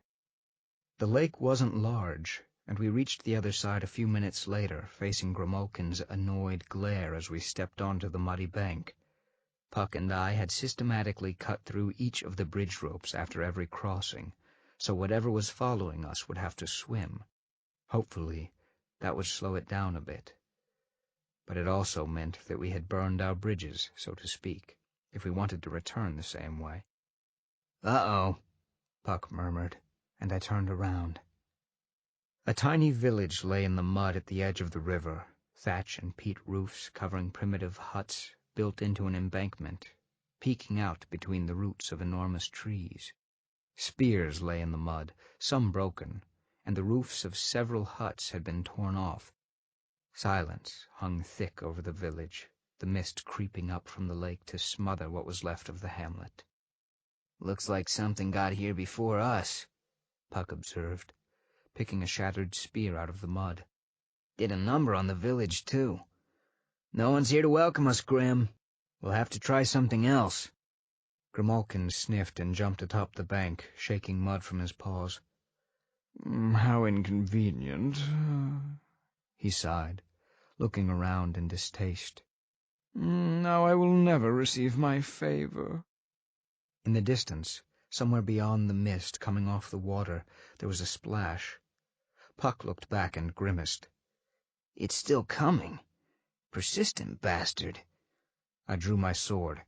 The lake wasn't large, and we reached the other side a few minutes later, facing Grimalkin's annoyed glare as we stepped onto the muddy bank. Puck and I had systematically cut through each of the bridge ropes after every crossing, so whatever was following us would have to swim. Hopefully, that would slow it down a bit. But it also meant that we had burned our bridges, so to speak, if we wanted to return the same way. Uh-oh, Puck murmured, and I turned around. A tiny village lay in the mud at the edge of the river, thatch and peat roofs covering primitive huts built into an embankment, peeking out between the roots of enormous trees. Spears lay in the mud, some broken, and the roofs of several huts had been torn off. Silence hung thick over the village, the mist creeping up from the lake to smother what was left of the hamlet. Looks like something got here before us, Puck observed, picking a shattered spear out of the mud. Did a number on the village, too. No one's here to welcome us, Grim. We'll have to try something else. Grimalkin sniffed and jumped atop the bank, shaking mud from his paws. How inconvenient, he sighed, looking around in distaste. Now I will never receive my favor. In the distance, somewhere beyond the mist coming off the water, there was a splash. Puck looked back and grimaced. It's still coming. Persistent bastard. I drew my sword.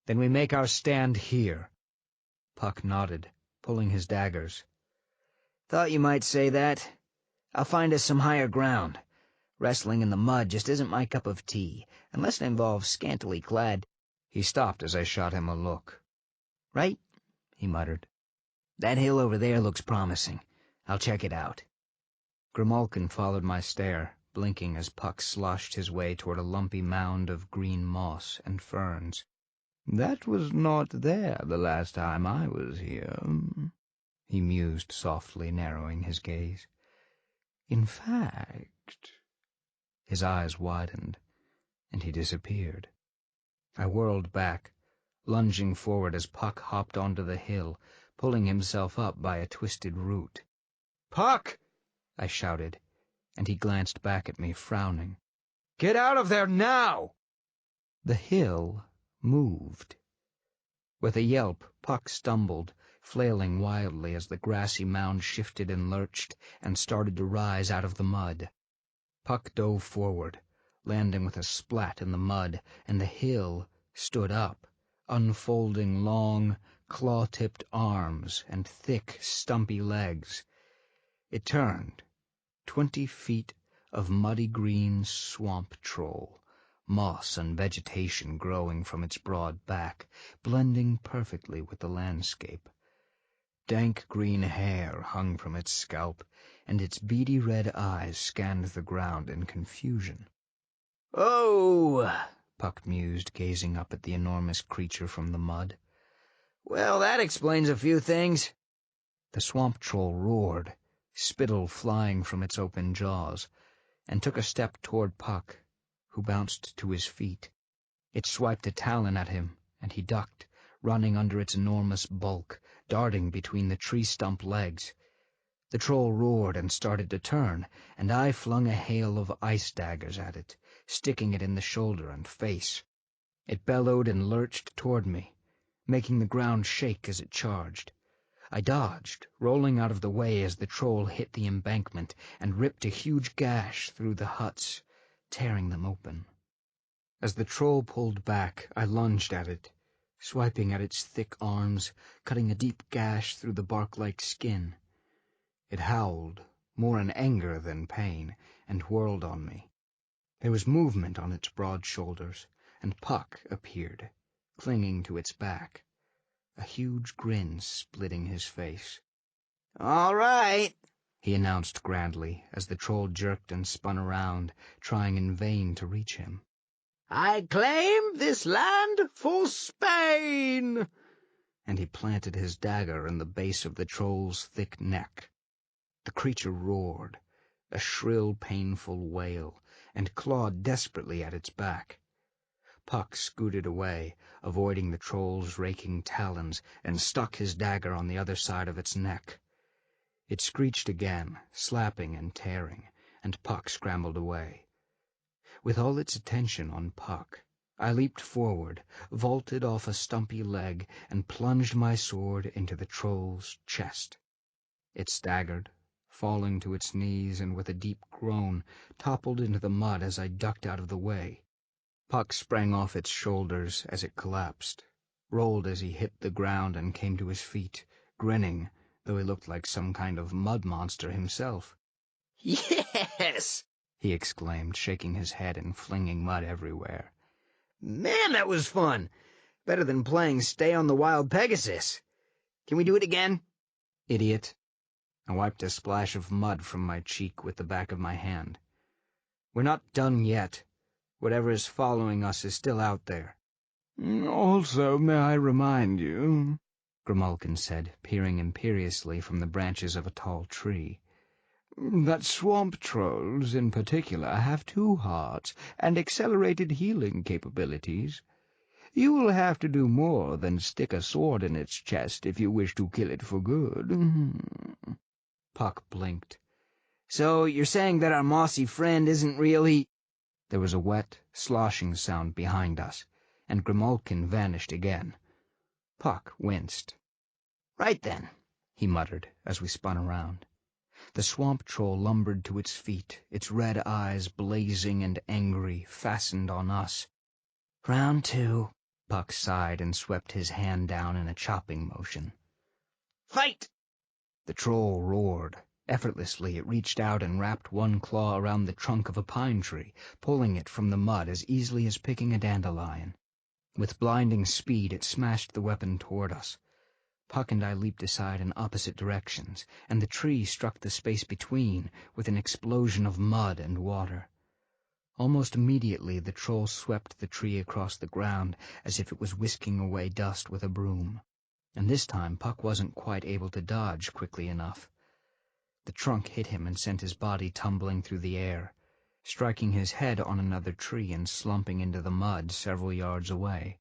Then we make our stand here. Puck nodded, pulling his daggers. Thought you might say that. I'll find us some higher ground. Wrestling in the mud just isn't my cup of tea, unless it involves scantily clad. He stopped as I shot him a look. Right? He muttered. That hill over there looks promising. I'll check it out. Grimalkin followed my stare, blinking as Puck sloshed his way toward a lumpy mound of green moss and ferns. That was not there the last time I was here, he mused softly, narrowing his gaze. In fact... His eyes widened, and he disappeared. I whirled back, lunging forward as Puck hopped onto the hill, pulling himself up by a twisted root. Puck! I shouted, and he glanced back at me, frowning. Get out of there now! The hill moved. With a yelp, Puck stumbled, flailing wildly as the grassy mound shifted and lurched and started to rise out of the mud. Puck dove forward, landing with a splat in the mud, and the hill stood up, unfolding long, claw-tipped arms and thick, stumpy legs. It turned, 20 feet of muddy green swamp troll, moss and vegetation growing from its broad back, blending perfectly with the landscape. Dank green hair hung from its scalp, and its beady red eyes scanned the ground in confusion. Oh, Puck mused, gazing up at the enormous creature from the mud. Well, that explains a few things. The swamp troll roared, spittle flying from its open jaws, and took a step toward Puck, who bounced to his feet. It swiped a talon at him, and he ducked, running under its enormous bulk, darting between the tree stump legs. The troll roared and started to turn, and I flung a hail of ice daggers at it, sticking it in the shoulder and face. It bellowed and lurched toward me, making the ground shake as it charged. I dodged, rolling out of the way as the troll hit the embankment and ripped a huge gash through the huts, tearing them open. As the troll pulled back, I lunged at it, swiping at its thick arms, cutting a deep gash through the bark-like skin. It howled, more in anger than pain, and whirled on me. There was movement on its broad shoulders, and Puck appeared, clinging to its back, a huge grin splitting his face. All right, he announced grandly as the troll jerked and spun around, trying in vain to reach him. I claim this land for Spain! And he planted his dagger in the base of the troll's thick neck. The creature roared, a shrill, painful wail, and clawed desperately at its back. Puck scooted away, avoiding the troll's raking talons, and stuck his dagger on the other side of its neck. It screeched again, slapping and tearing, and Puck scrambled away. With all its attention on Puck, I leaped forward, vaulted off a stumpy leg, and plunged my sword into the troll's chest. It staggered, falling to its knees, and with a deep groan, toppled into the mud as I ducked out of the way. Puck sprang off its shoulders as it collapsed, rolled as he hit the ground and came to his feet, grinning, though he looked like some kind of mud monster himself. Yes! he exclaimed, shaking his head and flinging mud everywhere. Man, that was fun! Better than playing Stay on the Wild Pegasus. Can we do it again? Idiot. I wiped a splash of mud from my cheek with the back of my hand. We're not done yet. Whatever is following us is still out there. Also, may I remind you, Grimalkin said, peering imperiously from the branches of a tall tree, that swamp trolls in particular have 2 hearts and accelerated healing capabilities. You will have to do more than stick a sword in its chest if you wish to kill it for good. Puck blinked. So you're saying that our mossy friend isn't really... There was a wet, sloshing sound behind us, and Grimalkin vanished again. Puck winced. Right then, he muttered as we spun around. The swamp troll lumbered to its feet, its red eyes blazing and angry, fastened on us. Round 2. Puck sighed and swept his hand down in a chopping motion. Fight! The troll roared. Effortlessly it reached out and wrapped one claw around the trunk of a pine tree, pulling it from the mud as easily as picking a dandelion. With blinding speed it smashed the weapon toward us. Puck and I leaped aside in opposite directions, and the tree struck the space between with an explosion of mud and water. Almost immediately the troll swept the tree across the ground as if it was whisking away dust with a broom, and this time Puck wasn't quite able to dodge quickly enough. The trunk hit him and sent his body tumbling through the air, striking his head on another tree and slumping into the mud several yards away.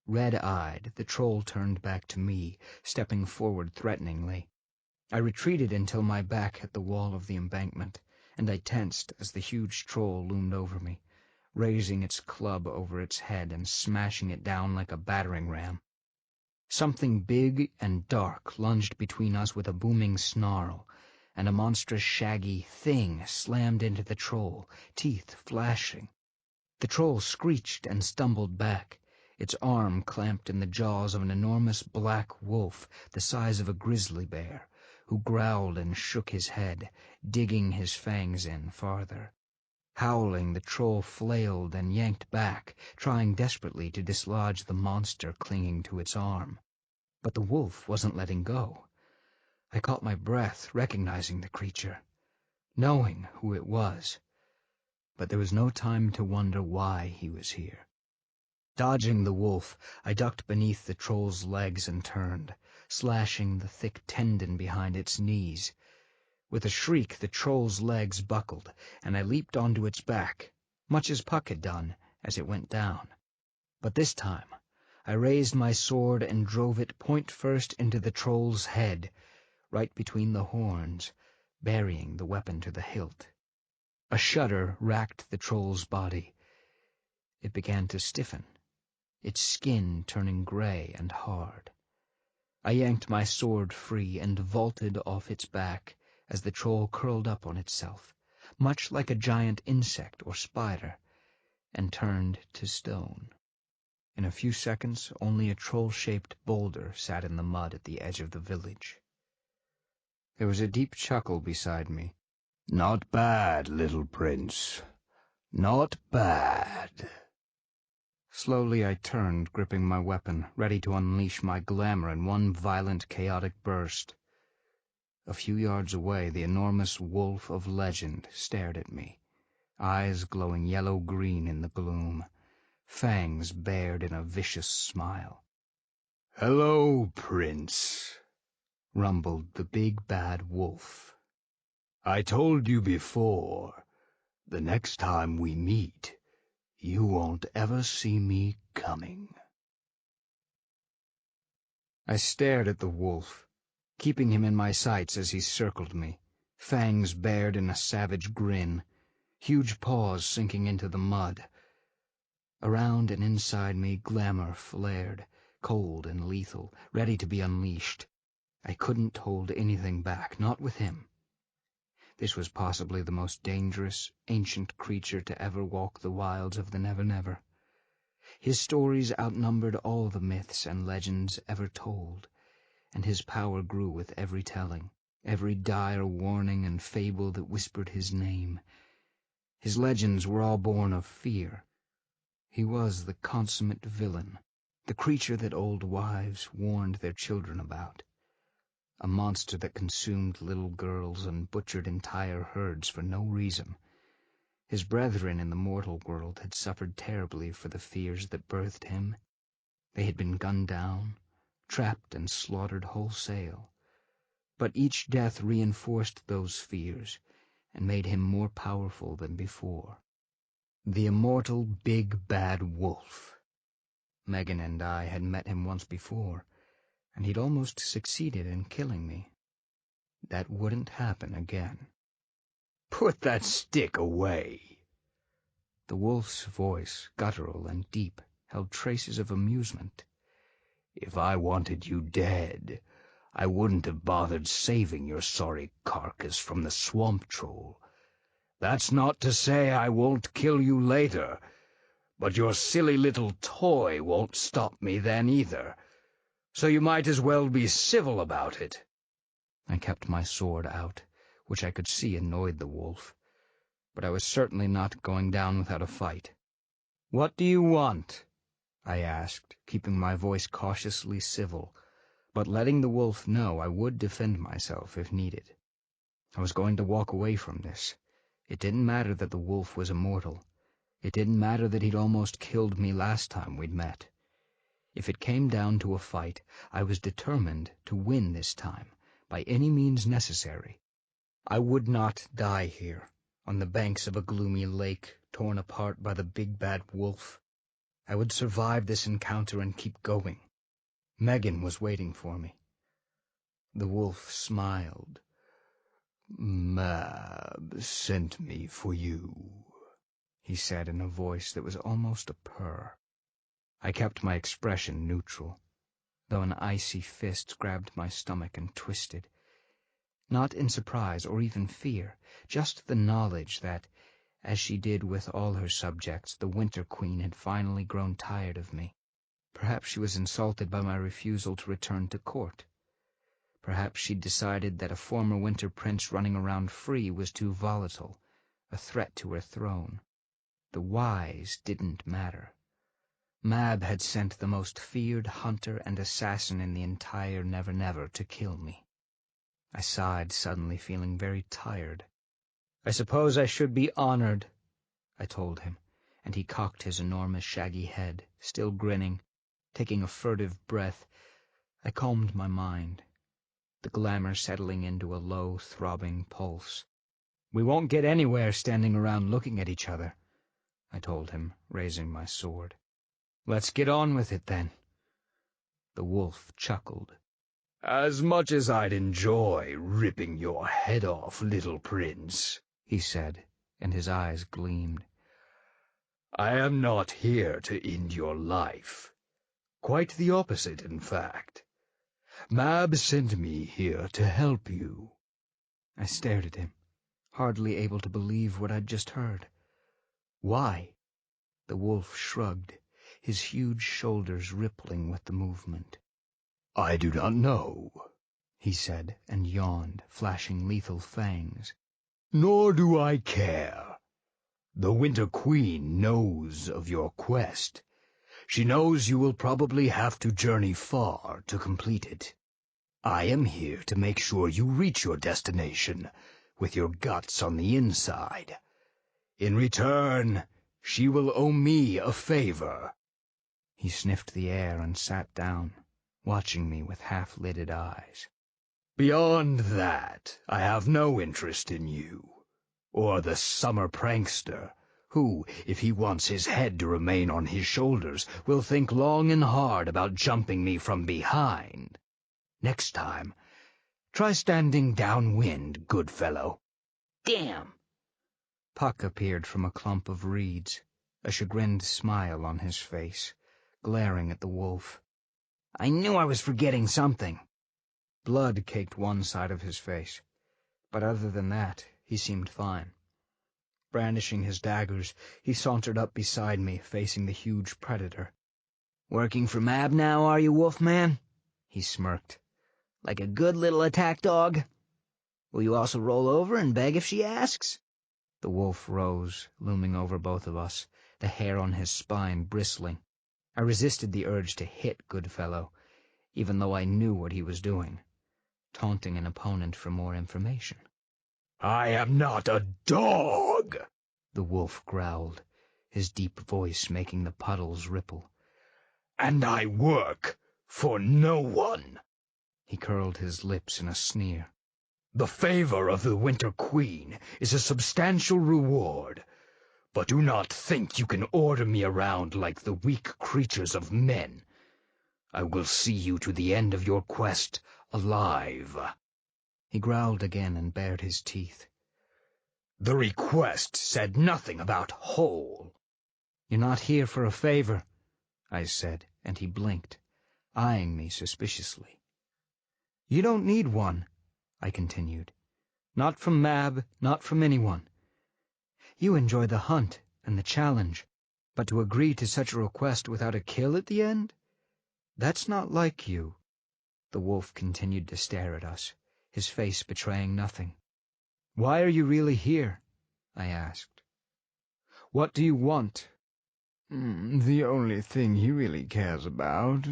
Red-eyed, the troll turned back to me, stepping forward threateningly. I retreated until my back hit the wall of the embankment, and I tensed as the huge troll loomed over me, raising its club over its head and smashing it down like a battering ram. Something big and dark lunged between us with a booming snarl, and a monstrous shaggy thing slammed into the troll, teeth flashing. The troll screeched and stumbled back, its arm clamped in the jaws of an enormous black wolf the size of a grizzly bear, who growled and shook his head, digging his fangs in farther. Howling, the troll flailed and yanked back, trying desperately to dislodge the monster clinging to its arm. But the wolf wasn't letting go. I caught my breath, recognizing the creature, knowing who it was. But there was no time to wonder why he was here. Dodging the wolf, I ducked beneath the troll's legs and turned, slashing the thick tendon behind its knees. With a shriek, the troll's legs buckled, and I leaped onto its back, much as Puck had done as it went down. But this time, I raised my sword and drove it point first into the troll's head, right between the horns, burying the weapon to the hilt. A shudder racked the troll's body. It began to stiffen, its skin turning gray and hard. I yanked my sword free and vaulted off its back as the troll curled up on itself, much like a giant insect or spider, and turned to stone. In a few seconds, only a troll-shaped boulder sat in the mud at the edge of the village. There was a deep chuckle beside me. Not bad, little prince. Not bad. Slowly I turned, gripping my weapon, ready to unleash my glamour in one violent, chaotic burst. A few yards away, the enormous wolf of legend stared at me, eyes glowing yellow-green in the gloom, fangs bared in a vicious smile. "Hello, Prince," rumbled the big bad wolf. "I told you before, the next time we meet, you won't ever see me coming." I stared at the wolf, keeping him in my sights as he circled me, fangs bared in a savage grin, huge paws sinking into the mud. Around and inside me, glamour flared, cold and lethal, ready to be unleashed. I couldn't hold anything back, not with him. This was possibly the most dangerous, ancient creature to ever walk the wilds of the Nevernever. His stories outnumbered all the myths and legends ever told, and his power grew with every telling, every dire warning and fable that whispered his name. His legends were all born of fear. He was the consummate villain, the creature that old wives warned their children about. A monster that consumed little girls and butchered entire herds for no reason. His brethren in the mortal world had suffered terribly for the fears that birthed him. They had been gunned down, trapped and slaughtered wholesale. But each death reinforced those fears and made him more powerful than before. The immortal big bad wolf. Megan and I had met him once before, and he'd almost succeeded in killing me. That wouldn't happen again. "Put that stick away." The wolf's voice, guttural and deep, held traces of amusement. "If I wanted you dead, I wouldn't have bothered saving your sorry carcass from the swamp troll. That's not to say I won't kill you later, but your silly little toy won't stop me then either. So you might as well be civil about it." I kept my sword out, which I could see annoyed the wolf, but I was certainly not going down without a fight. "What do you want?" I asked, keeping my voice cautiously civil, but letting the wolf know I would defend myself if needed. I was going to walk away from this. It didn't matter that the wolf was immortal. It didn't matter that he'd almost killed me last time we'd met. If it came down to a fight, I was determined to win this time, by any means necessary. I would not die here, on the banks of a gloomy lake, torn apart by the big bad wolf. I would survive this encounter and keep going. Megan was waiting for me. The wolf smiled. "Mab sent me for you," he said in a voice that was almost a purr. I kept my expression neutral, though an icy fist grabbed my stomach and twisted. Not in surprise or even fear, just the knowledge that, as she did with all her subjects, the Winter Queen had finally grown tired of me. Perhaps she was insulted by my refusal to return to court. Perhaps she'd decided that a former Winter Prince running around free was too volatile, a threat to her throne. The whys didn't matter. Mab had sent the most feared hunter and assassin in the entire Nevernever to kill me. I sighed, suddenly feeling very tired. "I suppose I should be honored," I told him, and he cocked his enormous shaggy head, still grinning, taking a furtive breath. I calmed my mind, the glamour settling into a low, throbbing pulse. "We won't get anywhere standing around looking at each other," I told him, raising my sword. "Let's get on with it, then." The wolf chuckled. "As much as I'd enjoy ripping your head off, little prince," he said, and his eyes gleamed, "I am not here to end your life. Quite the opposite, in fact. Mab sent me here to help you." I stared at him, hardly able to believe what I'd just heard. "Why?" The wolf shrugged, his huge shoulders rippling with the movement. "I do not know," he said, and yawned, flashing lethal fangs. "Nor do I care. The Winter Queen knows of your quest. She knows you will probably have to journey far to complete it. I am here to make sure you reach your destination with your guts on the inside. In return, she will owe me a favor." He sniffed the air and sat down, watching me with half-lidded eyes. "Beyond that, I have no interest in you, or the summer prankster, who, if he wants his head to remain on his shoulders, will think long and hard about jumping me from behind. Next time, try standing downwind, good fellow." Damn! Puck appeared from a clump of reeds, a chagrined smile on his face, glaring at the wolf. I knew I was forgetting something. Blood caked one side of his face, but other than that, he seemed fine. Brandishing his daggers, he sauntered up beside me, facing the huge predator. "Working for Mab now, are you, Wolfman?" he smirked. "Like a good little attack dog? Will you also roll over and beg if she asks?" The wolf rose, looming over both of us, the hair on his spine bristling. I resisted the urge to hit Goodfellow, even though I knew what he was doing, taunting an opponent for more information. "I am not a dog," the wolf growled, his deep voice making the puddles ripple. "And I work for no one." He curled his lips in a sneer. "The favor of the Winter Queen is a substantial reward, but do not think you can order me around like the weak creatures of men. I will see you to the end of your quest alive." He growled again and bared his teeth. "The request said nothing about whole." "You're not here for a favor," I said, and he blinked, eyeing me suspiciously. "You don't need one," I continued. "Not from Mab, not from anyone. You enjoy the hunt and the challenge, but to agree to such a request without a kill at the end? That's not like you." The wolf continued to stare at us, his face betraying nothing. "Why are you really here?" I asked. "What do you want?" "The only thing he really cares about."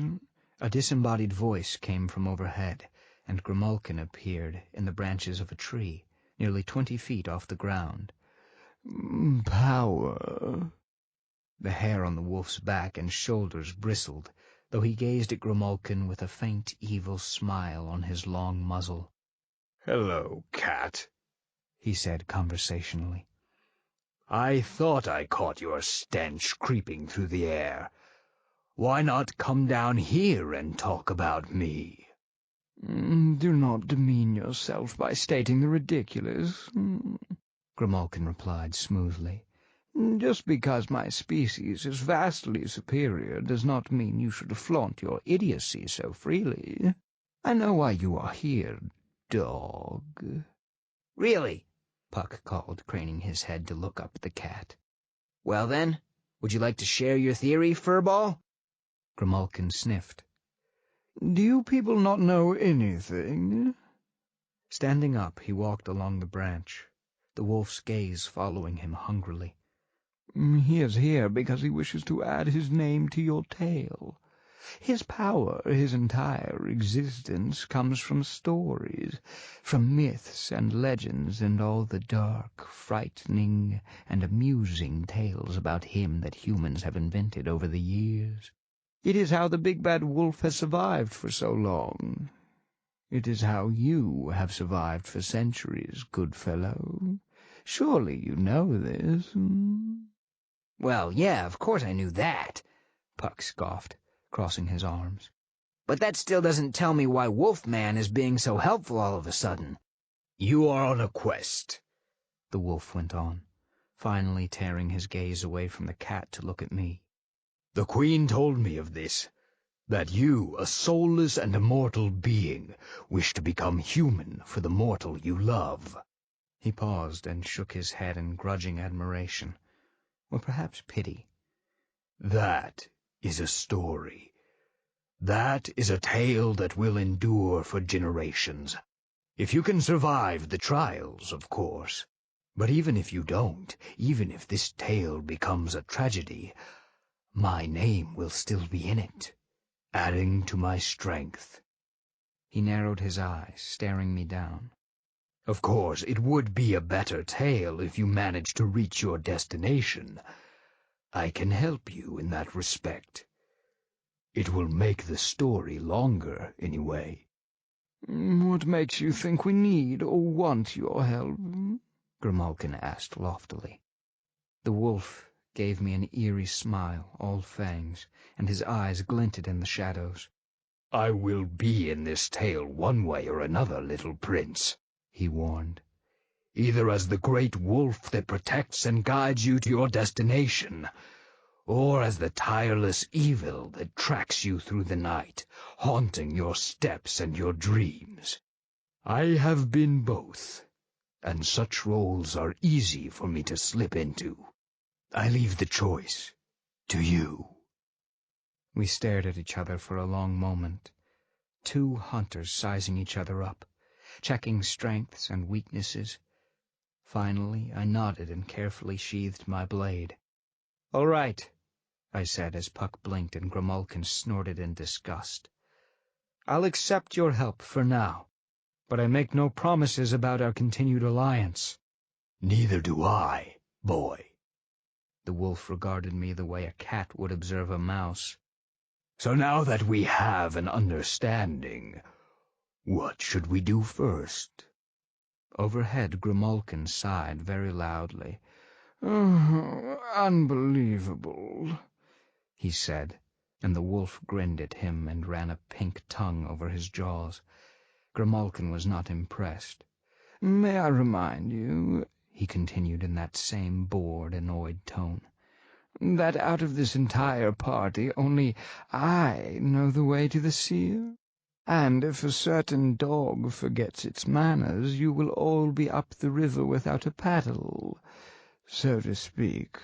A disembodied voice came from overhead, and Grimalkin appeared in the branches of a tree, nearly 20 feet off the ground. "Power." The hair on the wolf's back and shoulders bristled, though he gazed at Grimalkin with a faint, evil smile on his long muzzle. "Hello, cat. he said conversationally. I thought I caught your stench creeping through the air. Why not come down here and talk about me? Do not demean yourself by stating the ridiculous, Grimalkin replied smoothly. Just because my species is vastly superior does not mean you should flaunt your idiocy so freely. I know why you are here, dog. Really? Puck called, craning his head to look up at the cat. Well then, would you like to share your theory, Furball? Grimalkin sniffed. Do you people not know anything? Standing up, he walked along the branch, the wolf's gaze following him hungrily. He is here because he wishes to add his name to your tale. His power, his entire existence, comes from stories, from myths and legends and all the dark, frightening, and amusing tales about him that humans have invented over the years. It is how the big bad wolf has survived for so long. It is how you have survived for centuries, good fellow. Surely you know this. Well, yeah, of course I knew that, Puck scoffed, crossing his arms. but that still doesn't tell me why Wolfman is being so helpful all of a sudden. You are on a quest, the wolf went on, finally tearing his gaze away from the cat to look at me. The Queen told me of this, that you, a soulless and immortal being, wish to become human for the mortal you love. He paused and shook his head in grudging admiration, or perhaps pity. That is a story. That is a tale that will endure for generations. If you can survive the trials, of course. But even if you don't, even if this tale becomes a tragedy, my name will still be in it, adding to my strength. He narrowed his eyes, staring me down. Of course, it would be a better tale if you managed to reach your destination. I can help you in that respect. It will make the story longer, anyway. What makes you think we need or want your help? Grimalkin asked loftily. The wolf gave me an eerie smile, all fangs, and his eyes glinted in the shadows. I will be in this tale one way or another, little prince, he warned. Either as the great wolf that protects and guides you to your destination, or as the tireless evil that tracks you through the night, haunting your steps and your dreams. I have been both, and such roles are easy for me to slip into. I leave the choice to you. We stared at each other for a long moment, two hunters sizing each other up, checking strengths and weaknesses. Finally, I nodded and carefully sheathed my blade. "All right," I said as Puck blinked and Grimalkin snorted in disgust. "I'll accept your help for now, but I make no promises about our continued alliance." Neither do I, boy. The wolf regarded me the way a cat would observe a mouse. So now that we have an understanding, what should we do first? Overhead, Grimalkin sighed very loudly. Unbelievable, he said, and the wolf grinned at him and ran a pink tongue over his jaws. Grimalkin was not impressed. May I remind you, he continued in that same bored, annoyed tone, that out of this entire party only I know the way to the seer? And if a certain dog forgets its manners, you will all be up the river without a paddle, so to speak.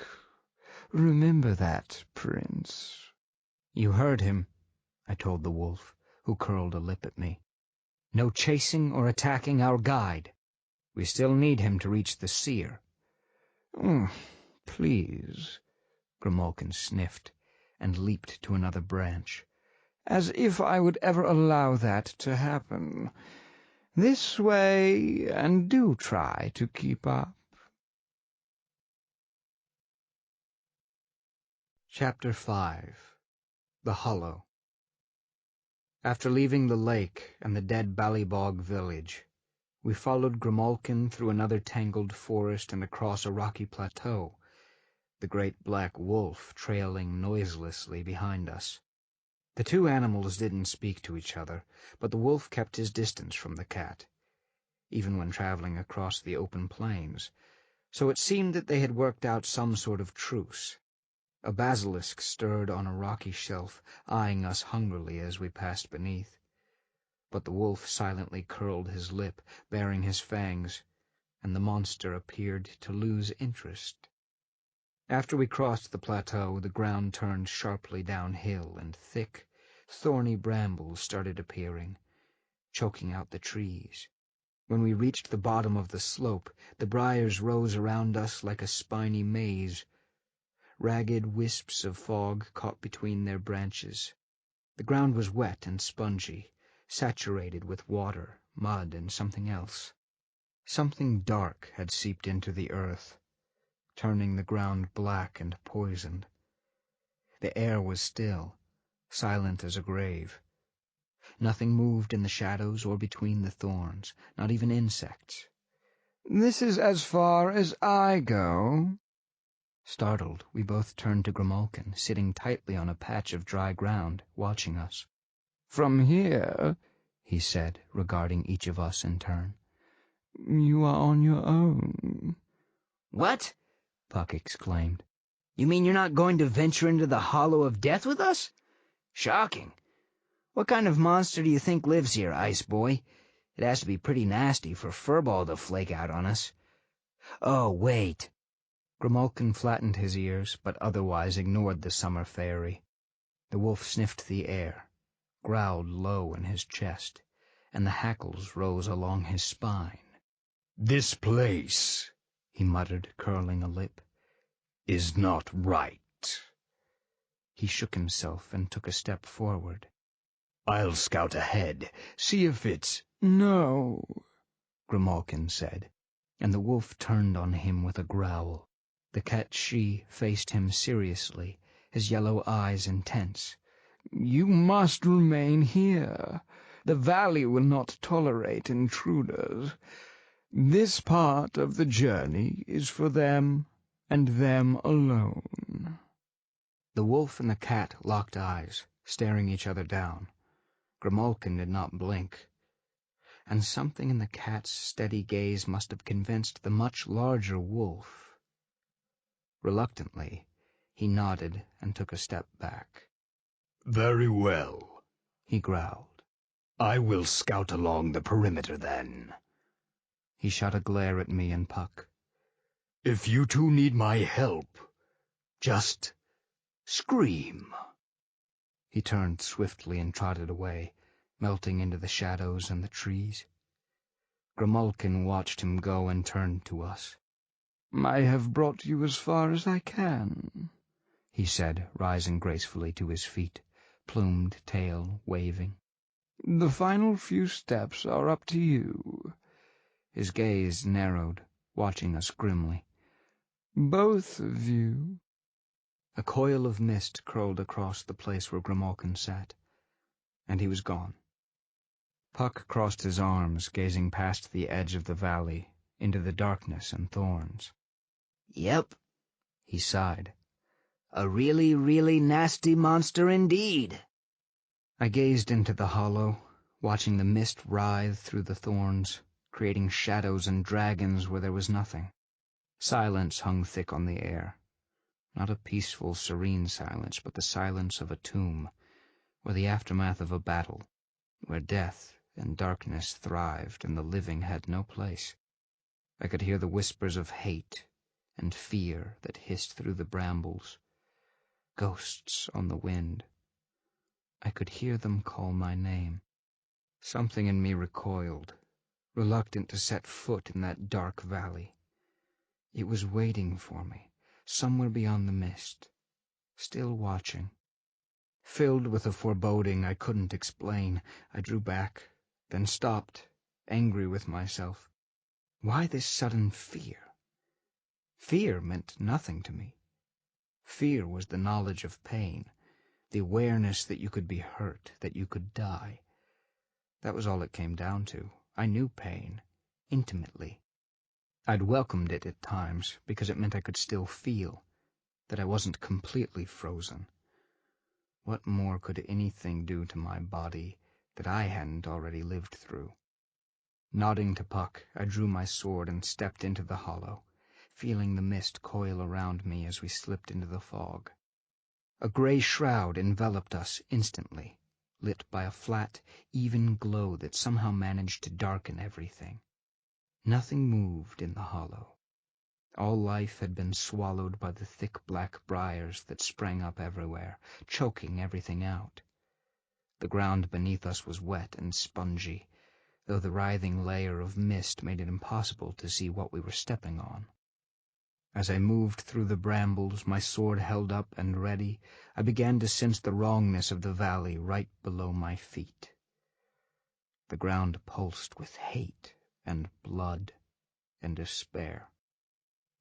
Remember that, Prince. You heard him, I told the wolf, who curled a lip at me. No chasing or attacking our guide. We still need him to reach the seer. Please, Grimalkin sniffed and leaped to another branch. As if I would ever allow that to happen. This way, and do try to keep up. Chapter 5 The Hollow. After leaving the lake and the dead Ballybog village, We followed Grimalkin through another tangled forest and across a rocky plateau, the great black wolf trailing noiselessly behind us. The two animals didn't speak to each other, but the wolf kept his distance from the cat, even when traveling across the open plains, so it seemed that they had worked out some sort of truce. A basilisk stirred on a rocky shelf, eyeing us hungrily as we passed beneath. But the wolf silently curled his lip, baring his fangs, and the monster appeared to lose interest. After we crossed the plateau, the ground turned sharply downhill, and thick, thorny brambles started appearing, choking out the trees. When we reached the bottom of the slope, the briars rose around us like a spiny maze. Ragged wisps of fog caught between their branches. The ground was wet and spongy, saturated with water, mud, and something else. Something dark had seeped into the earth, turning the ground black and poisoned. The air was still, silent as a grave. Nothing moved in the shadows or between the thorns, not even insects. "This is as far as I go." Startled, we both turned to Grimalkin, sitting tightly on a patch of dry ground, watching us. "From here," he said, regarding each of us in turn, "you are on your own." What? Puck exclaimed. You mean you're not going to venture into the Hollow of Death with us? Shocking. What kind of monster do you think lives here, Ice Boy? It has to be pretty nasty for Furball to flake out on us. Oh, wait. Grimalkin flattened his ears, but otherwise ignored the summer fairy. The wolf sniffed the air, growled low in his chest, and the hackles rose along his spine. "This place," he muttered, curling a lip, "is not right." He shook himself and took a step forward. "I'll scout ahead, see if it's—" "No," Grimalkin said, and the wolf turned on him with a growl. The cat-she faced him seriously, his yellow eyes intense. "You must remain here. The valley will not tolerate intruders. This part of the journey is for them and them alone." The wolf and the cat locked eyes, staring each other down. Grimalkin did not blink, and something in the cat's steady gaze must have convinced the much larger wolf. Reluctantly, he nodded and took a step back. "Very well," he growled. "I will scout along the perimeter then." He shot a glare at me and Puck. "If you two need my help, just scream." He turned swiftly and trotted away, melting into the shadows and the trees. Grimalkin watched him go and turned to us. "I have brought you as far as I can," he said, rising gracefully to his feet, plumed tail waving. "The final few steps are up to you." His gaze narrowed, watching us grimly. "Both of you." A coil of mist curled across the place where Grimalkin sat, and he was gone. Puck crossed his arms, gazing past the edge of the valley, into the darkness and thorns. Yep, He sighed. a really, really nasty monster indeed. I gazed into the hollow, watching the mist writhe through the thorns, creating shadows and dragons where there was nothing. Silence hung thick on the air. Not a peaceful, serene silence, but the silence of a tomb, or the aftermath of a battle, where death and darkness thrived and the living had no place. I could hear the whispers of hate and fear that hissed through the brambles, ghosts on the wind. I could hear them call my name. Something in me recoiled, reluctant to set foot in that dark valley. It was waiting for me, somewhere beyond the mist, still watching. Filled with a foreboding I couldn't explain, I drew back, then stopped, angry with myself. Why this sudden fear? Fear meant nothing to me. Fear was the knowledge of pain, the awareness that you could be hurt, that you could die. That was all it came down to. I knew pain. intimately. I'd welcomed it at times, because it meant I could still feel, that I wasn't completely frozen. What more could anything do to my body that I hadn't already lived through? Nodding to Puck, I drew my sword and stepped into the hollow, feeling the mist coil around me as we slipped into the fog. A gray shroud enveloped us instantly, lit by a flat, even glow that somehow managed to darken everything. Nothing moved in the hollow. All life had been swallowed by the thick black briars that sprang up everywhere, choking everything out. The ground beneath us was wet and spongy, though the writhing layer of mist made it impossible to see what we were stepping on. As I moved through the brambles, my sword held up and ready, I began to sense the wrongness of the valley right below my feet. The ground pulsed with hate and blood and despair.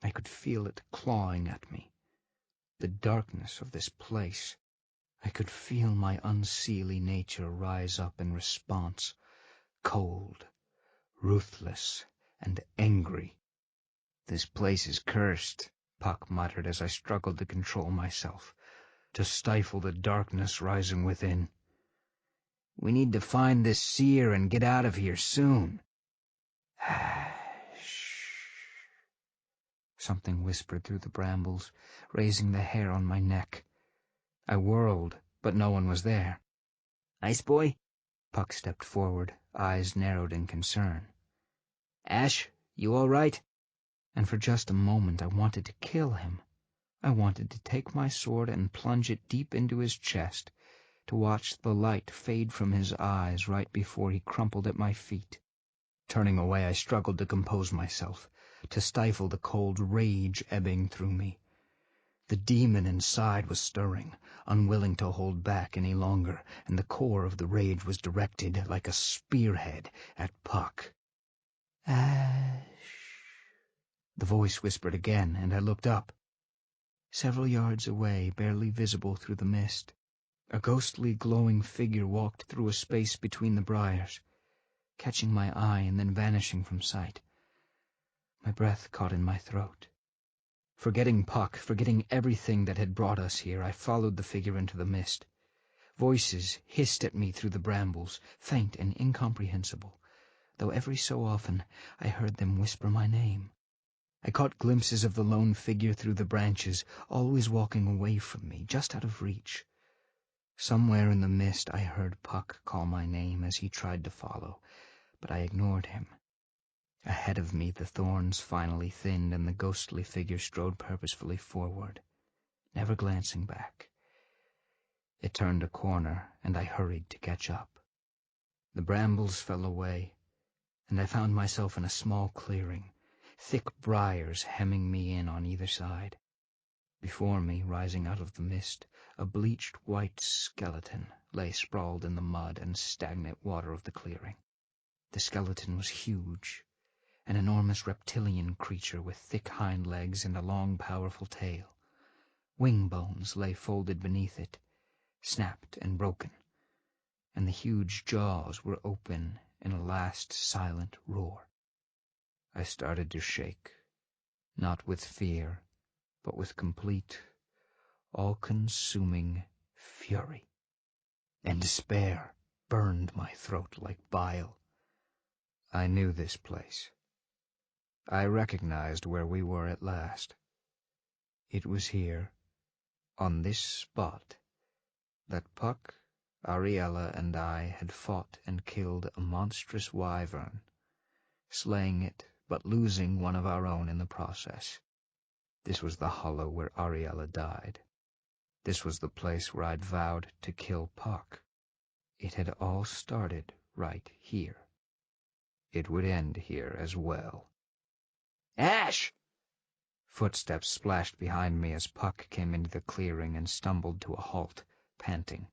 I could feel it clawing at me. The darkness of this place. I could feel my unseelie nature rise up in response, cold, ruthless, and angry. "This place is cursed," Puck muttered as I struggled to control myself, to stifle the darkness rising within. "We need to find this seer and get out of here soon." Shh. Something whispered through the brambles, raising the hair on my neck. I whirled, but no one was there. Ice boy? Puck stepped forward, eyes narrowed in concern. Ash, you all right? And for just a moment I wanted to kill him. I wanted to take my sword and plunge it deep into his chest, to watch the light fade from his eyes right before he crumpled at my feet. Turning away, I struggled to compose myself, to stifle the cold rage ebbing through me. The demon inside was stirring, unwilling to hold back any longer, and the core of the rage was directed, like a spearhead, at Puck. "Ash," the voice whispered again, and I looked up. Several yards away, barely visible through the mist, a ghostly glowing figure walked through a space between the briars, catching my eye and then vanishing from sight. My breath caught in my throat. Forgetting Puck, forgetting everything that had brought us here, I followed the figure into the mist. Voices hissed at me through the brambles, faint and incomprehensible, though every so often I heard them whisper my name. I caught glimpses of the lone figure through the branches, always walking away from me, just out of reach. Somewhere in the mist I heard Puck call my name as he tried to follow, but I ignored him. Ahead of me the thorns finally thinned and the ghostly figure strode purposefully forward, never glancing back. It turned a corner, and I hurried to catch up. The brambles fell away, and I found myself in a small clearing, thick briars hemming me in on either side. Before me, rising out of the mist, a bleached white skeleton lay sprawled in the mud and stagnant water of the clearing. The skeleton was huge, an enormous reptilian creature with thick hind legs and a long, powerful tail. Wing bones lay folded beneath it, snapped and broken, and the huge jaws were open in a last silent roar. I started to shake, not with fear, but with complete, all-consuming fury. And despair burned my throat like bile. I knew this place. I recognized where we were at last. It was here, on this spot, that Puck, Ariella, and I had fought and killed a monstrous wyvern, slaying it but losing one of our own in the process. This was the hollow where Ariella died. This was the place where I'd vowed to kill Puck. It had all started right here. It would end here as well. Ash! Footsteps splashed behind me as Puck came into the clearing and stumbled to a halt, panting.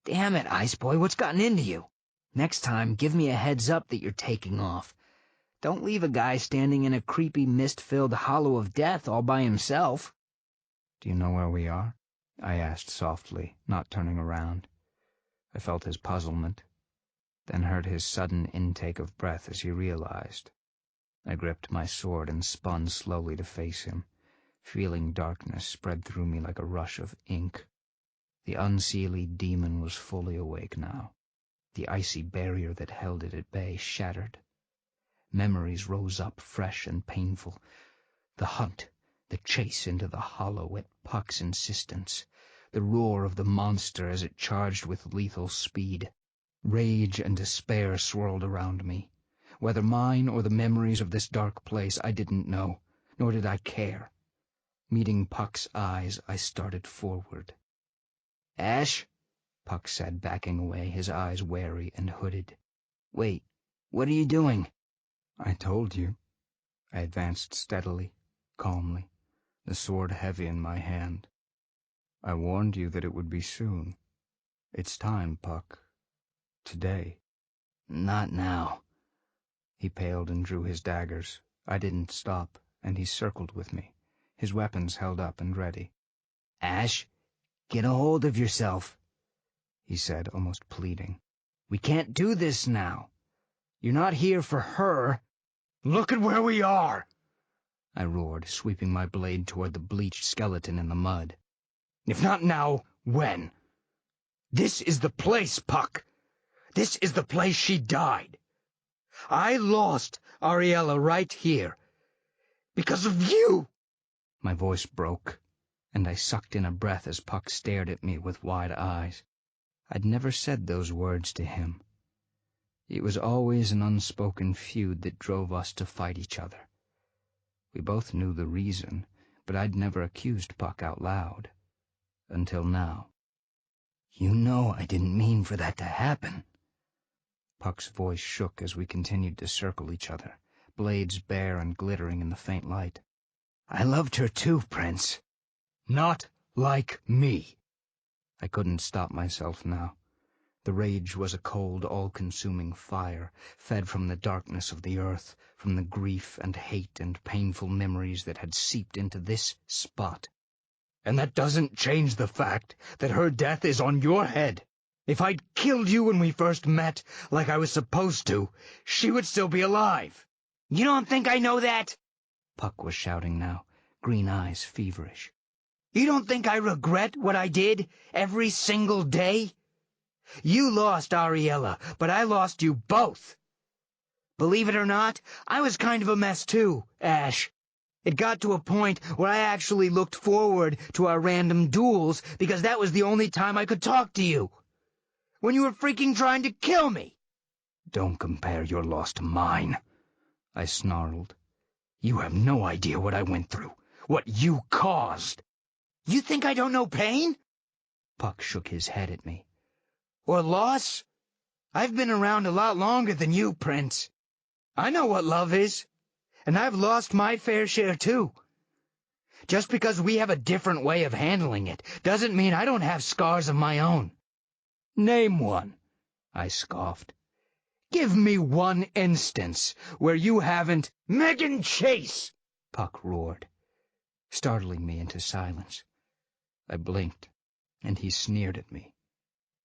Damn it, Ice Boy, what's gotten into you? Next time, give me a heads up that you're taking off. Don't leave a guy standing in a creepy mist-filled hollow of death all by himself. "Do you know where we are?" I asked softly, not turning around. I felt his puzzlement, then heard his sudden intake of breath as he realized. I gripped my sword and spun slowly to face him, feeling darkness spread through me like a rush of ink. The unseelie demon was fully awake now. The icy barrier that held it at bay shattered. Memories rose up fresh and painful. The hunt, the chase into the hollow at Puck's insistence, the roar of the monster as it charged with lethal speed. Rage and despair swirled around me. Whether mine or the memories of this dark place, I didn't know, nor did I care. Meeting Puck's eyes, I started forward. "Ash?" Puck said, backing away, his eyes wary and hooded. "Wait, what are you doing?" "I told you." I advanced steadily, calmly, the sword heavy in my hand. "I warned you that it would be soon. It's time, Puck. Today." "Not now." He paled and drew his daggers. I didn't stop, and he circled with me, his weapons held up and ready. "Ash, get a hold of yourself," he said, almost pleading. "We can't do this now. You're not here for her." "Look at where we are!" I roared, sweeping my blade toward the bleached skeleton in the mud. "If not now, when? This is the place, Puck. This is the place she died. I lost Ariella right here. Because of you!" My voice broke, and I sucked in a breath as Puck stared at me with wide eyes. I'd never said those words to him. It was always an unspoken feud that drove us to fight each other. We both knew the reason, but I'd never accused Puck out loud. Until now. "You know I didn't mean for that to happen." Puck's voice shook as we continued to circle each other, blades bare and glittering in the faint light. "I loved her too, Prince." "Not like me." I couldn't stop myself now. The rage was a cold, all-consuming fire, fed from the darkness of the earth, from the grief and hate and painful memories that had seeped into this spot. "And that doesn't change the fact that her death is on your head. If I'd killed you when we first met, like I was supposed to, she would still be alive." "You don't think I know that?" Puck was shouting now, green eyes feverish. "You don't think I regret what I did every single day? You lost Ariella, but I lost you both. Believe it or not, I was kind of a mess too, Ash. It got to a point where I actually looked forward to our random duels because that was the only time I could talk to you. When you were freaking trying to kill me." "Don't compare your loss to mine," I snarled. "You have no idea what I went through, what you caused." "You think I don't know pain?" Puck shook his head at me. "Or loss? I've been around a lot longer than you, Prince. I know what love is, and I've lost my fair share too. Just because we have a different way of handling it doesn't mean I don't have scars of my own." "Name one," I scoffed. "Give me one instance where you haven't—" "Megan Chase!" Puck roared, startling me into silence. I blinked, and he sneered at me.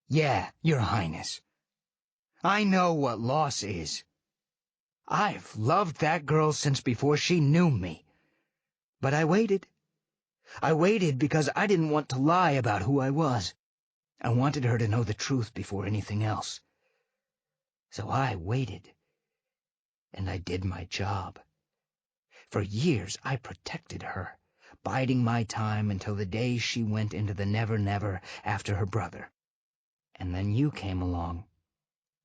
"Yeah, Your Highness. I know what loss is. I've loved that girl since before she knew me. But I waited. I waited because I didn't want to lie about who I was. I wanted her to know the truth before anything else. So I waited. And I did my job. For years I protected her, biding my time until the day she went into the Nevernever after her brother. And then you came along,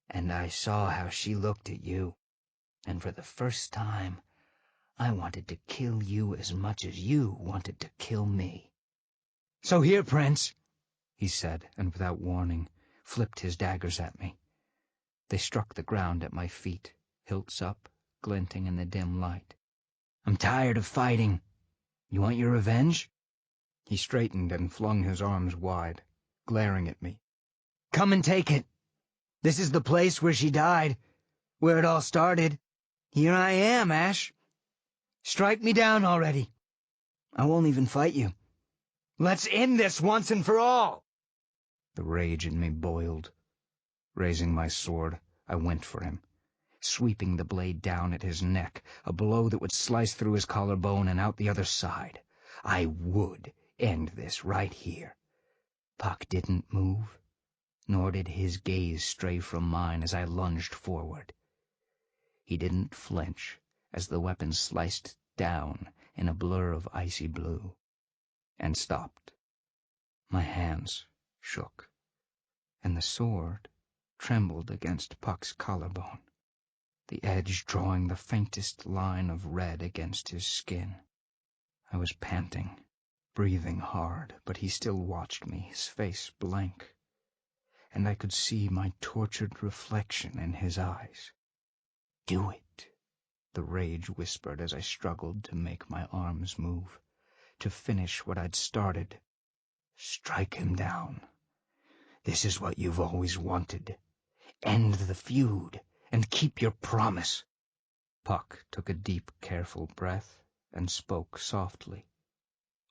and I saw how she looked at you, and for the first time, I wanted to kill you as much as you wanted to kill me." "So here, Prince," he said, and without warning, flipped his daggers at me. They struck the ground at my feet, hilts up, glinting in the dim light. "I'm tired of fighting. You want your revenge?" He straightened and flung his arms wide, glaring at me. "Come and take it. This is the place where she died, where it all started. Here I am, Ash. Strike me down already. I won't even fight you. Let's end this once and for all." The rage in me boiled. Raising my sword, I went for him. sweeping the blade down at his neck, a blow that would slice through his collarbone and out the other side. I would end this right here. Puck didn't move, nor did his gaze stray from mine as I lunged forward. He didn't flinch as the weapon sliced down in a blur of icy blue, and stopped. My hands shook, and the sword trembled against Puck's collarbone, the edge drawing the faintest line of red against his skin. I was panting, breathing hard, but he still watched me, his face blank, and I could see my tortured reflection in his eyes. "Do it," the rage whispered as I struggled to make my arms move, to finish what I'd started. "Strike him down. This is what you've always wanted. End the feud, and keep your promise." Puck took a deep, careful breath and spoke softly,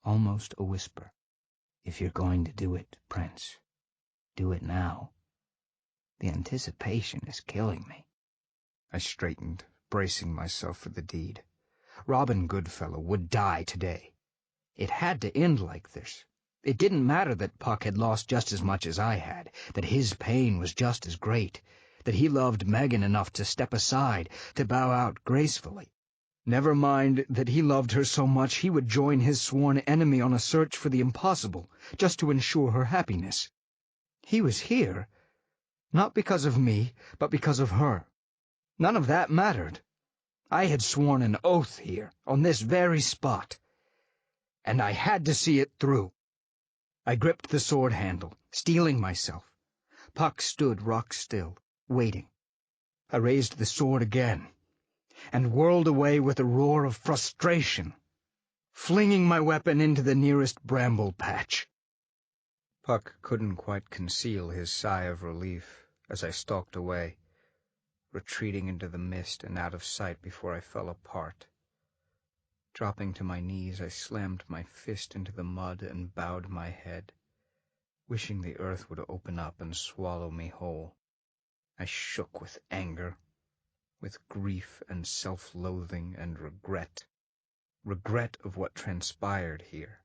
almost a whisper. "If you're going to do it, Prince, do it now. The anticipation is killing me." I straightened, bracing myself for the deed. Robin Goodfellow would die today. It had to end like this. It didn't matter that Puck had lost just as much as I had, that his pain was just as great, that he loved Megan enough to step aside, to bow out gracefully. Never mind that he loved her so much he would join his sworn enemy on a search for the impossible, just to ensure her happiness. He was here, not because of me, but because of her. None of that mattered. I had sworn an oath here, on this very spot, and I had to see it through. I gripped the sword handle, steeling myself. Puck stood rock still, waiting. I raised the sword again, and whirled away with a roar of frustration, flinging my weapon into the nearest bramble patch. Puck couldn't quite conceal his sigh of relief as I stalked away, retreating into the mist and out of sight before I fell apart. Dropping to my knees, I slammed my fist into the mud and bowed my head, wishing the earth would open up and swallow me whole. I shook with anger, with grief and self-loathing and regret. Regret of what transpired here.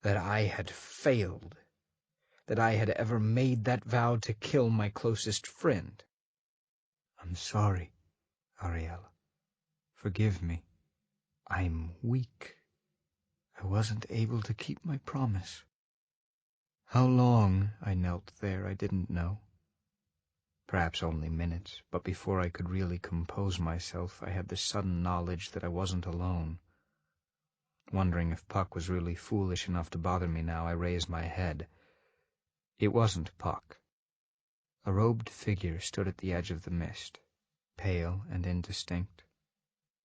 That I had failed. That I had ever made that vow to kill my closest friend. "I'm sorry, Ariella. Forgive me. I'm weak. I wasn't able to keep my promise." How long I knelt there I didn't know. Perhaps only minutes, but before I could really compose myself I had the sudden knowledge that I wasn't alone. Wondering if Puck was really foolish enough to bother me now, I raised my head. It wasn't Puck. A robed figure stood at the edge of the mist, pale and indistinct,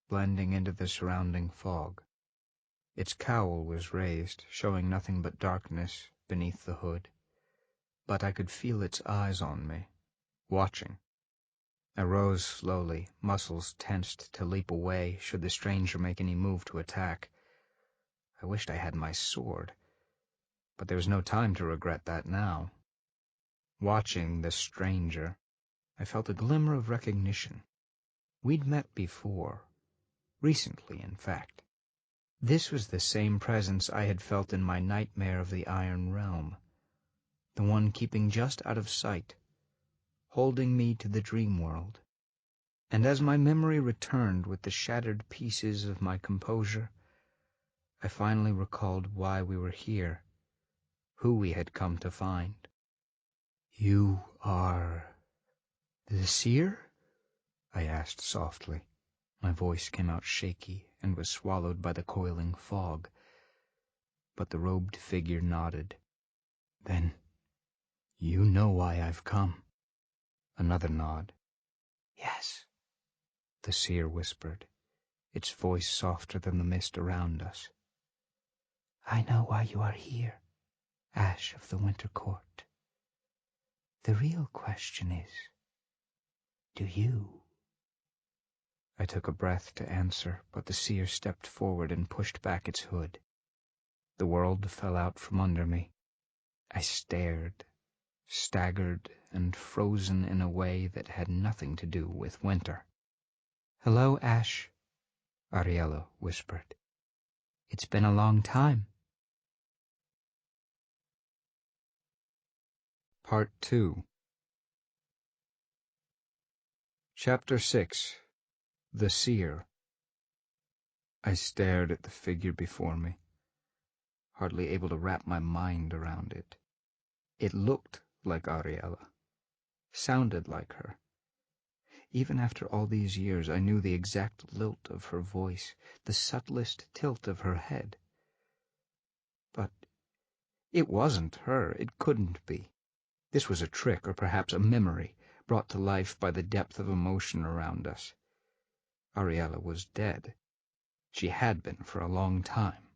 blending into the surrounding fog. Its cowl was raised, showing nothing but darkness beneath the hood, but I could feel its eyes on me, watching. I rose slowly, muscles tensed to leap away should the stranger make any move to attack. I wished I had my sword, but there was no time to regret that now. Watching the stranger, I felt a glimmer of recognition. We'd met before, recently, in fact. This was the same presence I had felt in my nightmare of the Iron Realm, the one keeping just out of sight, holding me to the dream world. And as my memory returned with the shattered pieces of my composure, I finally recalled why we were here, who we had come to find. "You are the seer?" I asked softly. My voice came out shaky and was swallowed by the coiling fog, but the robed figure nodded. "Then you know why I've come." Another nod. "Yes," the seer whispered, its voice softer than the mist around us. "I know why you are here, Ash of the Winter Court. The real question is, do you?" I took a breath to answer, but the seer stepped forward and pushed back its hood. The world fell out from under me. I stared, staggered, and frozen in a way that had nothing to do with winter. "Hello, Ash," Ariella whispered. "It's been a long time." Part 2. Chapter 6. The Seer. I stared at the figure before me, hardly able to wrap my mind around it. It looked like Ariella, sounded like her. Even after all these years, I knew the exact lilt of her voice, the subtlest tilt of her head. But it wasn't her. It couldn't be. This was a trick, or perhaps a memory, brought to life by the depth of emotion around us. Ariella was dead. She had been for a long time.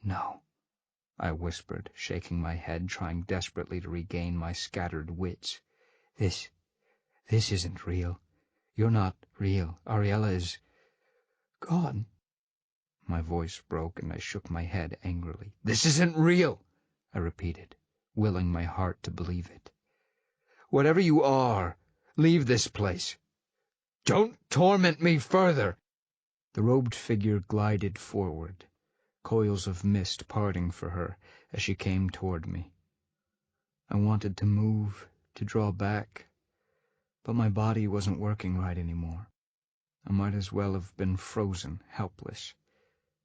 "No," I whispered, shaking my head, trying desperately to regain my scattered wits. This isn't real. You're not real. Ariella is gone." My voice broke, and I shook my head angrily. "This isn't real," I repeated, willing my heart to believe it. "Whatever you are, leave this place. Don't torment me further." The robed figure glided forward, coils of mist parting for her as she came toward me. I wanted to move, to draw back, but my body wasn't working right anymore. I might as well have been frozen, helpless,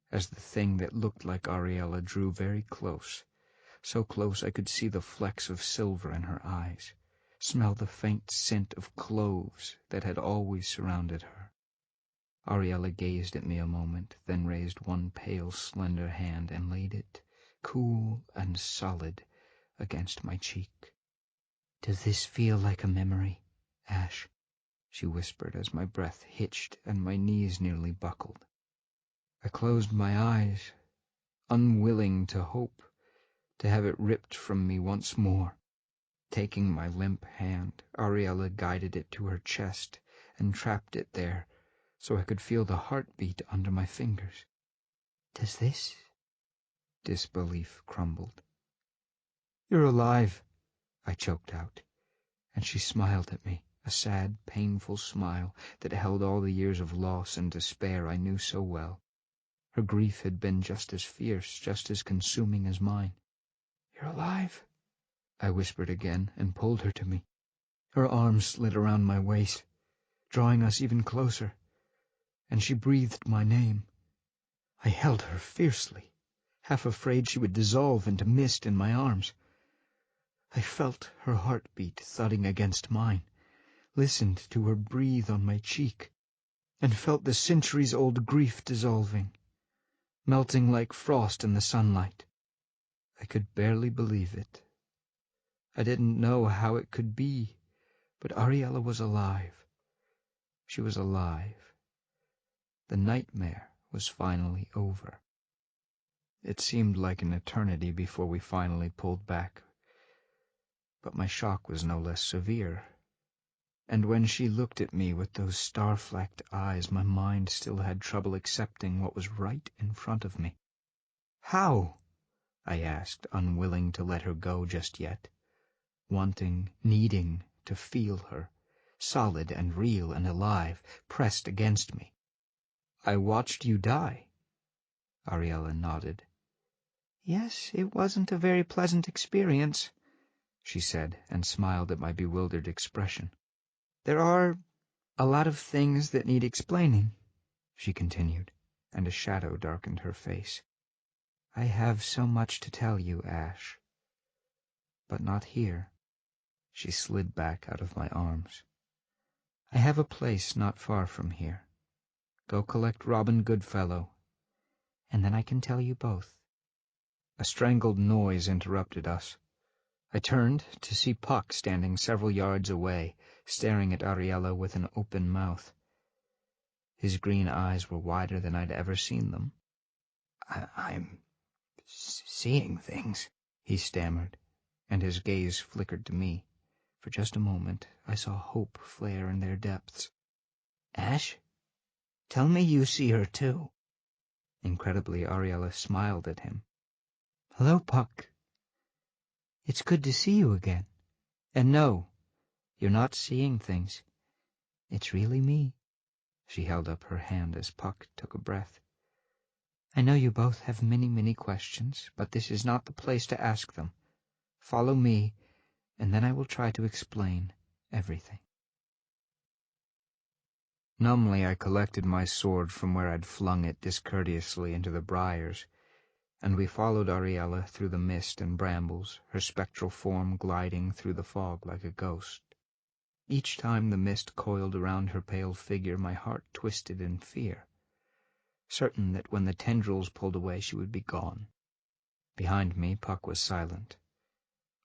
as the thing that looked like Ariella drew very close, so close I could see the flecks of silver in her eyes, smell the faint scent of cloves that had always surrounded her. Ariella gazed at me a moment, then raised one pale, slender hand and laid it, cool and solid, against my cheek. "Does this feel like a memory, Ash?" she whispered as my breath hitched and my knees nearly buckled. I closed my eyes, unwilling to hope, to have it ripped from me once more. Taking my limp hand, Ariella guided it to her chest and trapped it there so I could feel the heartbeat under my fingers. "Does this?" Disbelief crumbled. "You're alive," I choked out, and she smiled at me, a sad, painful smile that held all the years of loss and despair I knew so well. Her grief had been just as fierce, just as consuming as mine. "You're alive," I whispered again and pulled her to me. Her arms slid around my waist, drawing us even closer, and she breathed my name. I held her fiercely, half afraid she would dissolve into mist in my arms. I felt her heartbeat thudding against mine, listened to her breathe on my cheek, and felt the centuries-old grief dissolving, melting like frost in the sunlight. I could barely believe it. I didn't know how it could be, but Ariella was alive. She was alive. The nightmare was finally over. It seemed like an eternity before we finally pulled back, but my shock was no less severe. And when she looked at me with those star-flecked eyes, my mind still had trouble accepting what was right in front of me. "How?" I asked, unwilling to let her go just yet, wanting, needing to feel her, solid and real and alive, pressed against me. "I watched you die." Ariella nodded. "Yes, it wasn't a very pleasant experience," she said, and smiled at my bewildered expression. "There are a lot of things that need explaining," she continued, and a shadow darkened her face. "I have so much to tell you, Ash. But not here." She slid back out of my arms. "I have a place not far from here. Go collect Robin Goodfellow, and then I can tell you both." A strangled noise interrupted us. I turned to see Puck standing several yards away, staring at Ariella with an open mouth. His green eyes were wider than I'd ever seen them. I'm seeing things," he stammered, and his gaze flickered to me. For just a moment, I saw hope flare in their depths. "Ash, tell me you see her too." Incredibly, Ariella smiled at him. "Hello, Puck. It's good to see you again. And no, you're not seeing things. It's really me." She held up her hand as Puck took a breath. I know you both have many, many questions, but this is not the place to ask them. Follow me, and then I will try to explain everything. Numbly I collected my sword from where I'd flung it discourteously into the briars, and we followed Ariella through the mist and brambles, her spectral form gliding through the fog like a ghost. Each time the mist coiled around her pale figure, my heart twisted in fear, certain that when the tendrils pulled away she would be gone. Behind me, Puck was silent.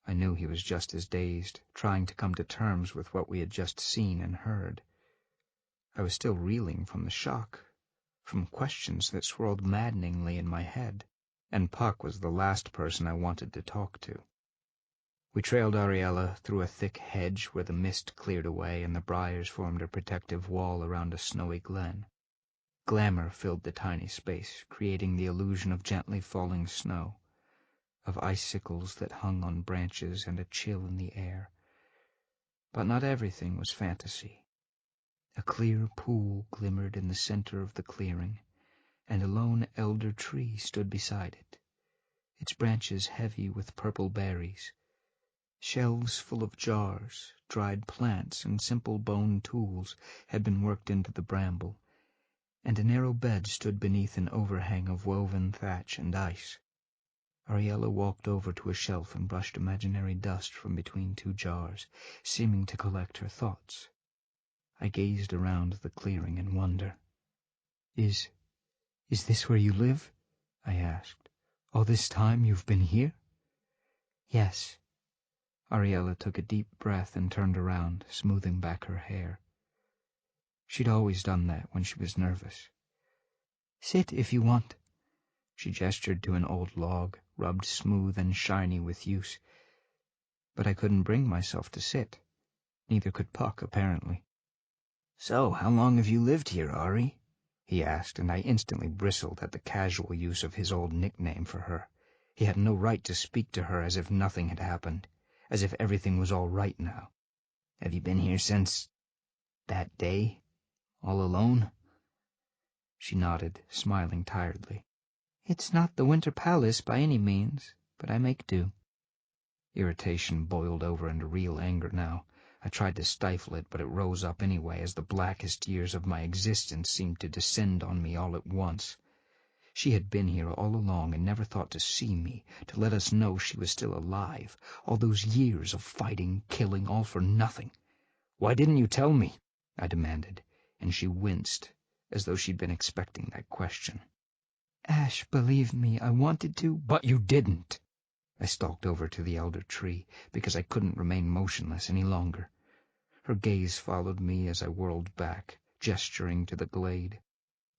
I knew he was just as dazed, trying to come to terms with what we had just seen and heard. I was still reeling from the shock, from questions that swirled maddeningly in my head, and Puck was the last person I wanted to talk to. We trailed Ariella through a thick hedge where the mist cleared away and the briars formed a protective wall around a snowy glen. Glamour filled the tiny space, creating the illusion of gently falling snow, of icicles that hung on branches and a chill in the air. But not everything was fantasy. A clear pool glimmered in the center of the clearing, and a lone elder tree stood beside it, its branches heavy with purple berries. Shelves full of jars, dried plants, and simple bone tools had been worked into the bramble, and a narrow bed stood beneath an overhang of woven thatch and ice. Ariella walked over to a shelf and brushed imaginary dust from between two jars, seeming to collect her thoughts. I gazed around the clearing in wonder. Is this where you live? I asked. All this time you've been here? Yes. Ariella took a deep breath and turned around, smoothing back her hair. She'd always done that when she was nervous. Sit if you want. She gestured to an old log, rubbed smooth and shiny with use. But I couldn't bring myself to sit. Neither could Puck, apparently. So, how long have you lived here, Ari? He asked, and I instantly bristled at the casual use of his old nickname for her. He had no right to speak to her as if nothing had happened, as if everything was all right now. Have you been here since that day? All alone? She nodded, smiling tiredly. It's not the Winter Palace by any means, but I make do. Irritation boiled over into real anger now. I tried to stifle it, but it rose up anyway as the blackest years of my existence seemed to descend on me all at once. She had been here all along and never thought to see me, to let us know she was still alive. All those years of fighting, killing, all for nothing. Why didn't you tell me? I demanded, and she winced, as though she'd been expecting that question. Ash, believe me, I wanted to, but you didn't. I stalked over to the elder tree, because I couldn't remain motionless any longer. Her gaze followed me as I whirled back, gesturing to the glade.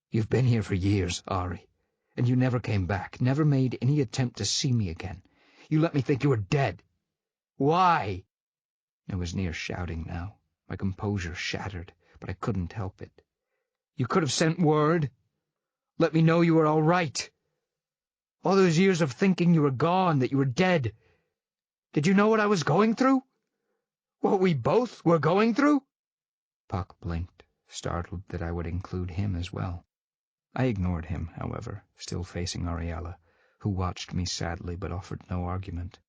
You've been here for years, Ari, and you never came back, never made any attempt to see me again. You let me think you were dead. Why? I was near shouting now, my composure shattered, but I couldn't help it. You could have sent word. Let me know you were all right. All those years of thinking you were gone, that you were dead. Did you know what I was going through? What we both were going through? Puck blinked, startled that I would include him as well. I ignored him, however, still facing Ariella, who watched me sadly but offered no argument.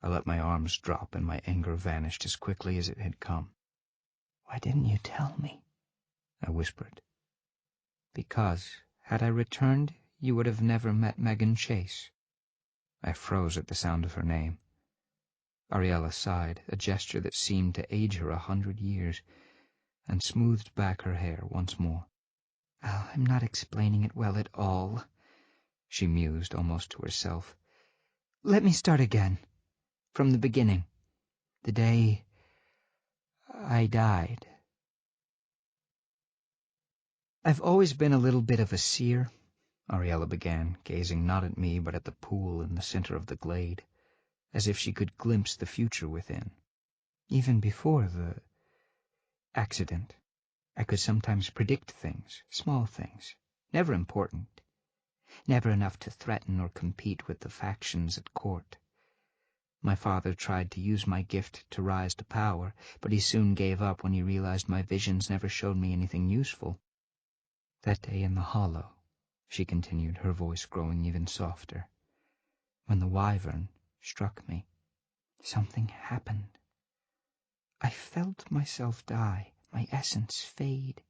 I let my arms drop and my anger vanished as quickly as it had come. Why didn't you tell me? I whispered. Because, had I returned, you would have never met Megan Chase. I froze at the sound of her name. Ariella sighed, a gesture that seemed to age her 100 years, and smoothed back her hair once more. Oh, I'm not explaining it well at all, she mused almost to herself. Let me start again, from the beginning, the day I died. I've always been a little bit of a seer, Ariella began, gazing not at me but at the pool in the center of the glade, as if she could glimpse the future within. Even before the accident, I could sometimes predict things, small things, never important, never enough to threaten or compete with the factions at court. My father tried to use my gift to rise to power, but he soon gave up when he realized my visions never showed me anything useful. That day in the hollow, she continued, her voice growing even softer, when the wyvern struck me, something happened. I felt myself die, my essence fade,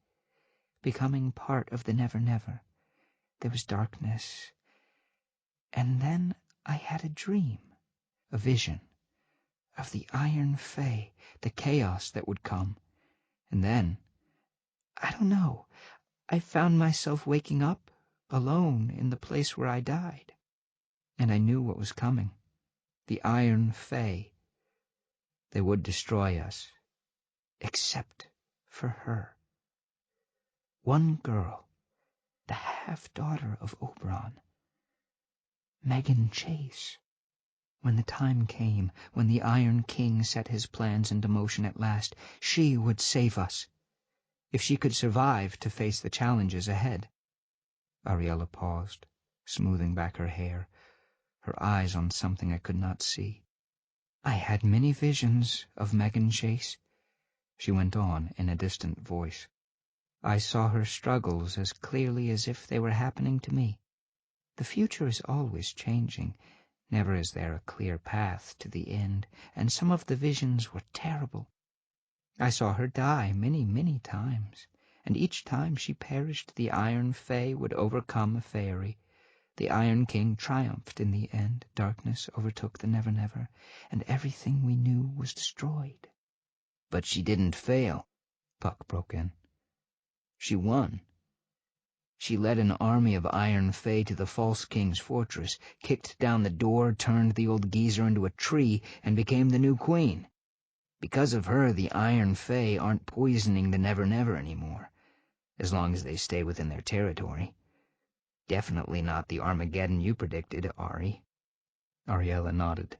becoming part of the Nevernever. There was darkness, and then I had a dream, a vision, of the Iron Fae, the chaos that would come. And then, I don't know, I found myself waking up, alone in the place where I died. And I knew what was coming. The Iron Fae. They would destroy us. Except for her. One girl, the half-daughter of Oberon. Megan Chase. When the time came, when the Iron King set his plans into motion at last, she would save us. If she could survive to face the challenges ahead. Ariella paused, smoothing back her hair, her eyes on something I could not see. I had many visions of Megan Chase, she went on in a distant voice. I saw her struggles as clearly as if they were happening to me. The future is always changing. Never is there a clear path to the end, and some of the visions were terrible. I saw her die many, many times, and each time she perished the Iron Fae would overcome a fairy. The Iron King triumphed in the end, darkness overtook the Nevernever, and everything we knew was destroyed. But she didn't fail, Puck broke in. She won. She led an army of Iron Fae to the False King's fortress, kicked down the door, turned the old geezer into a tree, and became the new queen. Because of her, the Iron Fae aren't poisoning the Nevernever anymore, as long as they stay within their territory. Definitely not the Armageddon you predicted, Ari. Ariella nodded.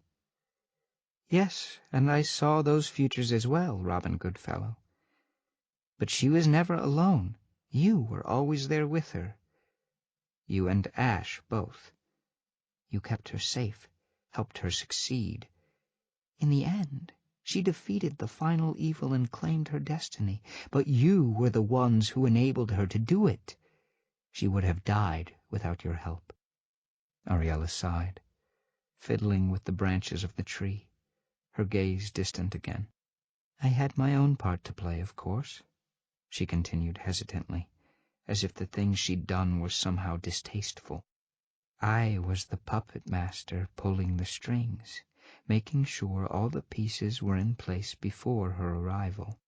Yes, and I saw those futures as well, Robin Goodfellow. But she was never alone. You were always there with her. You and Ash both. You kept her safe, helped her succeed. In the end, she defeated the final evil and claimed her destiny, but you were the ones who enabled her to do it. She would have died without your help. Ariella sighed, fiddling with the branches of the tree, her gaze distant again. I had my own part to play, of course, she continued hesitantly, as if the things she'd done were somehow distasteful. I was the puppet master pulling the strings, making sure all the pieces were in place before her arrival.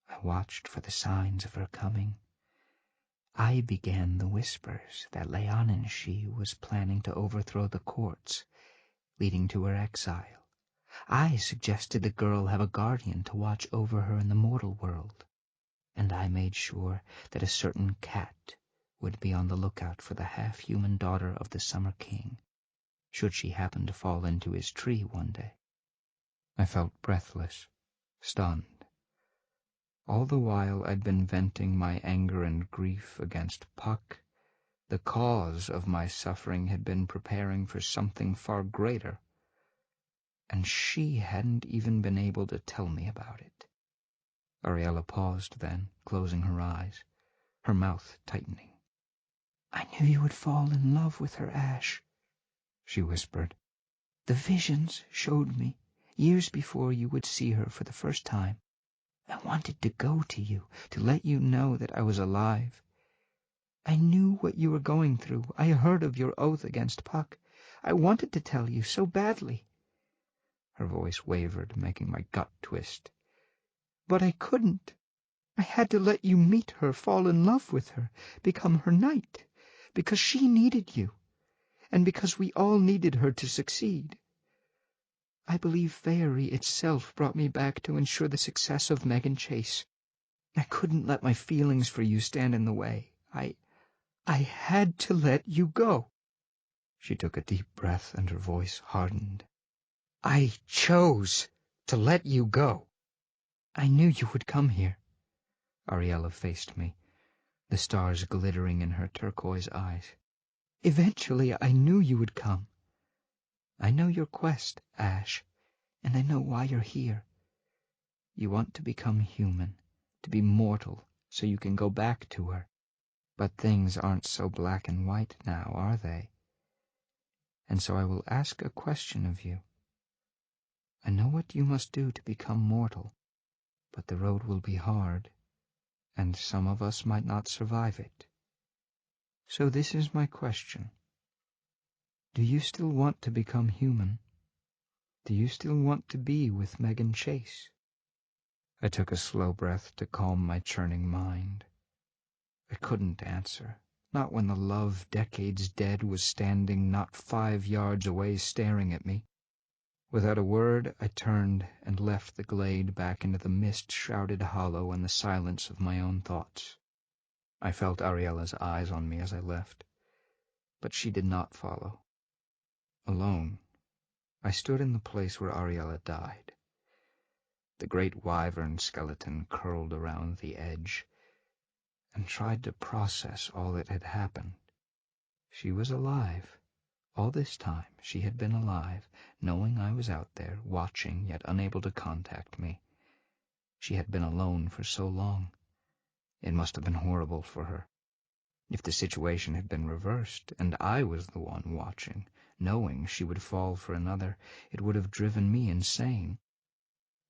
I watched for the signs of her coming. I began the whispers that Leoninshi was planning to overthrow the courts, leading to her exile. I suggested the girl have a guardian to watch over her in the mortal world, and I made sure that a certain cat would be on the lookout for the half-human daughter of the Summer King, should she happen to fall into his tree one day. I felt breathless, stunned. All the while I'd been venting my anger and grief against Puck. The cause of my suffering had been preparing for something far greater, and she hadn't even been able to tell me about it. Ariella paused then, closing her eyes, her mouth tightening. I knew you would fall in love with her, Ash, she whispered. The visions showed me, years before you would see her for the first time. I wanted to go to you, to let you know that I was alive. I knew what you were going through. I heard of your oath against Puck. I wanted to tell you so badly. Her voice wavered, making my gut twist. But I couldn't. I had to let you meet her, fall in love with her, become her knight, because she needed you, and because we all needed her to succeed. I believe Faerie itself brought me back to ensure the success of Megan Chase. I couldn't let my feelings for you stand in the way. I had to let you go. She took a deep breath and her voice hardened. I chose to let you go. I knew you would come here. Ariella faced me, the stars glittering in her turquoise eyes. Eventually I knew you would come. I know your quest, Ash, and I know why you're here. You want to become human, to be mortal, so you can go back to her. But things aren't so black and white now, are they? And so I will ask a question of you. I know what you must do to become mortal, but the road will be hard, and some of us might not survive it. So this is my question. Do you still want to become human? Do you still want to be with Megan Chase? I took a slow breath to calm my churning mind. I couldn't answer, not when the love decades dead was standing not 5 yards away staring at me. Without a word, I turned and left the glade back into the mist-shrouded hollow and the silence of my own thoughts. I felt Ariella's eyes on me as I left, but she did not follow. Alone, I stood in the place where Ariella died. The great wyvern skeleton curled around the edge, and tried to process all that had happened. She was alive. All this time she had been alive, knowing I was out there, watching yet unable to contact me. She had been alone for so long. It must have been horrible for her. If the situation had been reversed, and I was the one watching, knowing she would fall for another, it would have driven me insane.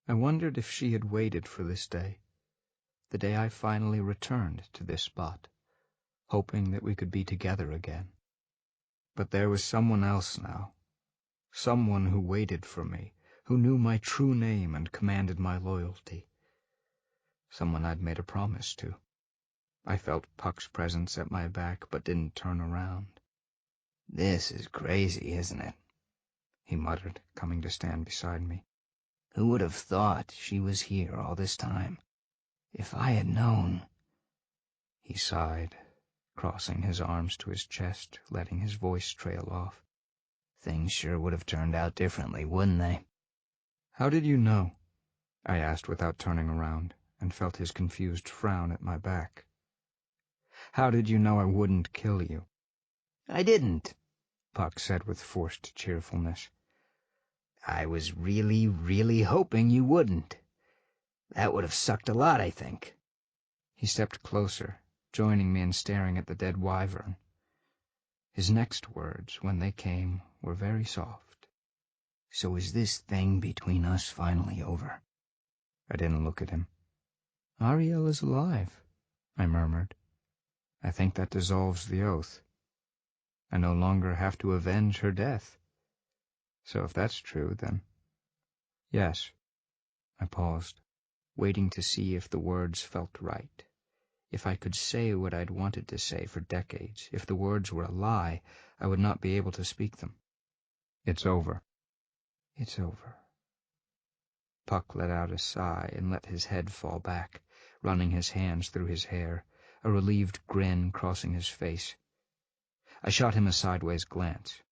I wondered if she had waited for this day, the day I finally returned to this spot, hoping that we could be together again. But there was someone else now, someone who waited for me, who knew my true name and commanded my loyalty. Someone I'd made a promise to. I felt Puck's presence at my back, but didn't turn around. "This is crazy, isn't it?" he muttered, coming to stand beside me. "Who would have thought she was here all this time? If I had known—" He sighed, crossing his arms to his chest, letting his voice trail off. "Things sure would have turned out differently, wouldn't they?" "How did you know?" I asked without turning around, and felt his confused frown at my back. "How did you know I wouldn't kill you?" "I didn't," Puck said with forced cheerfulness. "I was really, really hoping you wouldn't. That would have sucked a lot, I think." He stepped closer, joining me in staring at the dead wyvern. His next words, when they came, were very soft. "So is this thing between us finally over?" I didn't look at him. "Ariel is alive," I murmured. "I think that dissolves the oath. I no longer have to avenge her death. So if that's true, then—" "Yes." I paused, waiting to see if the words felt right. If I could say what I'd wanted to say for decades, if the words were a lie, I would not be able to speak them. "It's over." "It's over." Puck let out a sigh and let his head fall back, running his hands through his hair, a relieved grin crossing his face. I shot him a sideways glance.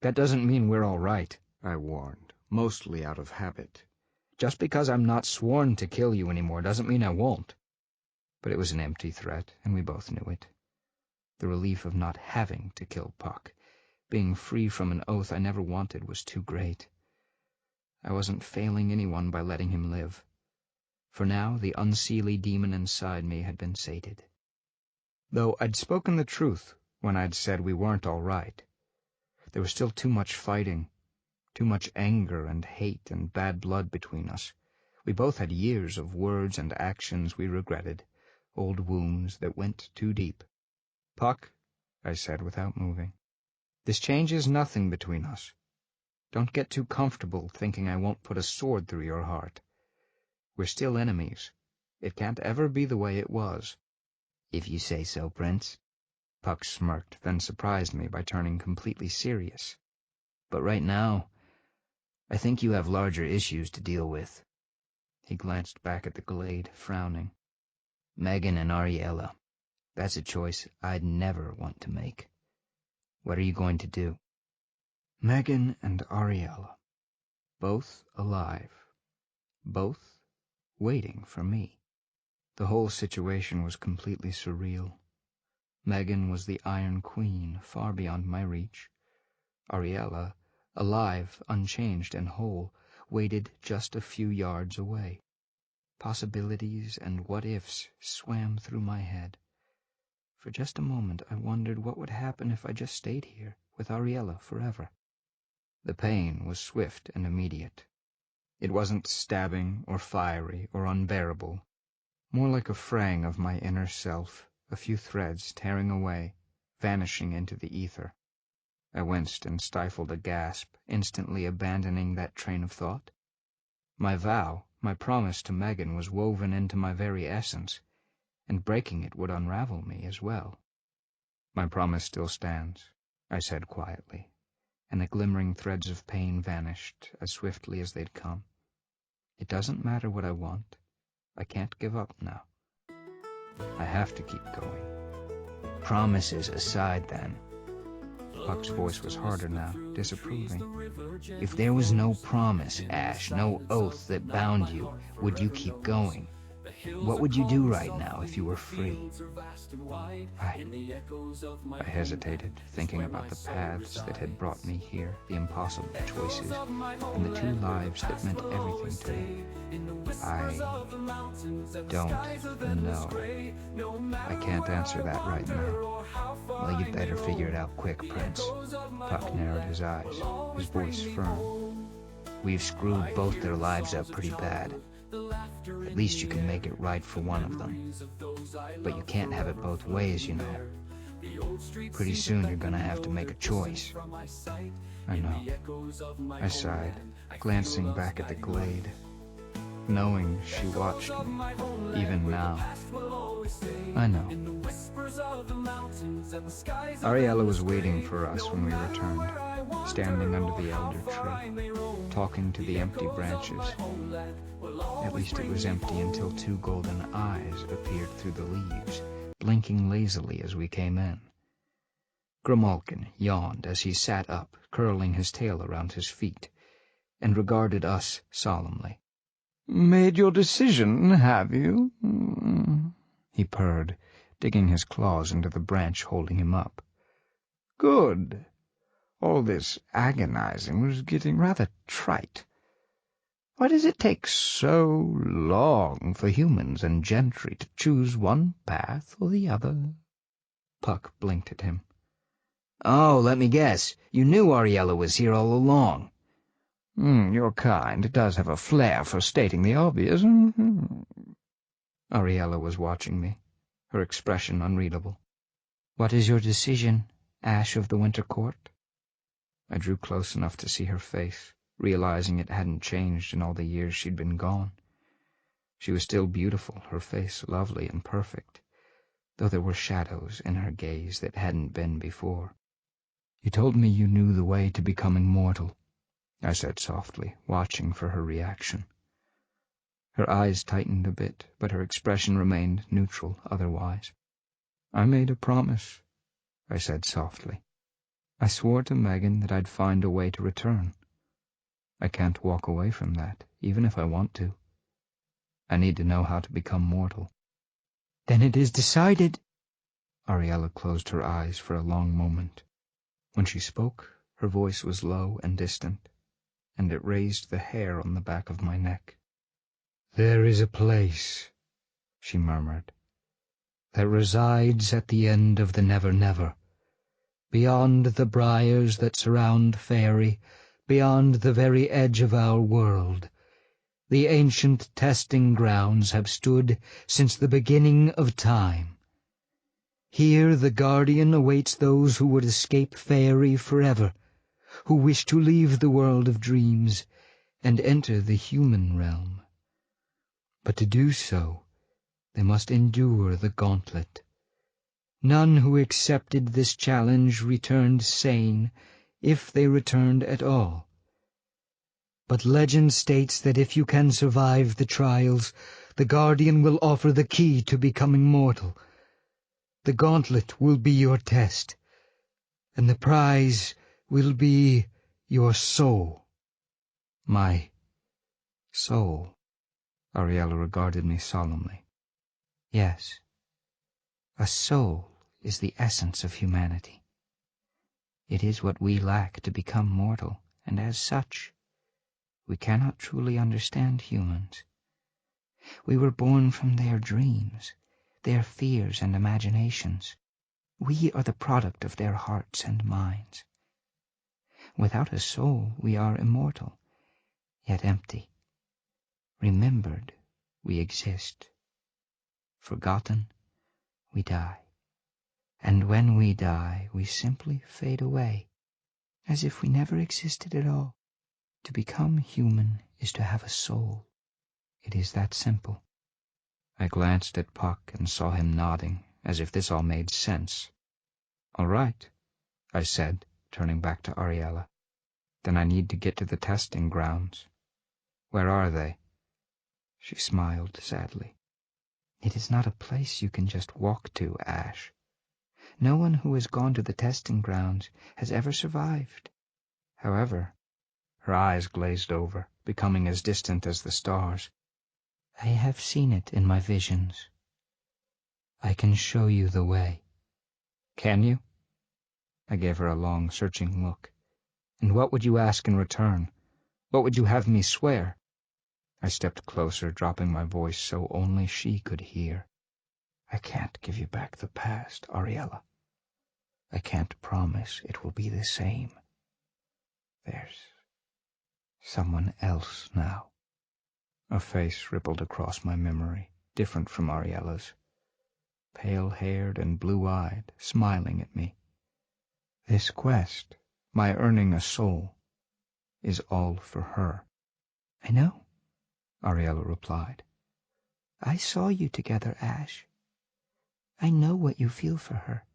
"That doesn't mean we're all right," I warned, mostly out of habit. "Just because I'm not sworn to kill you anymore doesn't mean I won't." But it was an empty threat, and we both knew it. The relief of not having to kill Puck, being free from an oath I never wanted, was too great. I wasn't failing anyone by letting him live. For now, the unseelie demon inside me had been sated. Though I'd spoken the truth when I'd said we weren't all right. There was still too much fighting, too much anger and hate and bad blood between us. We both had years of words and actions we regretted, old wounds that went too deep. "Puck," I said without moving, "this changes nothing between us. Don't get too comfortable thinking I won't put a sword through your heart. We're still enemies. It can't ever be the way it was." "If you say so, Prince." Puck smirked, then surprised me by turning completely serious. "But right now, I think you have larger issues to deal with." He glanced back at the glade, frowning. "Megan and Ariella. That's a choice I'd never want to make. What are you going to do?" Megan and Ariella. Both alive. Both waiting for me. The whole situation was completely surreal. Megan was the Iron Queen, far beyond my reach. Ariella, alive, unchanged and whole, waited just a few yards away. Possibilities and what-ifs swam through my head. For just a moment I wondered what would happen if I just stayed here with Ariella forever. The pain was swift and immediate. It wasn't stabbing or fiery or unbearable, more like a fraying of my inner self, a few threads tearing away, vanishing into the ether. I winced and stifled a gasp, instantly abandoning that train of thought. My vow, my promise to Megan was woven into my very essence, and breaking it would unravel me as well. "My promise still stands," I said quietly, and the glimmering threads of pain vanished as swiftly as they'd come. "It doesn't matter what I want. I can't give up now. I have to keep going." Promises aside, then. Puck's voice was harder now, disapproving. If there was no promise, Ash, no oath that bound you, would you keep going? What would you do right now if you were free? I hesitated, thinking about the paths that had brought me here, the impossible choices, and the two lives that meant everything to me. I don't know. I can't answer that right now. Well, you'd better figure it out quick, Prince. Puck narrowed his eyes, his voice firm. We've screwed both their lives up pretty bad. At least you can make it right for one of them. But you can't have it both ways, you know. Pretty soon you're gonna have to make a choice. I know. I sighed, glancing back at the glade, knowing she watched me, even now. I know. Ariella was waiting for us when we returned, standing under the elder tree, talking to the empty branches. At least it was empty until two golden eyes appeared through the leaves, blinking lazily as we came in. Grimalkin yawned as he sat up, curling his tail around his feet, and regarded us solemnly. "Made your decision, have you?" he purred, digging his claws into the branch holding him up. "Good. All this agonizing was getting rather trite. Why does it take so long for humans and gentry to choose one path or the other?" Puck blinked at him. "Oh, let me guess. You knew Ariella was here all along." Your kind does have a flair for stating the obvious." Ariella was watching me, her expression unreadable. "What is your decision, Ash of the Winter Court?" I drew close enough to see her face, realizing it hadn't changed in all the years she'd been gone. She was still beautiful, her face lovely and perfect, though there were shadows in her gaze that hadn't been before. "You told me you knew the way to becoming mortal," I said softly, watching for her reaction. Her eyes tightened a bit, but her expression remained neutral otherwise. "I made a promise," I said softly. "I swore to Megan that I'd find a way to return. I can't walk away from that, even if I want to. I need to know how to become mortal." "Then it is decided." Ariella closed her eyes for a long moment. When she spoke, her voice was low and distant, and it raised the hair on the back of my neck. "There is a place," she murmured, "that resides at the end of the Nevernever, beyond the briars that surround Fairy, beyond the very edge of our world. The ancient testing grounds have stood since the beginning of time. Here the Guardian awaits those who would escape Fairy forever, who wish to leave the world of dreams and enter the human realm. But to do so, they must endure the gauntlet. None who accepted this challenge returned sane, if they returned at all. But legend states that if you can survive the trials, the Guardian will offer the key to becoming mortal. The gauntlet will be your test, and the prize will be your soul." "My soul?" Ariella regarded me solemnly. "Yes. A soul is the essence of humanity. It is what we lack to become mortal, and as such, we cannot truly understand humans. We were born from their dreams, their fears and imaginations. We are the product of their hearts and minds. Without a soul, we are immortal, yet empty. Remembered, we exist. Forgotten, we die. And when we die, we simply fade away, as if we never existed at all. To become human is to have a soul. It is that simple. I glanced at Puck and saw him nodding, as if this all made sense. "All right," I said, turning back to Ariella. "Then I need to get to the testing grounds. Where are they?" She smiled sadly. "It is not a place you can just walk to, Ash. No one who has gone to the testing grounds has ever survived. However," her eyes glazed over, becoming as distant as the stars, "I have seen it in my visions. I can show you the way." "Can you?" I gave her a long, searching look. "And what would you ask in return? What would you have me swear?" I stepped closer, dropping my voice so only she could hear. "I can't give you back the past, Ariella. I can't promise it will be the same. There's someone else now." A face rippled across my memory, different from Ariella's. Pale-haired and blue-eyed, smiling at me. "This quest, my earning a soul, is all for her." "I know," Ariella replied. "I saw you together, Ash. I know what you feel for her.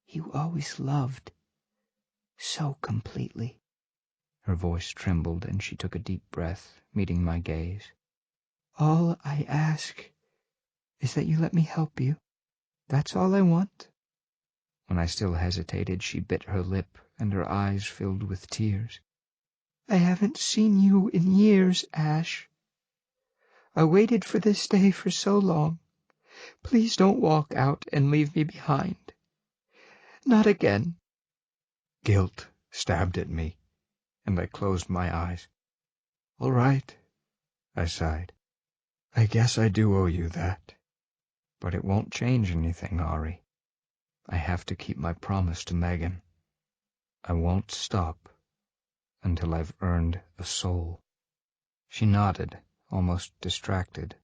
You always loved so completely." Her voice trembled and she took a deep breath, meeting my gaze. "All I ask is that you let me help you. That's all I want." When I still hesitated, she bit her lip and her eyes filled with tears. "I haven't seen you in years, Ash. I waited for this day for so long. Please don't walk out and leave me behind. Not again." Guilt stabbed at me, and I closed my eyes. "All right," I sighed. "I guess I do owe you that. But it won't change anything, Ari. I have to keep my promise to Megan. I won't stop until I've earned a soul." She nodded, almost distracted.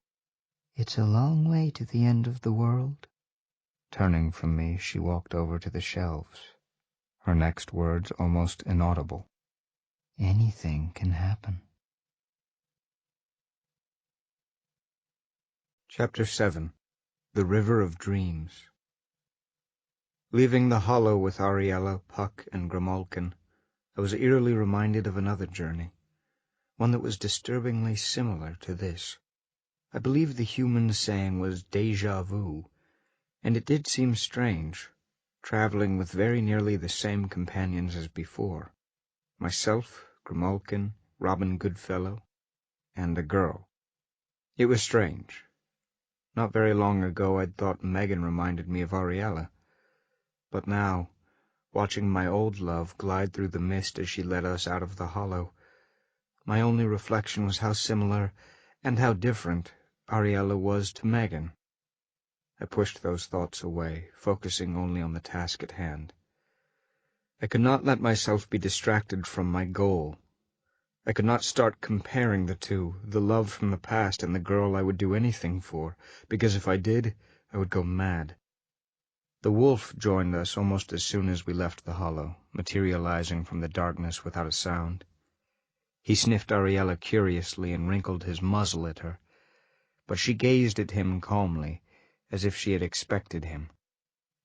"It's a long way to the end of the world." Turning from me, she walked over to the shelves, her next words almost inaudible. "Anything can happen." Chapter 7. The River of Dreams. Leaving the hollow with Ariella, Puck, and Grimalkin, I was eerily reminded of another journey, one that was disturbingly similar to this. I believe the human saying was déjà vu, and it did seem strange, traveling with very nearly the same companions as before. Myself, Grimalkin, Robin Goodfellow, and a girl. It was strange. Not very long ago I'd thought Megan reminded me of Ariella, but now, watching my old love glide through the mist as she led us out of the hollow, my only reflection was how similar and how different Ariella was to Megan. I pushed those thoughts away, focusing only on the task at hand. I could not let myself be distracted from my goal. I could not start comparing the two, the love from the past and the girl I would do anything for, because if I did, I would go mad. The wolf joined us almost as soon as we left the hollow, materializing from the darkness without a sound. He sniffed Ariella curiously and wrinkled his muzzle at her, but she gazed at him calmly, as if she had expected him.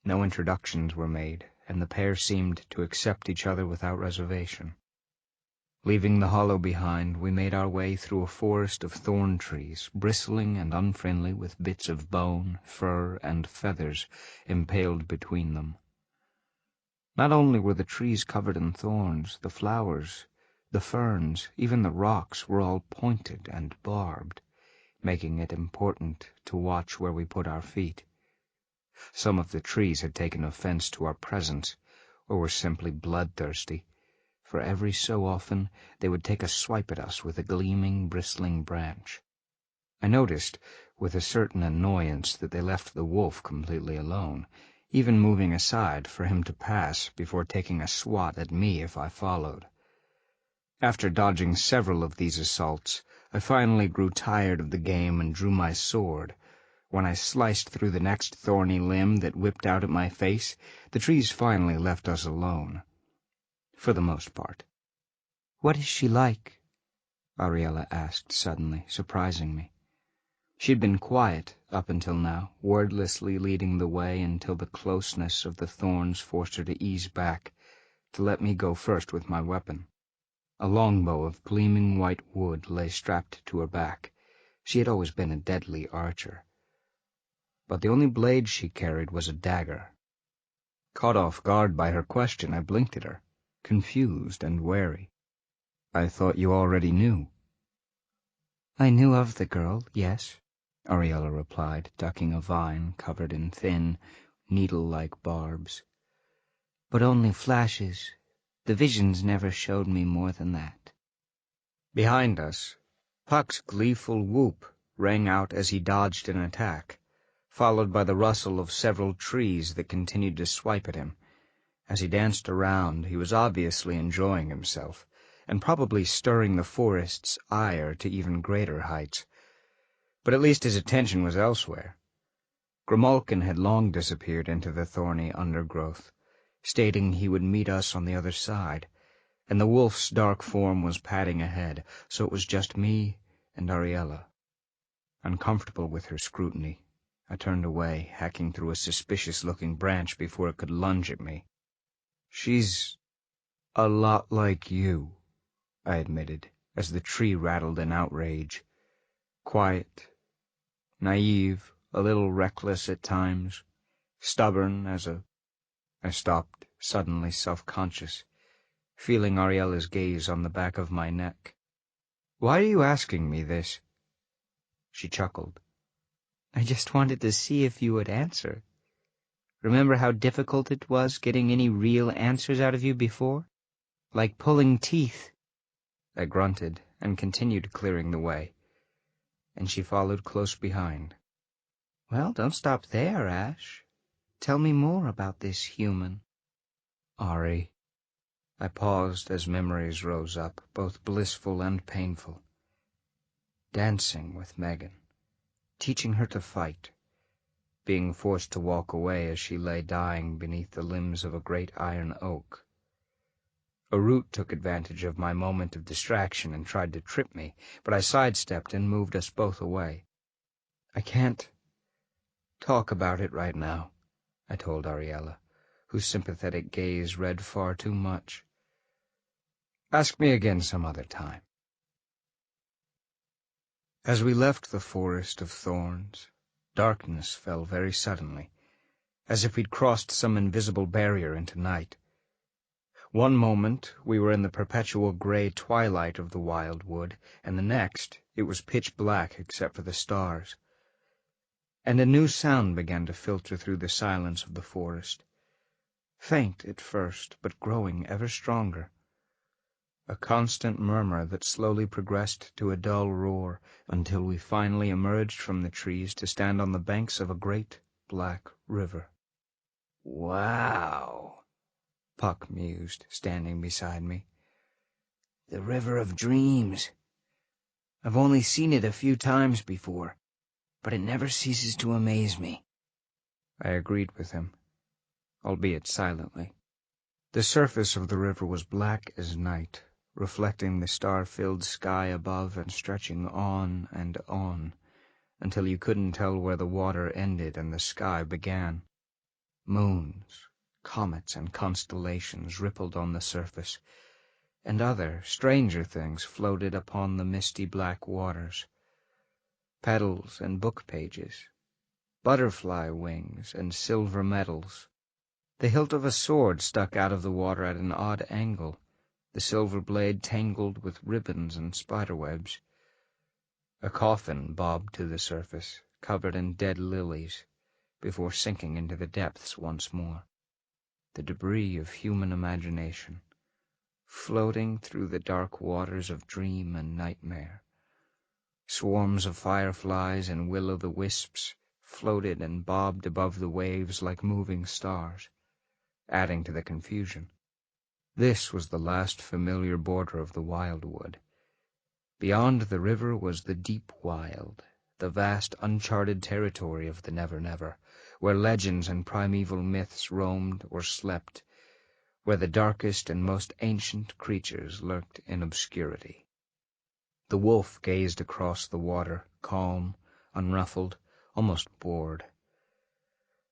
No introductions were made, and the pair seemed to accept each other without reservation. Leaving the hollow behind, we made our way through a forest of thorn trees, bristling and unfriendly with bits of bone, fur, and feathers impaled between them. Not only were the trees covered in thorns, the flowers, the ferns, even the rocks were all pointed and barbed, making it important to watch where we put our feet. Some of the trees had taken offense to our presence, or were simply bloodthirsty, for every so often they would take a swipe at us with a gleaming, bristling branch. I noticed, with a certain annoyance, that they left the wolf completely alone, even moving aside for him to pass before taking a swat at me if I followed. After dodging several of these assaults, I finally grew tired of the game and drew my sword. When I sliced through the next thorny limb that whipped out at my face, the trees finally left us alone. For the most part. "What is she like?" Ariella asked suddenly, surprising me. She'd been quiet up until now, wordlessly leading the way until the closeness of the thorns forced her to ease back, to let me go first with my weapon. A longbow of gleaming white wood lay strapped to her back. She had always been a deadly archer. But the only blade she carried was a dagger. Caught off guard by her question, I blinked at her, confused and wary. "I thought you already knew." "I knew of the girl, yes," Ariella replied, ducking a vine covered in thin, needle-like barbs. "But only flashes. The visions never showed me more than that." Behind us, Puck's gleeful whoop rang out as he dodged an attack, followed by the rustle of several trees that continued to swipe at him. As he danced around, he was obviously enjoying himself, and probably stirring the forest's ire to even greater heights. But at least his attention was elsewhere. Grimalkin had long disappeared into the thorny undergrowth, stating he would meet us on the other side, and the wolf's dark form was padding ahead, so it was just me and Ariella. Uncomfortable with her scrutiny, I turned away, hacking through a suspicious-looking branch before it could lunge at me. "She's a lot like you," I admitted, as the tree rattled in outrage. "Quiet, naive, a little reckless at times, stubborn as a—" I stopped, suddenly self-conscious, feeling Ariella's gaze on the back of my neck. "Why are you asking me this?" She chuckled. "I just wanted to see if you would answer. Remember how difficult it was getting any real answers out of you before? Like pulling teeth." I grunted and continued clearing the way, and she followed close behind. "Well, don't stop there, Ash. Tell me more about this human." "Ari." I paused as memories rose up, both blissful and painful. Dancing with Megan, teaching her to fight, being forced to walk away as she lay dying beneath the limbs of a great iron oak. A root took advantage of my moment of distraction and tried to trip me, but I sidestepped and moved us both away. "I can't talk about it right now," I told Ariella, whose sympathetic gaze read far too much. "Ask me again some other time." As we left the forest of thorns, darkness fell very suddenly, as if we'd crossed some invisible barrier into night. One moment we were in the perpetual gray twilight of the wild wood, and the next it was pitch black except for the stars. And a new sound began to filter through the silence of the forest, faint at first, but growing ever stronger. A constant murmur that slowly progressed to a dull roar until we finally emerged from the trees to stand on the banks of a great black river. Wow, Puck mused, standing beside me. the River of Dreams. I've only seen it a few times before, but it never ceases to amaze me. I agreed with him, albeit silently. The surface of the river was black as night, reflecting the star-filled sky above and stretching on and on, until you couldn't tell where the water ended and the sky began. Moons, comets, and constellations rippled on the surface, and other, stranger things floated upon the misty black waters. Petals and book pages, butterfly wings and silver medals. The hilt of a sword stuck out of the water at an odd angle, the silver blade tangled with ribbons and spiderwebs. A coffin bobbed to the surface, covered in dead lilies, before sinking into the depths once more. The debris of human imagination, floating through the dark waters of dream and nightmare. Swarms of fireflies and will-o'-the-wisps floated and bobbed above the waves like moving stars, adding to the confusion. This was the last familiar border of the wildwood. Beyond the river was the deep wild, the vast uncharted territory of the Nevernever, where legends and primeval myths roamed or slept, where the darkest and most ancient creatures lurked in obscurity. The wolf gazed across the water, calm, unruffled, almost bored.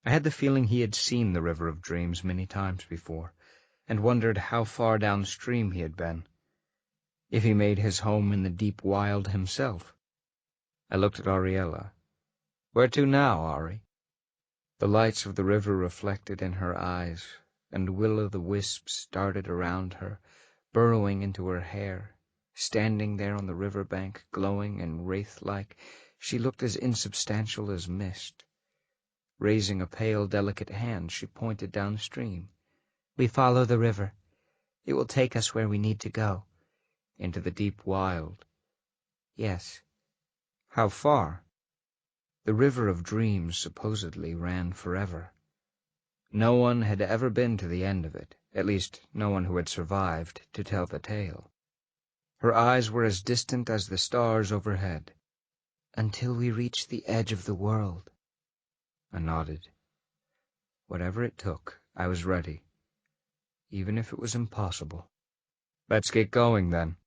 I had the feeling he had seen the River of Dreams many times before, and wondered how far downstream he had been, if he made his home in the deep wild himself. I looked at Ariella. "Where to now, Ari?" The lights of the river reflected in her eyes, and will-o'-the-wisps darted around her, burrowing into her hair. Standing there on the river bank, glowing and wraith-like, she looked as insubstantial as mist. Raising a pale, delicate hand, she pointed downstream. "We follow the river. It will take us where we need to go." "Into the deep wild." "Yes." "How far?" The River of Dreams supposedly ran forever. No one had ever been to the end of it, at least no one who had survived to tell the tale. Her eyes were as distant as the stars overhead. "Until we reach the edge of the world." I nodded. Whatever it took, I was ready, even if it was impossible. "Let's get going, then."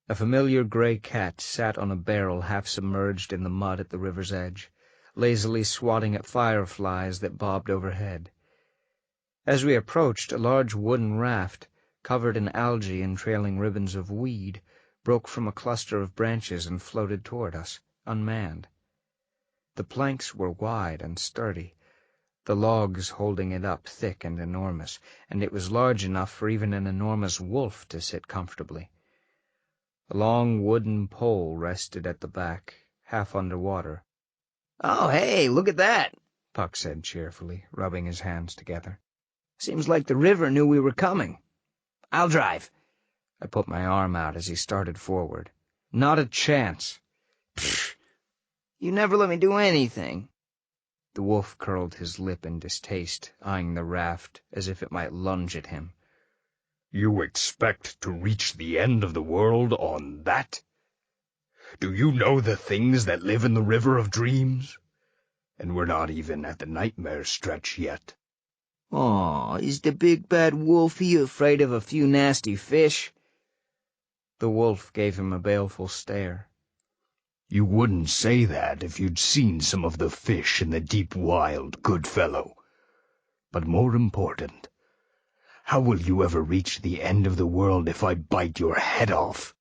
A familiar gray cat sat on a barrel half submerged in the mud at the river's edge, lazily swatting at fireflies that bobbed overhead. As we approached, a large wooden raft, covered in algae and trailing ribbons of weed, broke from a cluster of branches and floated toward us, unmanned. The planks were wide and sturdy, the logs holding it up thick and enormous, and it was large enough for even an enormous wolf to sit comfortably. A long wooden pole rested at the back, half underwater. "Oh, hey, look at that," Puck said cheerfully, rubbing his hands together. "Seems like the river knew we were coming. I'll drive." I put my arm out as he started forward. "Not a chance." "Pfft, you never let me do anything." The wolf curled his lip in distaste, eyeing the raft as if it might lunge at him. "You expect to reach the end of the world on that? Do you know the things that live in the River of Dreams? And we're not even at the nightmare stretch yet." "Aw, is the big bad wolfie afraid of a few nasty fish?" The wolf gave him a baleful stare. "You wouldn't say that if you'd seen some of the fish in the deep wild, good fellow. But more important, how will you ever reach the end of the world if I bite your head off?"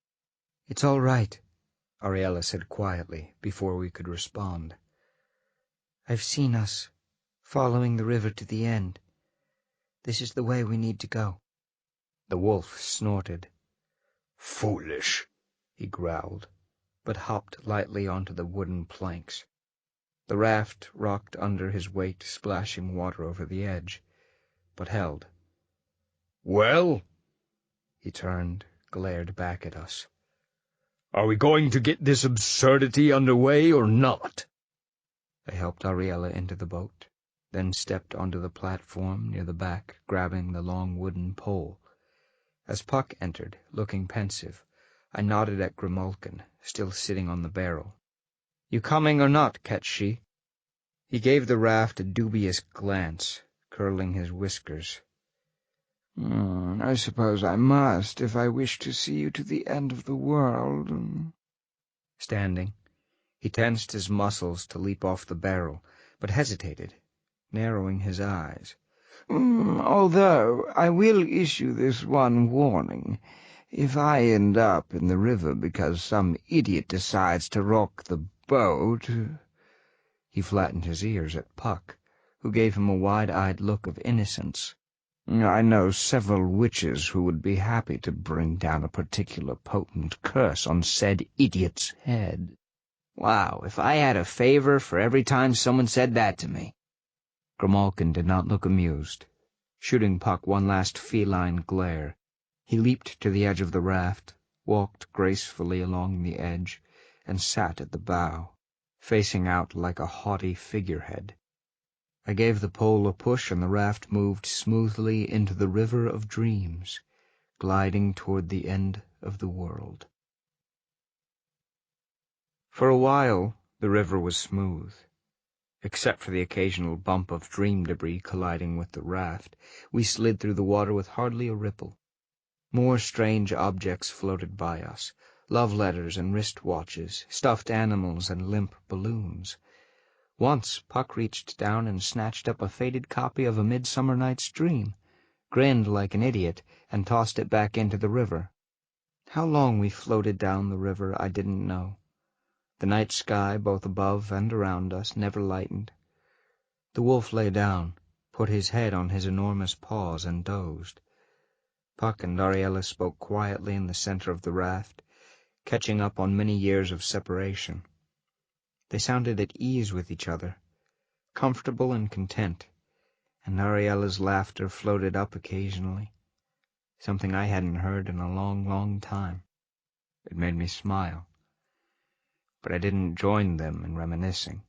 "It's all right," Ariella said quietly, before we could respond. "I've seen us, following the river to the end. This is the way we need to go." The wolf snorted. "Foolish," he growled, but hopped lightly onto the wooden planks. The raft rocked under his weight, splashing water over the edge, but held. "Well?" He turned, glared back at us. "Are we going to get this absurdity underway or not?" I helped Ariella into the boat, then stepped onto the platform near the back, grabbing the long wooden pole. As Puck entered, looking pensive, I nodded at Grimalkin, still sitting on the barrel. "You coming or not, Ketshi?" He gave the raft a dubious glance, curling his whiskers. "I suppose I must, if I wish to see you to the end of the world." Standing, he tensed his muscles to leap off the barrel, but hesitated, narrowing his eyes. "Although I will issue this one warning. If I end up in the river because some idiot decides to rock the boat—" He flattened his ears at Puck, who gave him a wide-eyed look of innocence. "I know several witches who would be happy to bring down a particular potent curse on said idiot's head." Wow, if I had a favor for every time someone said that to me. Grimalkin did not look amused. Shooting Puck one last feline glare, he leaped to the edge of the raft, walked gracefully along the edge, and sat at the bow. facing out like a haughty figurehead. I gave the pole a push, and the raft moved smoothly into the river of dreams, gliding toward the end of the world. For a while, the river was smooth. Except for the occasional bump of dream debris colliding with the raft, we slid through the water with hardly a ripple. More strange objects floated by us, love letters and wristwatches, stuffed animals and limp balloons. Once Puck reached down and snatched up a faded copy of A Midsummer Night's Dream, grinned like an idiot, and tossed it back into the river. How long we floated down the river I didn't know. The night sky, both above and around us, never lightened. The wolf lay down, put his head on his enormous paws, and dozed. Puck and Ariella spoke quietly in the center of the raft, catching up on many years of separation. They sounded at ease with each other, comfortable and content, and Ariella's laughter floated up occasionally, something I hadn't heard in a long, long time. It made me smile. But I didn't join them in reminiscing.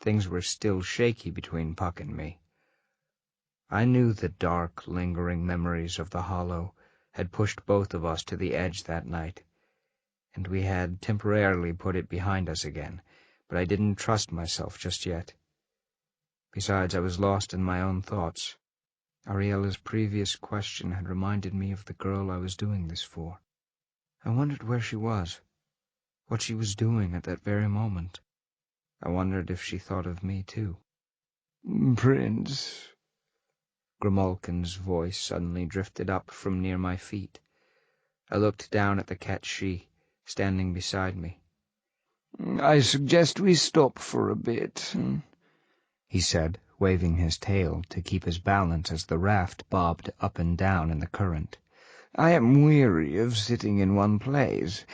Things were still shaky between Puck and me. I knew the dark, lingering memories of the Hollow had pushed both of us to the edge that night, and we had temporarily put it behind us again, but I didn't trust myself just yet. Besides, I was lost in my own thoughts. Ariella's previous question had reminded me of the girl I was doing this for. I wondered where she was, what she was doing at that very moment. I wondered if she thought of me, too. "Prince," Grimalkin's voice suddenly drifted up from near my feet. I looked down at the cat-she, standing beside me. "I suggest we stop for a bit," he said, waving his tail to keep his balance as the raft bobbed up and down in the current. "I am weary of sitting in one place,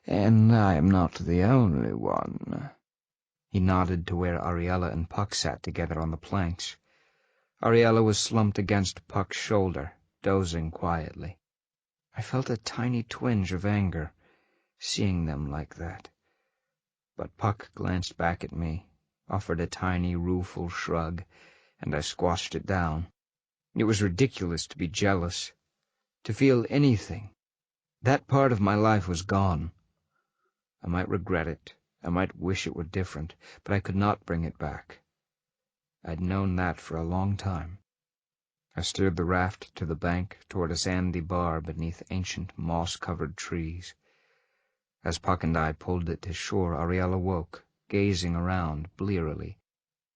and I am not the only one." He nodded to where Ariella and Puck sat together on the planks. Ariella was slumped against Puck's shoulder, dozing quietly. I felt a tiny twinge of anger, seeing them like that. But Puck glanced back at me, offered a tiny, rueful shrug, and I squashed it down. It was ridiculous to be jealous, to feel anything. That part of my life was gone. I might regret it, I might wish it were different, but I could not bring it back. I'd known that for a long time. I steered the raft to the bank toward a sandy bar beneath ancient moss-covered trees. As Puck and I pulled it to shore, Ariella woke, gazing around blearily.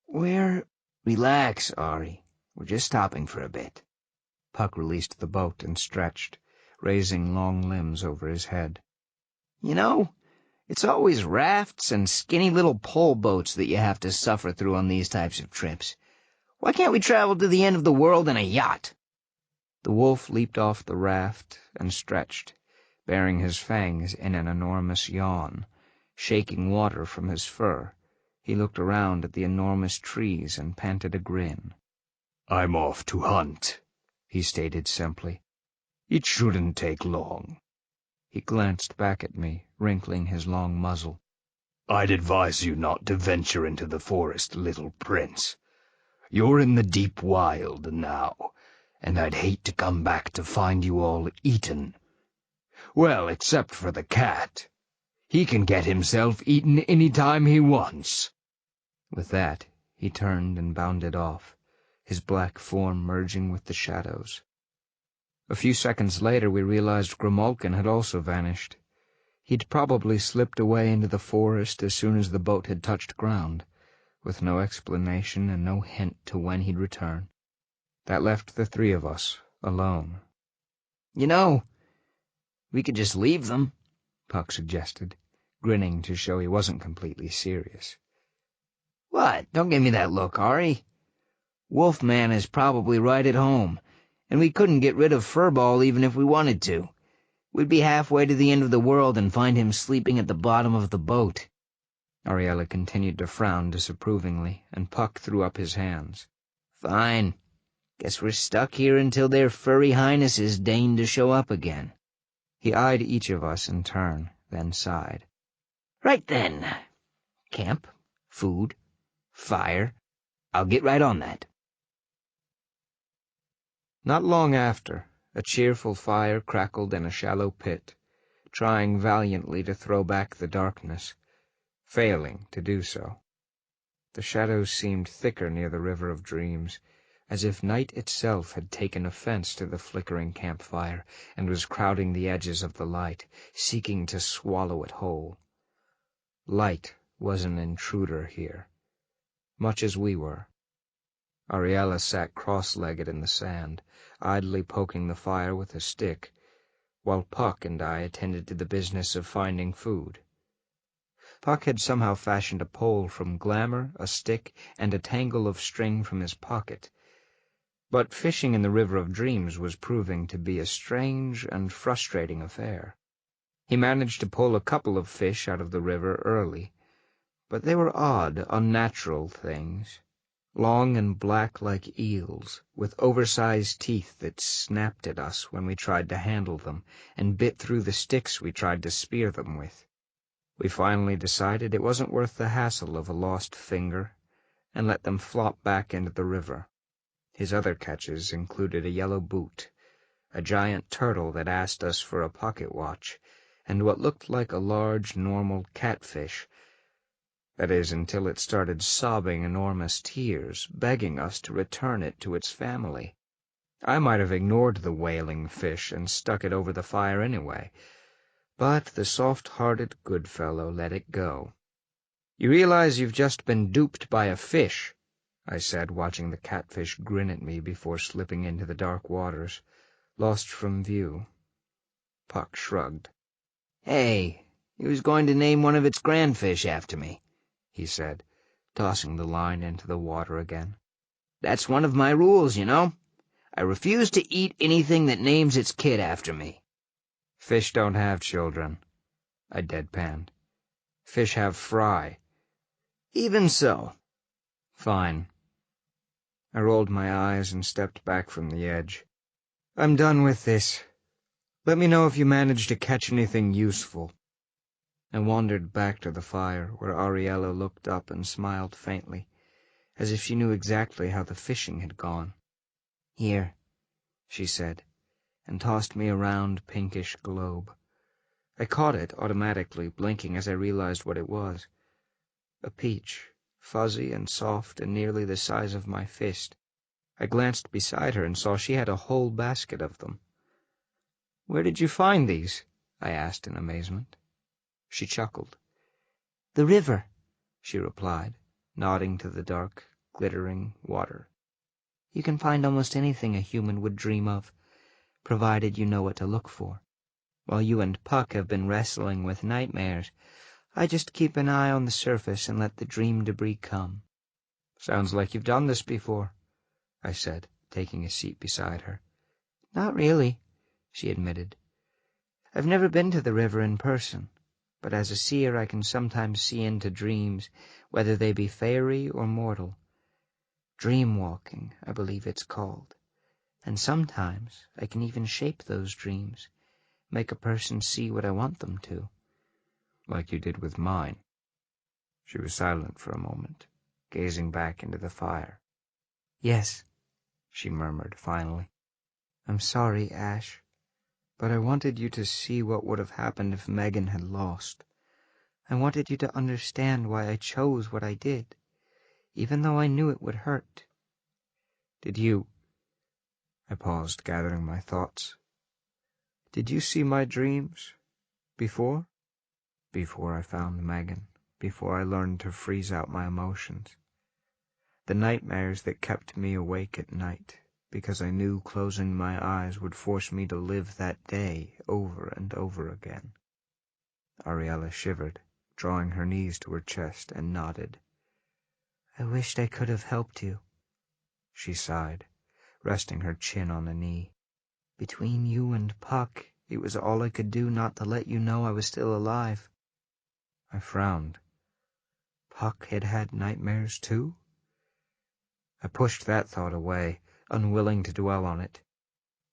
Relax, Ari. We're just stopping for a bit." Puck released the boat and stretched, raising long limbs over his head. "You know, it's always rafts and skinny little pole boats that you have to suffer through on these types of trips. Why can't we travel to the end of the world in a yacht?" The wolf leaped off the raft and stretched, baring his fangs in an enormous yawn, shaking water from his fur. He looked around at the enormous trees and panted a grin. "I'm off to hunt," he stated simply. "It shouldn't take long." He glanced back at me, wrinkling his long muzzle. "I'd advise you not to venture into the forest, little prince. You're in the deep wild now, and I'd hate to come back to find you all eaten. Well, except for the cat. He can get himself eaten any time he wants." With that, he turned and bounded off, his black form merging with the shadows. A few seconds later, we realized Grimalkin had also vanished. He'd probably slipped away into the forest as soon as the boat had touched ground, with no explanation and no hint to when he'd return. That left the three of us, alone. "You know, we could just leave them," Puck suggested, grinning to show he wasn't completely serious. "What? Don't give me that look, Ari. Wolfman is probably right at home, and we couldn't get rid of Furball even if we wanted to. We'd be halfway to the end of the world and find him sleeping at the bottom of the boat." Ariella continued to frown disapprovingly, and Puck threw up his hands. "Fine. Guess we're stuck here until their furry highnesses deign to show up again." He eyed each of us in turn, then sighed. "Right then. Camp, food, fire. I'll get right on that. Not long after, a cheerful fire crackled in a shallow pit, trying valiantly to throw back the darkness, failing to do so. The shadows seemed thicker near the River of Dreams, as if night itself had taken offense to the flickering campfire and was crowding the edges of the light, seeking to swallow it whole. Light was an intruder here, much as we were. Ariella sat cross-legged in the sand, idly poking the fire with a stick, while Puck and I attended to the business of finding food. Puck had somehow fashioned a pole from glamour, a stick, and a tangle of string from his pocket, but fishing in the River of Dreams was proving to be a strange and frustrating affair. He managed to pull a couple of fish out of the river early, but they were odd, unnatural things. Long and black like eels, with oversized teeth that snapped at us when we tried to handle them, and bit through the sticks we tried to spear them with. We finally decided it wasn't worth the hassle of a lost finger, and let them flop back into the river. His other catches included a yellow boot, a giant turtle that asked us for a pocket watch, and what looked like a large, normal catfish. That is, until it started sobbing enormous tears, begging us to return it to its family. I might have ignored the wailing fish and stuck it over the fire anyway, but the soft-hearted good fellow let it go. "You realize you've just been duped by a fish," I said, watching the catfish grin at me before slipping into the dark waters, lost from view. Puck shrugged. Hey, he was going to name one of its grandfish after me, he said, tossing the line into the water again. That's one of my rules, you know. I refuse to eat anything that names its kid after me. Fish don't have children, I deadpanned. Fish have fry. Even so. Fine. I rolled my eyes and stepped back from the edge. I'm done with this. Let me know if you manage to catch anything useful. I wandered back to the fire, where Ariella looked up and smiled faintly, as if she knew exactly how the fishing had gone. Here, she said, and tossed me a round pinkish globe. I caught it automatically, blinking as I realized what it was. A peach, fuzzy and soft and nearly the size of my fist. I glanced beside her and saw she had a whole basket of them. "Where did you find these?" I asked in amazement. She chuckled. "The river," she replied, nodding to the dark, glittering water. "You can find almost anything a human would dream of, provided you know what to look for. While you and Puck have been wrestling with nightmares, I just keep an eye on the surface and let the dream debris come." "Sounds like you've done this before," I said, taking a seat beside her. "Not really," she admitted. "I've never been to the river in person, but as a seer I can sometimes see into dreams, whether they be fairy or mortal. Dream-walking, I believe it's called. And sometimes I can even shape those dreams, make a person see what I want them to." "Like you did with mine." She was silent for a moment, gazing back into the fire. "Yes," she murmured finally. "I'm sorry, Ash, but I wanted you to see what would have happened if Megan had lost. I wanted you to understand why I chose what I did, even though I knew it would hurt." "Did you—" I paused, gathering my thoughts. "Did you see my dreams? Before?" "Before I found Megan, before I learned to freeze out my emotions. The nightmares that kept me awake at night, because I knew closing my eyes would force me to live that day over and over again." Ariella shivered, drawing her knees to her chest, and nodded. "I wished I could have helped you," she sighed, resting her chin on a knee. "Between you and Puck, it was all I could do not to let you know I was still alive." I frowned. Puck had had nightmares too? I pushed that thought away, unwilling to dwell on it.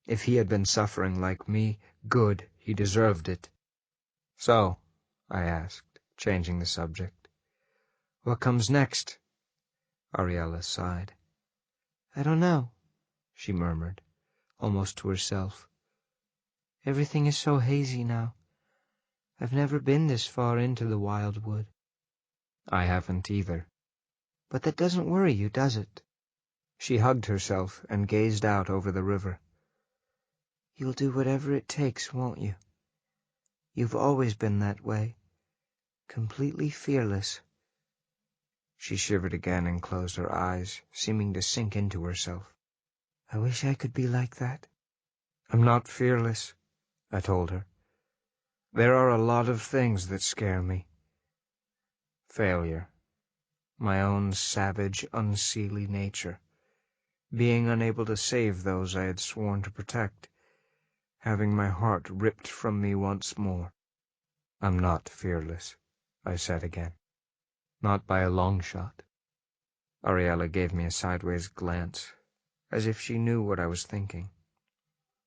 If he had been suffering like me, good, he deserved it. "So," I asked, changing the subject, What comes next? Ariella sighed. I don't know, she murmured, almost to herself. Everything is so hazy now. I've never been this far into the wild wood. I haven't either. But that doesn't worry you, does it? She hugged herself and gazed out over the river. You'll do whatever it takes, won't you? You've always been that way. Completely fearless. She shivered again and closed her eyes, seeming to sink into herself. I wish I could be like that. I'm not fearless, I told her. There are a lot of things that scare me. Failure. My own savage, unseelie nature. Being unable to save those I had sworn to protect. Having my heart ripped from me once more. I'm not fearless, I said again. Not by a long shot. Ariella gave me a sideways glance, as if she knew what I was thinking.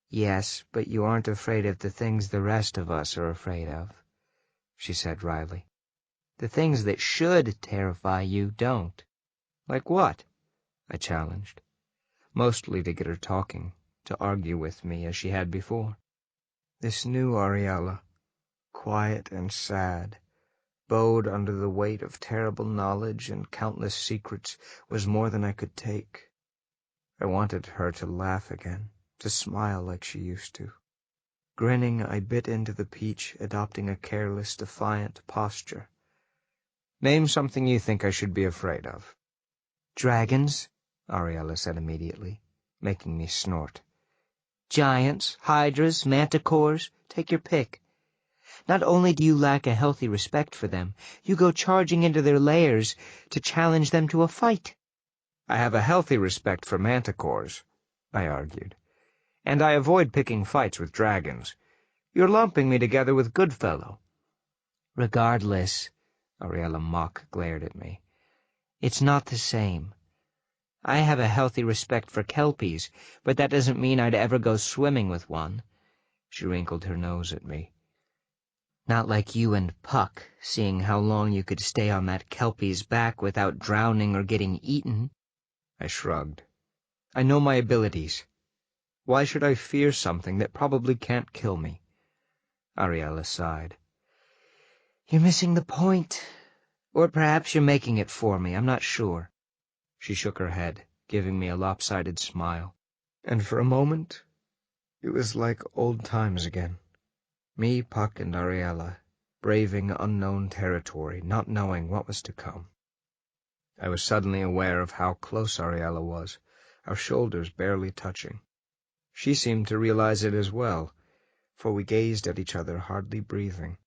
Yes, but you aren't afraid of the things the rest of us are afraid of, she said wryly. The things that should terrify you don't. Like what? I challenged, mostly to get her talking, to argue with me as she had before. This new Ariella, quiet and sad, bowed under the weight of terrible knowledge and countless secrets, was more than I could take. I wanted her to laugh again, to smile like she used to. Grinning, I bit into the peach, adopting a careless, defiant posture. Name something you think I should be afraid of. Dragons, Ariella said immediately, making me snort. Giants, hydras, manticores, take your pick. Not only do you lack a healthy respect for them, you go charging into their lairs to challenge them to a fight. I have a healthy respect for manticores, I argued, and I avoid picking fights with dragons. You're lumping me together with Goodfellow. Regardless, Ariella mock glared at me. It's not the same. I have a healthy respect for kelpies, but that doesn't mean I'd ever go swimming with one. She wrinkled her nose at me. Not like you and Puck, seeing how long you could stay on that kelpie's back without drowning or getting eaten. I shrugged. I know my abilities. Why should I fear something that probably can't kill me? Ariella sighed. You're missing the point. Or perhaps you're making it for me, I'm not sure. She shook her head, giving me a lopsided smile. And for a moment, it was like old times again. Me, Puck, and Ariella, braving unknown territory, not knowing what was to come. I was suddenly aware of how close Ariella was, our shoulders barely touching. She seemed to realize it as well, for we gazed at each other, hardly breathing.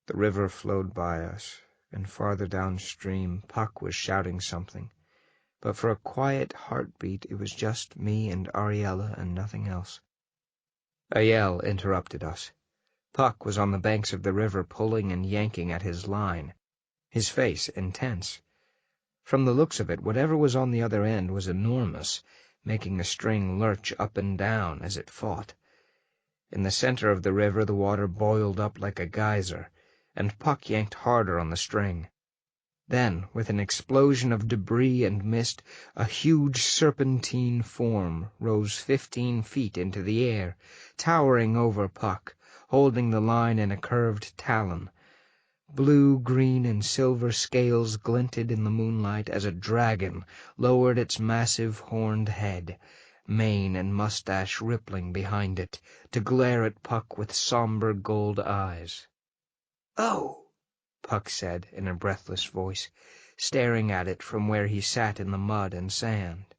The river flowed by us, and farther downstream Puck was shouting something, but for a quiet heartbeat it was just me and Ariella and nothing else. A yell interrupted us. Puck was on the banks of the river pulling and yanking at his line, his face intense. From the looks of it, whatever was on the other end was enormous, making the string lurch up and down as it fought. In the center of the river the water boiled up like a geyser, and Puck yanked harder on the string. Then, with an explosion of debris and mist, a huge serpentine form rose 15 feet into the air, towering over Puck, holding the line in a curved talon. Blue, green, and silver scales glinted in the moonlight as a dragon lowered its massive horned head, mane and mustache rippling behind it, to glare at Puck with somber gold eyes. "Oh!" Puck said in a breathless voice, staring at it from where he sat in the mud and sand.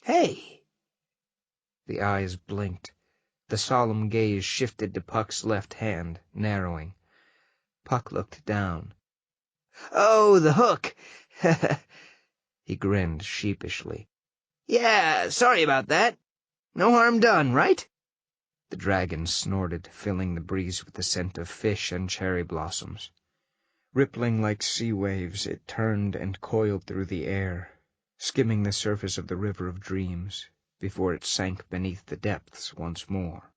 Hey!" The eyes blinked. The solemn gaze shifted to Puck's left hand, narrowing. Puck looked down. "Oh, the hook!" He grinned sheepishly. "Yeah, sorry about that. No harm done, right?" The dragon snorted, filling the breeze with the scent of fish and cherry blossoms. Rippling like sea waves, it turned and coiled through the air, skimming the surface of the river of dreams, before it sank beneath the depths once more.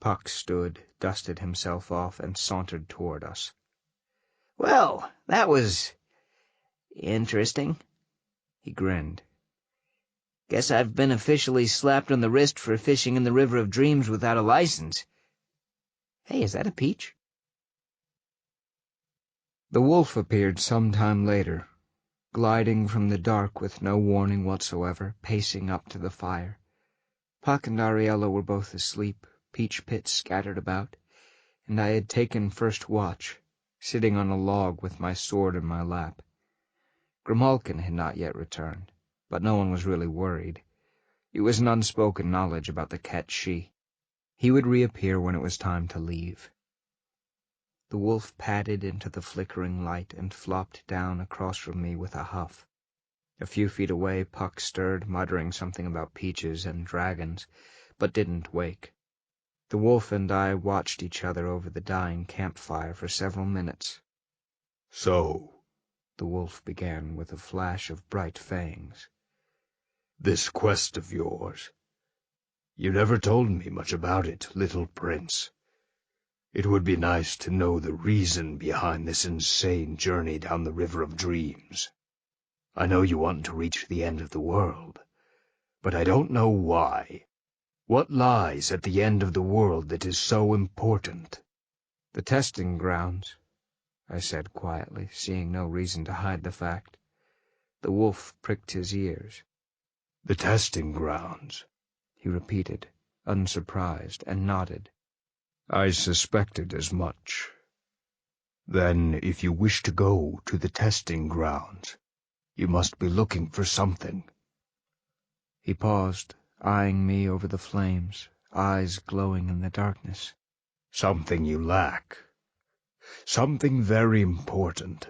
Puck stood, dusted himself off, and sauntered toward us. Well, that was interesting. He grinned. Guess I've been officially slapped on the wrist for fishing in the River of Dreams without a license. Hey, is that a peach? The wolf appeared some time later, gliding from the dark with no warning whatsoever, pacing up to the fire. Puck and Ariella were both asleep, peach pits scattered about, and I had taken first watch, sitting on a log with my sword in my lap. Grimalkin had not yet returned, but no one was really worried. It was an unspoken knowledge about the cat-she. He would reappear when it was time to leave. The wolf padded into the flickering light and flopped down across from me with a huff. A few feet away, Puck stirred, muttering something about peaches and dragons, but didn't wake. The wolf and I watched each other over the dying campfire for several minutes. "So," the wolf began with a flash of bright fangs, "this quest of yours. You never told me much about it, little prince. It would be nice to know the reason behind this insane journey down the River of Dreams. I know you want to reach the end of the world, but I don't know why. What lies at the end of the world that is so important?" "The testing grounds," I said quietly, seeing no reason to hide the fact. The wolf pricked his ears. "The testing grounds," he repeated, unsurprised, and nodded. "I suspected as much. Then, if you wish to go to the testing grounds, you must be looking for something." He paused, eyeing me over the flames, eyes glowing in the darkness. "Something you lack. Something very important.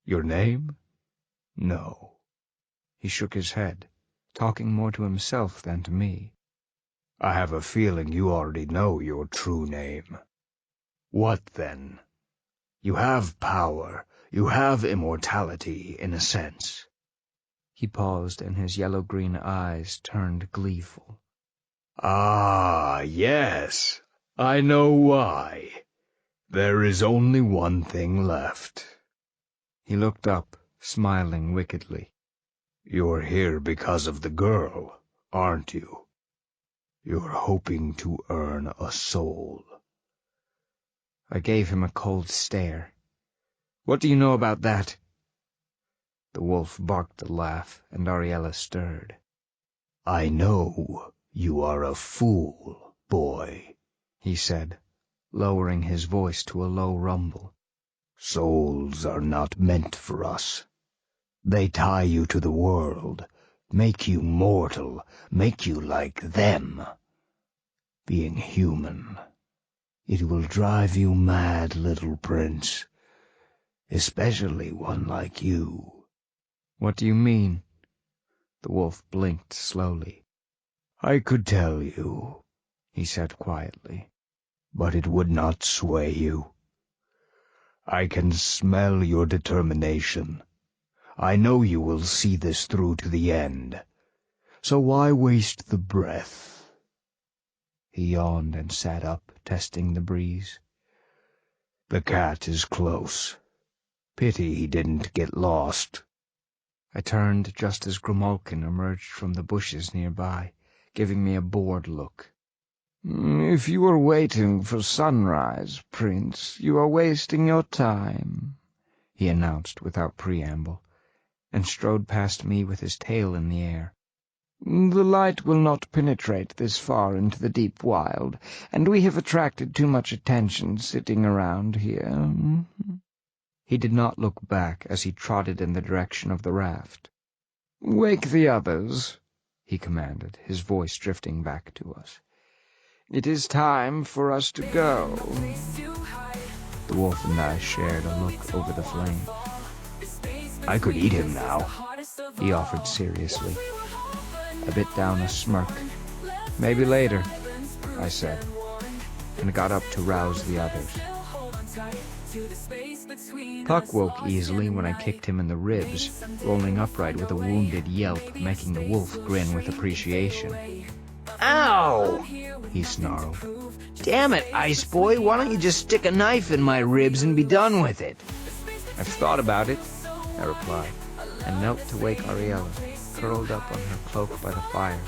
Your name? No." He shook his head, talking more to himself than to me. "I have a feeling you already know your true name. What then? You have power. You have immortality, in a sense." He paused, and his yellow-green eyes turned gleeful. "Ah, yes. I know why. There is only one thing left." He looked up, smiling wickedly. "You're here because of the girl, aren't you? You're hoping to earn a soul." I gave him a cold stare. "What do you know about that?" The wolf barked a laugh, and Ariella stirred. "I know you are a fool, boy," he said, lowering his voice to a low rumble. "Souls are not meant for us. They tie you to the world, make you mortal, make you like them. Being human, it will drive you mad, little prince, especially one like you." "What do you mean?" The wolf blinked slowly. "I could tell you," he said quietly, "but it would not sway you. I can smell your determination. I know you will see this through to the end. So why waste the breath?" He yawned and sat up, testing the breeze. "The cat is close. Pity he didn't get lost." I turned just as Grimalkin emerged from the bushes nearby, giving me a bored look. "If you are waiting for sunrise, Prince, you are wasting your time," he announced without preamble, and strode past me with his tail in the air. "The light will not penetrate this far into the deep wild, and we have attracted too much attention sitting around here." He did not look back as he trotted in the direction of the raft. "Wake the others," he commanded, his voice drifting back to us. "It is time for us to go." The wolf and I shared a look over the flame. "I could eat him now," he offered seriously. I bit down a smirk. "Maybe later," I said, and got up to rouse the others. Puck woke easily when I kicked him in the ribs, rolling upright with a wounded yelp, making the wolf grin with appreciation. Ow! He snarled. Damn it, Ice Boy, why don't you just stick a knife in my ribs and be done with it? I've thought about it, I replied, and knelt to wake Ariella, curled up on her cloak by the fire.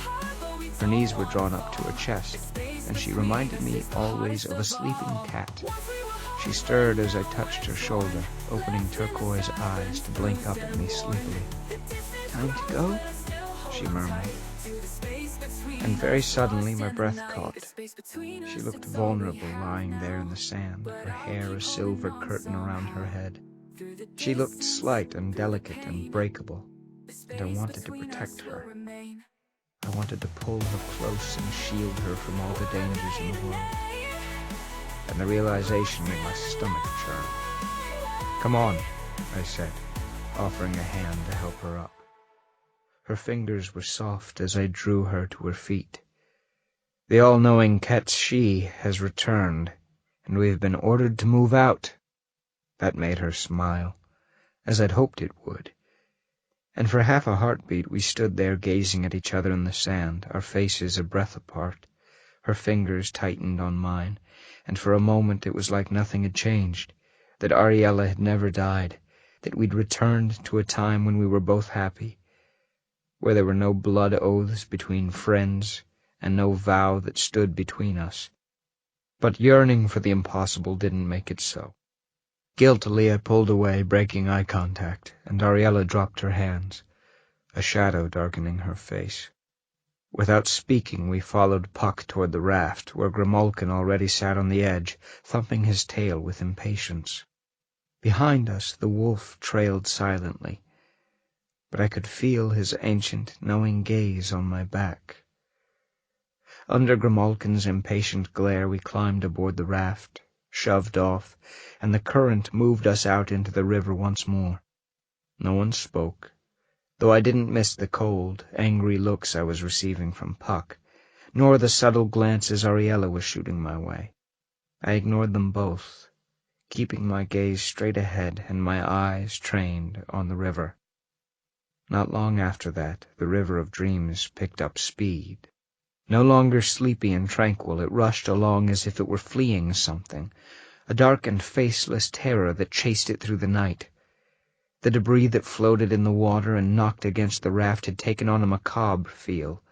Her knees were drawn up to her chest, and she reminded me always of a sleeping cat. She stirred as I touched her shoulder, opening turquoise eyes to blink up at me sleepily. "Time to go?" she murmured. And very suddenly my breath caught. She looked vulnerable lying there in the sand, her hair a silver curtain around her head. She looked slight and delicate and breakable, and I wanted to protect her. I wanted to pull her close and shield her from all the dangers in the world. And the realization made my stomach churn. "Come on," I said, offering a hand to help her up. Her fingers were soft as I drew her to her feet. "The all-knowing Ket-She has returned, and we have been ordered to move out." That made her smile, as I'd hoped it would. And for half a heartbeat we stood there gazing at each other in the sand, our faces a breath apart. Her fingers tightened on mine, and for a moment it was like nothing had changed, that Ariella had never died, that we'd returned to a time when we were both happy, where there were no blood oaths between friends, and no vow that stood between us. But yearning for the impossible didn't make it so. Guiltily I pulled away, breaking eye contact, and Ariella dropped her hands, a shadow darkening her face. Without speaking, we followed Puck toward the raft, where Grimalkin already sat on the edge, thumping his tail with impatience. Behind us the wolf trailed silently, but I could feel his ancient, knowing gaze on my back. Under Grimalkin's impatient glare we climbed aboard the raft, shoved off, and the current moved us out into the river once more. No one spoke, though I didn't miss the cold, angry looks I was receiving from Puck, nor the subtle glances Ariella was shooting my way. I ignored them both, keeping my gaze straight ahead and my eyes trained on the river. Not long after that, the river of dreams picked up speed. No longer sleepy and tranquil, it rushed along as if it were fleeing something, a dark and faceless terror that chased it through the night. The debris that floated in the water and knocked against the raft had taken on a macabre feel.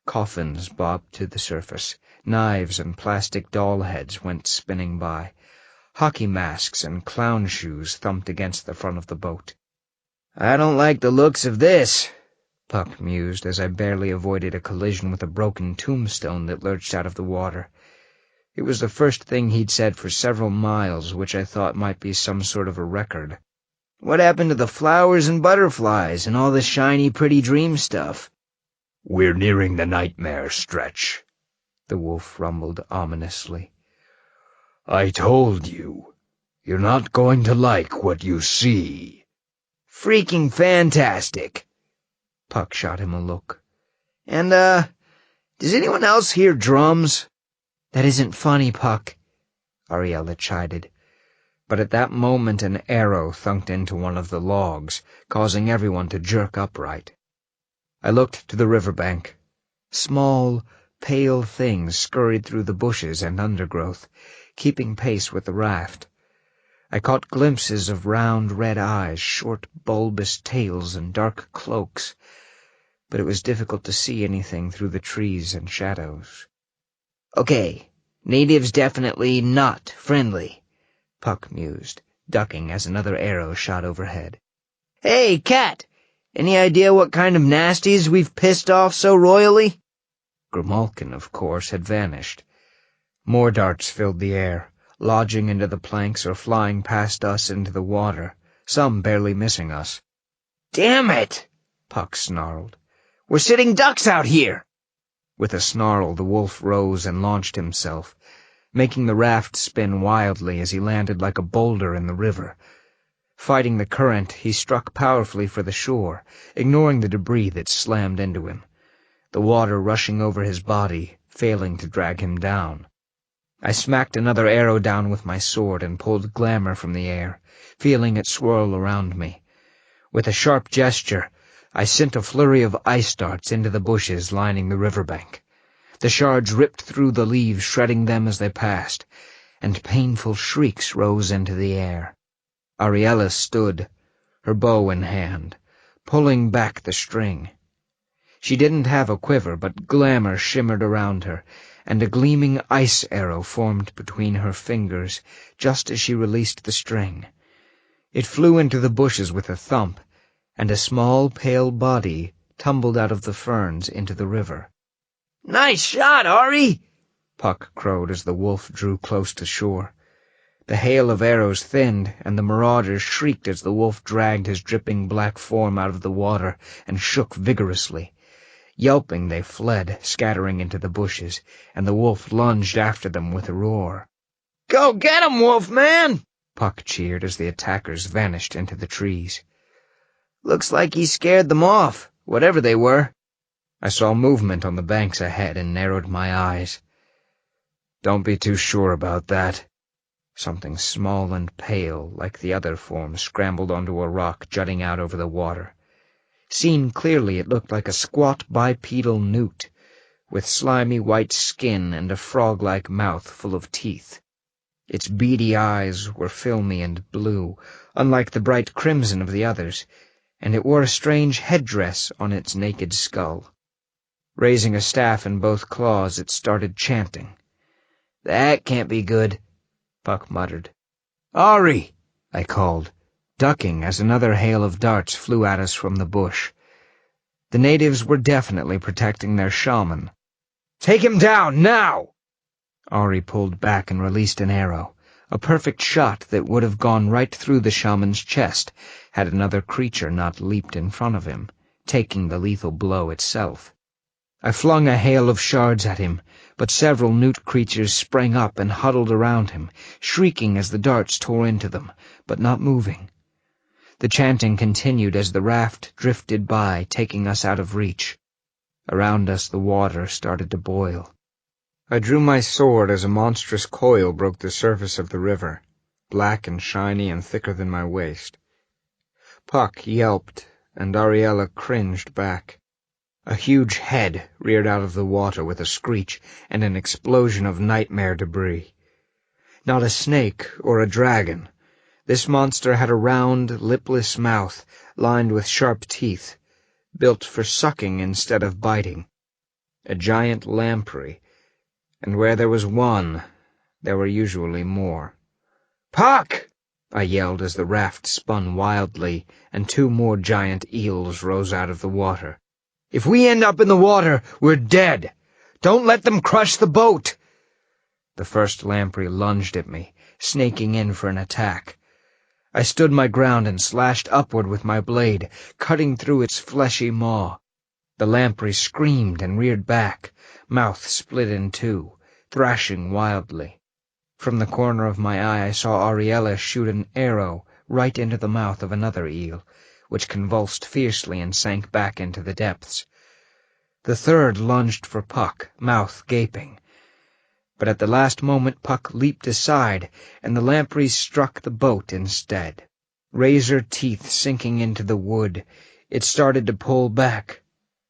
Coffins bobbed to the surface, knives and plastic doll heads went spinning by. Hockey masks and clown shoes thumped against the front of the boat. "I don't like the looks of this," Puck mused as I barely avoided a collision with a broken tombstone that lurched out of the water. It was the first thing he'd said for several miles, which I thought might be some sort of a record. "What happened to the flowers and butterflies and all the shiny, pretty dream stuff?" "We're nearing the nightmare stretch," the wolf rumbled ominously. "I told you, you're not going to like what you see." "Freaking fantastic!" Puck shot him a look. "And, does anyone else hear drums?" "That isn't funny, Puck," Ariella chided. But at that moment an arrow thunked into one of the logs, causing everyone to jerk upright. I looked to the riverbank. Small, pale things scurried through the bushes and undergrowth, keeping pace with the raft. I caught glimpses of round red eyes, short bulbous tails, and dark cloaks, but it was difficult to see anything through the trees and shadows. "Okay, natives definitely not friendly," Puck mused, ducking as another arrow shot overhead. "Hey, Cat! Any idea what kind of nasties we've pissed off so royally?" Grimalkin, of course, had vanished. More darts filled the air, lodging into the planks or flying past us into the water, some barely missing us. "Damn it!" Puck snarled. "We're sitting ducks out here!" With a snarl, the wolf rose and launched himself, making the raft spin wildly as he landed like a boulder in the river. Fighting the current, he struck powerfully for the shore, ignoring the debris that slammed into him, the water rushing over his body, failing to drag him down. I smacked another arrow down with my sword and pulled glamour from the air, feeling it swirl around me. With a sharp gesture, I sent a flurry of ice darts into the bushes lining the riverbank. The shards ripped through the leaves, shredding them as they passed, and painful shrieks rose into the air. Ariella stood, her bow in hand, pulling back the string. She didn't have a quiver, but glamour shimmered around her, and a gleaming ice arrow formed between her fingers just as she released the string. It flew into the bushes with a thump, and a small, pale body tumbled out of the ferns into the river. "Nice shot, Ari!" Puck crowed as the wolf drew close to shore. The hail of arrows thinned, and the marauders shrieked as the wolf dragged his dripping black form out of the water and shook vigorously. Yelping, they fled, scattering into the bushes, and the wolf lunged after them with a roar. "Go get 'em, Wolfman!" Puck cheered as the attackers vanished into the trees. "Looks like he scared them off, whatever they were." I saw movement on the banks ahead and narrowed my eyes. Don't be too sure about that. Something small and pale, like the other form, scrambled onto a rock jutting out over the water. Seen clearly, it looked like a squat bipedal newt, with slimy white skin and a frog-like mouth full of teeth. Its beady eyes were filmy and blue, unlike the bright crimson of the others, and it wore a strange headdress on its naked skull. Raising a staff in both claws, it started chanting. "That can't be good," Puck muttered. "Ari!" I called, ducking as another hail of darts flew at us from the bush. The natives were definitely protecting their shaman. "Take him down, now!" Ari pulled back and released an arrow, a perfect shot that would have gone right through the shaman's chest had another creature not leaped in front of him, taking the lethal blow itself. I flung a hail of shards at him, but several newt creatures sprang up and huddled around him, shrieking as the darts tore into them, but not moving. The chanting continued as the raft drifted by, taking us out of reach. Around us the water started to boil. I drew my sword as a monstrous coil broke the surface of the river, black and shiny and thicker than my waist. Puck yelped, and Ariella cringed back. A huge head reared out of the water with a screech and an explosion of nightmare debris. Not a snake or a dragon. This monster had a round, lipless mouth lined with sharp teeth, built for sucking instead of biting. A giant lamprey, and where there was one, there were usually more. "Puck!" I yelled as the raft spun wildly, and two more giant eels rose out of the water. "If we end up in the water, we're dead. Don't let them crush the boat." The first lamprey lunged at me, snaking in for an attack. I stood my ground and slashed upward with my blade, cutting through its fleshy maw. The lamprey screamed and reared back, mouth split in two, thrashing wildly. From the corner of my eye I saw Ariella shoot an arrow right into the mouth of another eel, which convulsed fiercely and sank back into the depths. The third lunged for Puck, mouth gaping. But at the last moment Puck leaped aside, and the lamprey struck the boat instead. Razor teeth sinking into the wood, it started to pull back,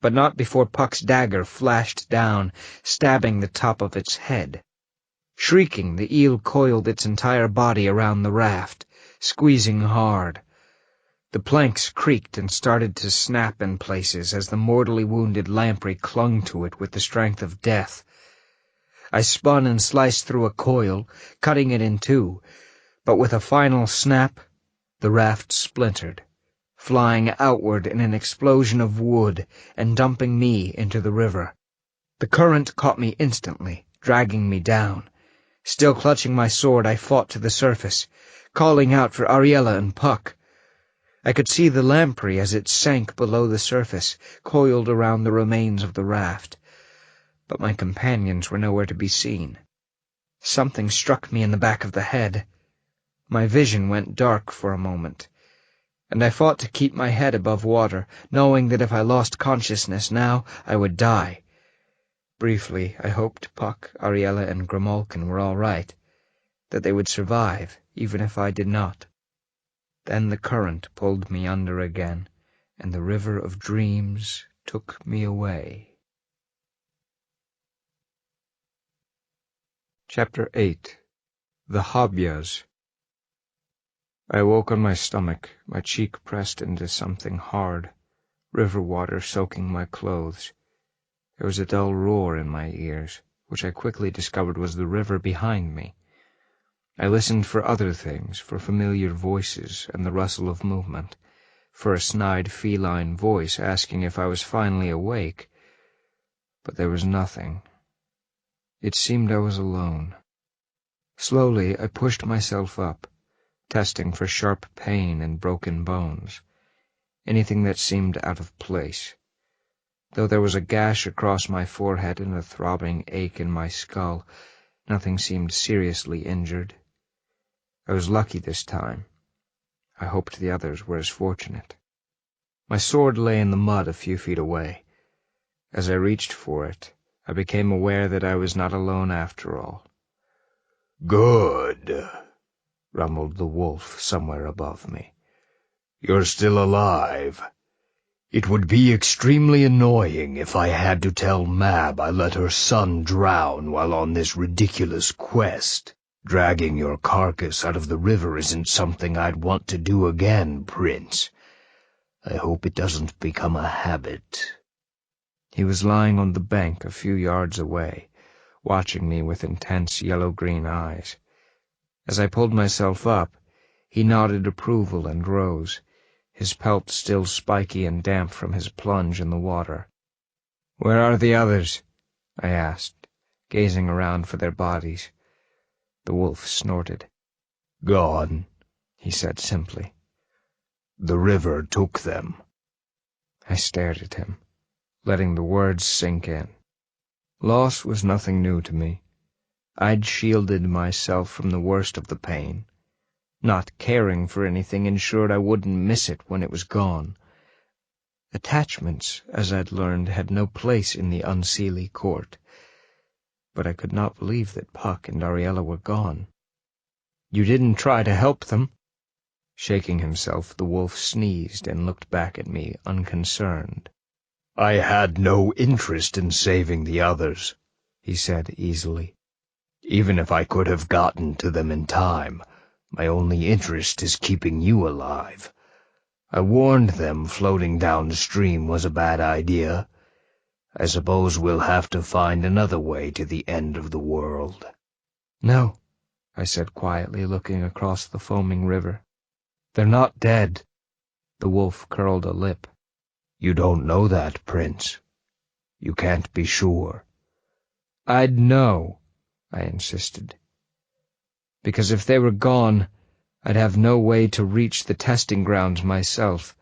but not before Puck's dagger flashed down, stabbing the top of its head. Shrieking, the eel coiled its entire body around the raft, squeezing hard. The planks creaked and started to snap in places as the mortally wounded lamprey clung to it with the strength of death. I spun and sliced through a coil, cutting it in two, but with a final snap, the raft splintered, flying outward in an explosion of wood and dumping me into the river. The current caught me instantly, dragging me down. Still clutching my sword, I fought to the surface, calling out for Ariella and Puck. I could see the lamprey as it sank below the surface, coiled around the remains of the raft, but my companions were nowhere to be seen. Something struck me in the back of the head. My vision went dark for a moment, and I fought to keep my head above water, knowing that if I lost consciousness now, I would die. Briefly, I hoped Puck, Ariella, and Grimalkin were all right, that they would survive, even if I did not. Then the current pulled me under again, and the river of dreams took me away. Chapter 8. The Hobyahs. I woke on my stomach, my cheek pressed into something hard, river water soaking my clothes. There was a dull roar in my ears, which I quickly discovered was the river behind me. I listened for other things, for familiar voices and the rustle of movement, for a snide feline voice asking if I was finally awake. But there was nothing. It seemed I was alone. Slowly I pushed myself up, testing for sharp pain and broken bones, anything that seemed out of place. Though there was a gash across my forehead and a throbbing ache in my skull, nothing seemed seriously injured. I was lucky this time. I hoped the others were as fortunate. My sword lay in the mud a few feet away. As I reached for it, I became aware that I was not alone after all. "Good," rumbled the wolf somewhere above me. "You're still alive. It would be extremely annoying if I had to tell Mab I let her son drown while on this ridiculous quest. Dragging your carcass out of the river isn't something I'd want to do again, Prince. I hope it doesn't become a habit." He was lying on the bank a few yards away, watching me with intense yellow-green eyes. As I pulled myself up, he nodded approval and rose, his pelt still spiky and damp from his plunge in the water. "Where are the others?" I asked, gazing around for their bodies. The wolf snorted. "Gone," he said simply. "The river took them." I stared at him, letting the words sink in. Loss was nothing new to me. I'd shielded myself from the worst of the pain. Not caring for anything ensured I wouldn't miss it when it was gone. Attachments, as I'd learned, had no place in the Unseelie court. But I could not believe that Puck and Ariella were gone. "You didn't try to help them?" Shaking himself, the wolf sneezed and looked back at me, unconcerned. "I had no interest in saving the others," he said easily. "Even if I could have gotten to them in time, my only interest is keeping you alive. I warned them floating downstream was a bad idea. I suppose we'll have to find another way to the end of the world." "No," I said quietly, looking across the foaming river. "They're not dead." The wolf curled a lip. "You don't know that, Prince. You can't be sure." "I'd know," I insisted. "Because if they were gone, I'd have no way to reach the testing grounds myself,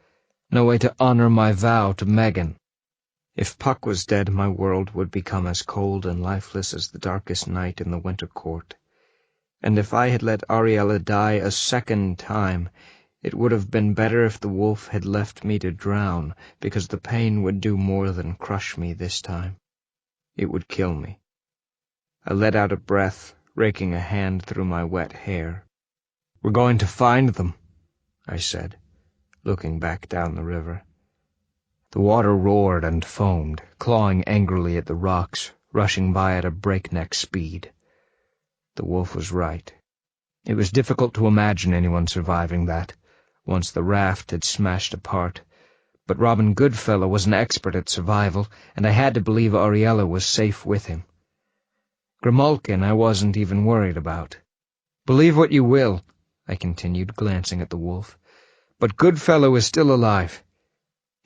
no way to honor my vow to Megan. If Puck was dead, my world would become as cold and lifeless as the darkest night in the winter court. And if I had let Ariella die a second time, it would have been better if the wolf had left me to drown, because the pain would do more than crush me this time. It would kill me. I let out a breath, raking a hand through my wet hair. "We're going to find them," I said, looking back down the river. The water roared and foamed, clawing angrily at the rocks, rushing by at a breakneck speed. The wolf was right. It was difficult to imagine anyone surviving that, once the raft had smashed apart, but Robin Goodfellow was an expert at survival, and I had to believe Ariella was safe with him. Grimalkin I wasn't even worried about. "Believe what you will," I continued, glancing at the wolf, "but Goodfellow is still alive.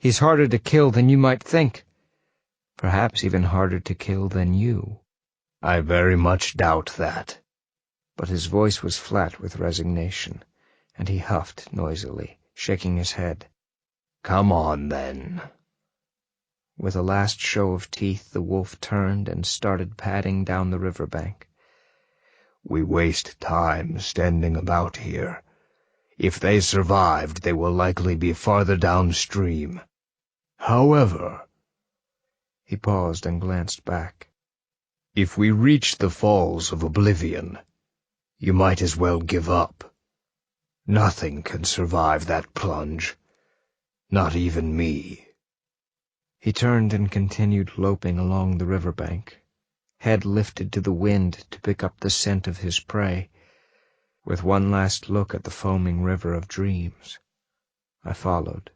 He's harder to kill than you might think. Perhaps even harder to kill than you." "I very much doubt that." But his voice was flat with resignation, and he huffed noisily, shaking his head. "Come on, then." With a last show of teeth, the wolf turned and started padding down the river bank. "We waste time standing about here. If they survived, they will likely be farther downstream. However—" He paused and glanced back. "If we reach the Falls of Oblivion, you might as well give up. Nothing can survive that plunge. Not even me." He turned and continued loping along the river bank, head lifted to the wind to pick up the scent of his prey. With one last look at the foaming river of dreams, I followed.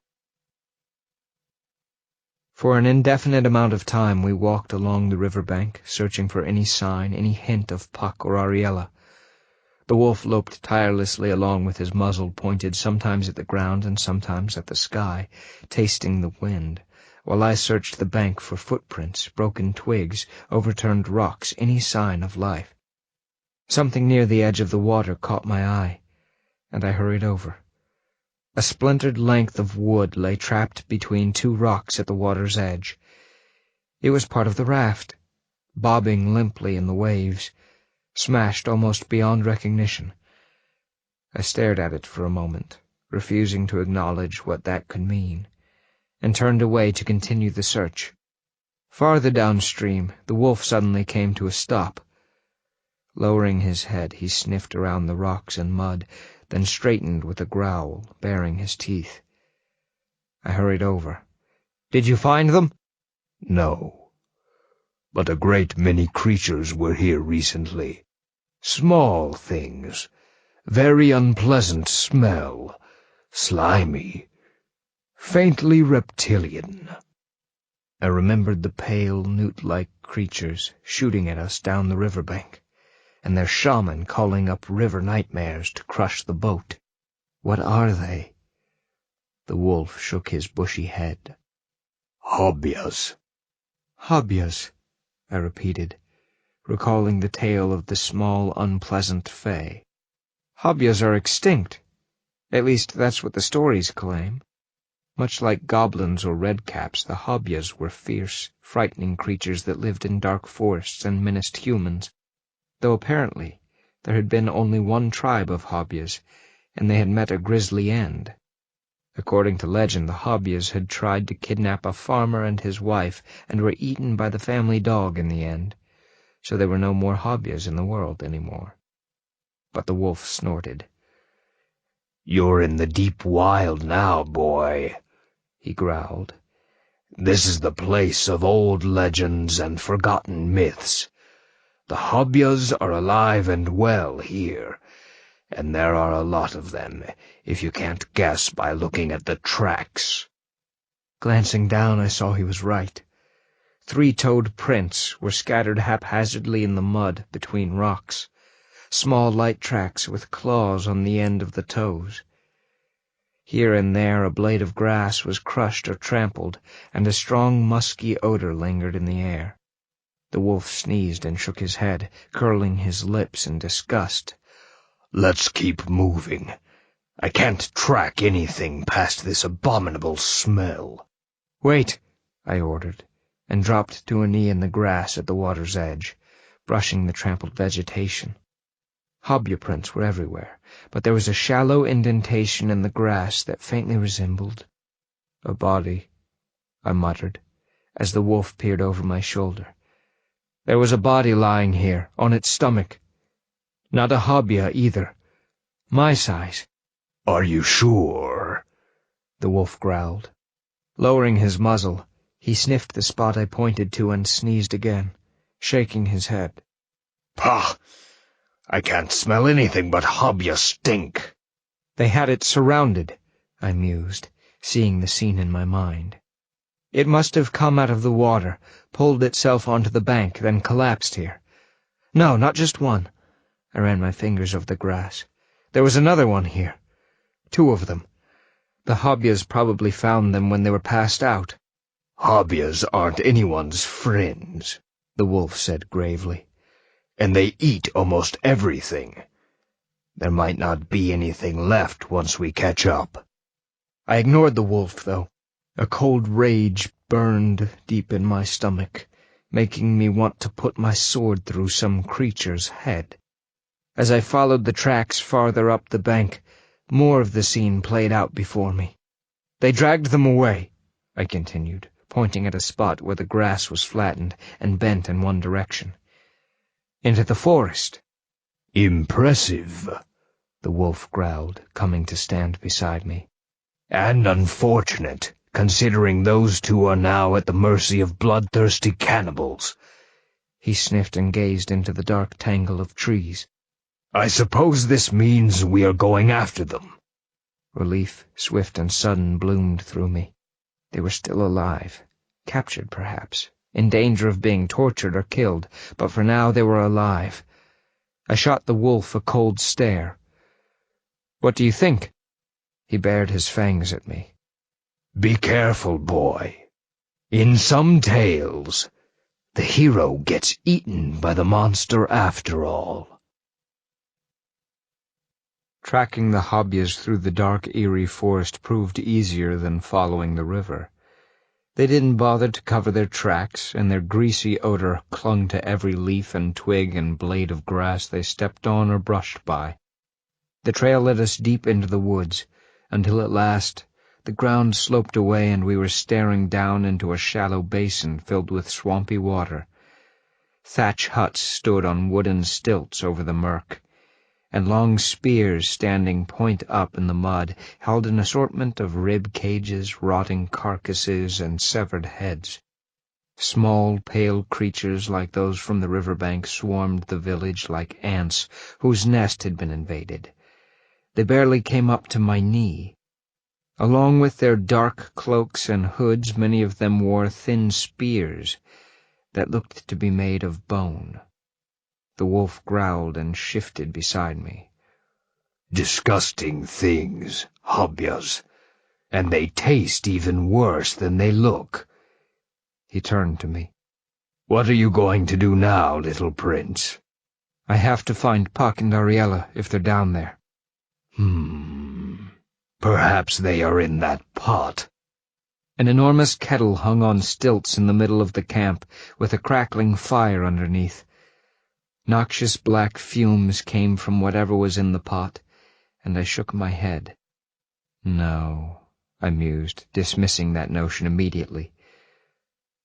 For an indefinite amount of time we walked along the riverbank, searching for any sign, any hint of Puck or Ariella. The wolf loped tirelessly along with his muzzle pointed sometimes at the ground and sometimes at the sky, tasting the wind, while I searched the bank for footprints, broken twigs, overturned rocks, any sign of life. Something near the edge of the water caught my eye, and I hurried over. A splintered length of wood lay trapped between two rocks at the water's edge. It was part of the raft, bobbing limply in the waves, smashed almost beyond recognition. I stared at it for a moment, refusing to acknowledge what that could mean, and turned away to continue the search. Farther downstream, the wolf suddenly came to a stop. Lowering his head, he sniffed around the rocks and mud, then straightened with a growl, baring his teeth. I hurried over. "Did you find them?" "No. But a great many creatures were here recently. Small things. Very unpleasant smell. Slimy. Faintly reptilian." I remembered the pale, newt-like creatures shooting at us down the riverbank, and their shaman calling up river nightmares to crush the boat. What are they? The wolf shook his bushy head. "Hobyas." "Hobyas," I repeated, recalling the tale of the small, unpleasant fae. "Hobyas are extinct. At least that's what the stories claim. Much like goblins or redcaps, the Hobyas were fierce, frightening creatures that lived in dark forests and menaced humans, though apparently there had been only one tribe of Hobyas, and they had met a grisly end. According to legend, the Hobyas had tried to kidnap a farmer and his wife, and were eaten by the family dog in the end, so there were no more Hobyas in the world anymore. But the wolf snorted. "You're in the deep wild now, boy," he growled. "This is the place of old legends and forgotten myths. The Hobyas are alive and well here, and there are a lot of them, if you can't guess by looking at the tracks." Glancing down, I saw he was right. 3-toed prints were scattered haphazardly in the mud between rocks, small light tracks with claws on the end of the toes. Here and there a blade of grass was crushed or trampled, and a strong musky odor lingered in the air. The wolf sneezed and shook his head, curling his lips in disgust. "Let's keep moving. I can't track anything past this abominable smell." "Wait," I ordered, and dropped to a knee in the grass at the water's edge, brushing the trampled vegetation. Hobya prints were everywhere, but there was a shallow indentation in the grass that faintly resembled a body, I muttered, as the wolf peered over my shoulder. There was a body lying here, on its stomach. Not a Hobya either. My size. "Are you sure?" The wolf growled. Lowering his muzzle, he sniffed the spot I pointed to and sneezed again, shaking his head. "Pah! I can't smell anything but Hobya stink." They had it surrounded, I mused, seeing the scene in my mind. It must have come out of the water, pulled itself onto the bank, then collapsed here. No, not just one. I ran my fingers over the grass. There was another one here. 2 of them. The Hobyas probably found them when they were passed out. "Hobyas aren't anyone's friends," the wolf said gravely. "And they eat almost everything. There might not be anything left once we catch up." I ignored the wolf, though. A cold rage burned deep in my stomach, making me want to put my sword through some creature's head. As I followed the tracks farther up the bank, more of the scene played out before me. "They dragged them away," I continued, pointing at a spot where the grass was flattened and bent in one direction. "Into the forest." "Impressive," the wolf growled, coming to stand beside me. "And unfortunate, considering those 2 are now at the mercy of bloodthirsty cannibals." He sniffed and gazed into the dark tangle of trees. I suppose this means we are going after them. Relief, swift and sudden, bloomed through me. They were still alive, captured perhaps, in danger of being tortured or killed, but for now they were alive. I shot the wolf a cold stare. "What do you think?" He bared his fangs at me. Be careful, boy. In some tales, the hero gets eaten by the monster after all. Tracking the Hobyas through the dark, eerie forest proved easier than following the river. They didn't bother to cover their tracks, and their greasy odor clung to every leaf and twig and blade of grass they stepped on or brushed by. The trail led us deep into the woods, until at last the ground sloped away and we were staring down into a shallow basin filled with swampy water. Thatch huts stood on wooden stilts over the murk, and long spears standing point up in the mud held an assortment of rib cages, rotting carcasses, and severed heads. Small, pale creatures like those from the riverbank swarmed the village like ants whose nest had been invaded. They barely came up to my knee. Along with their dark cloaks and hoods, many of them wore thin spears that looked to be made of bone. The wolf growled and shifted beside me. Disgusting things, Hobyas, and they taste even worse than they look. He turned to me. What are you going to do now, little prince? I have to find Puck and Ariella if they're down there. Perhaps they are in that pot. An enormous kettle hung on stilts in the middle of the camp, with a crackling fire underneath. Noxious black fumes came from whatever was in the pot, and I shook my head. No, I mused, dismissing that notion immediately.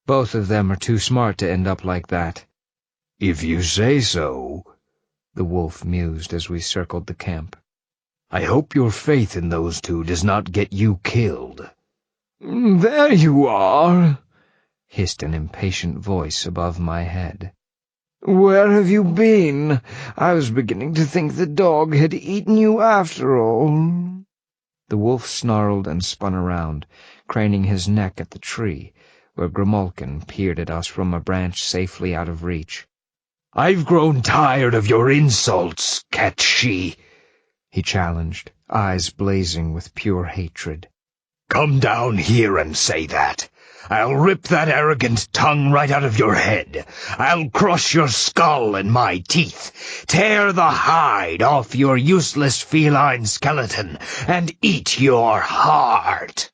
Both of them are too smart to end up like that. If you say so, the wolf mused as we circled the camp. I hope your faith in those two does not get you killed. There you are, hissed an impatient voice above my head. Where have you been? I was beginning to think the dog had eaten you after all. The wolf snarled and spun around, craning his neck at the tree, where Grimalkin peered at us from a branch safely out of reach. I've grown tired of your insults, cat-she, he challenged, eyes blazing with pure hatred. Come down here and say that. I'll rip that arrogant tongue right out of your head. I'll crush your skull in my teeth, tear the hide off your useless feline skeleton, and eat your heart.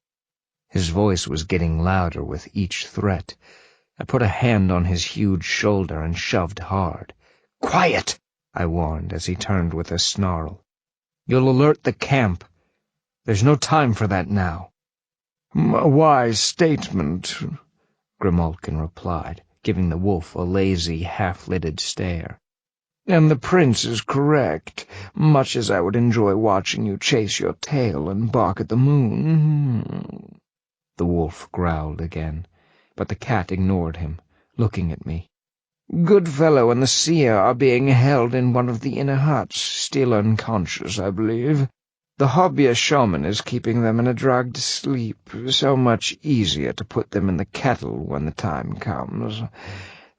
His voice was getting louder with each threat. I put a hand on his huge shoulder and shoved hard. Quiet, I warned as he turned with a snarl. You'll alert the camp. There's no time for that now. A wise statement, Grimalkin replied, giving the wolf a lazy, half-lidded stare. And the prince is correct, much as I would enjoy watching you chase your tail and bark at the moon. The wolf growled again, but the cat ignored him, looking at me. Goodfellow and the seer are being held in one of the inner huts, still unconscious, I believe. The Hobya shaman is keeping them in a drugged sleep, so much easier to put them in the kettle when the time comes.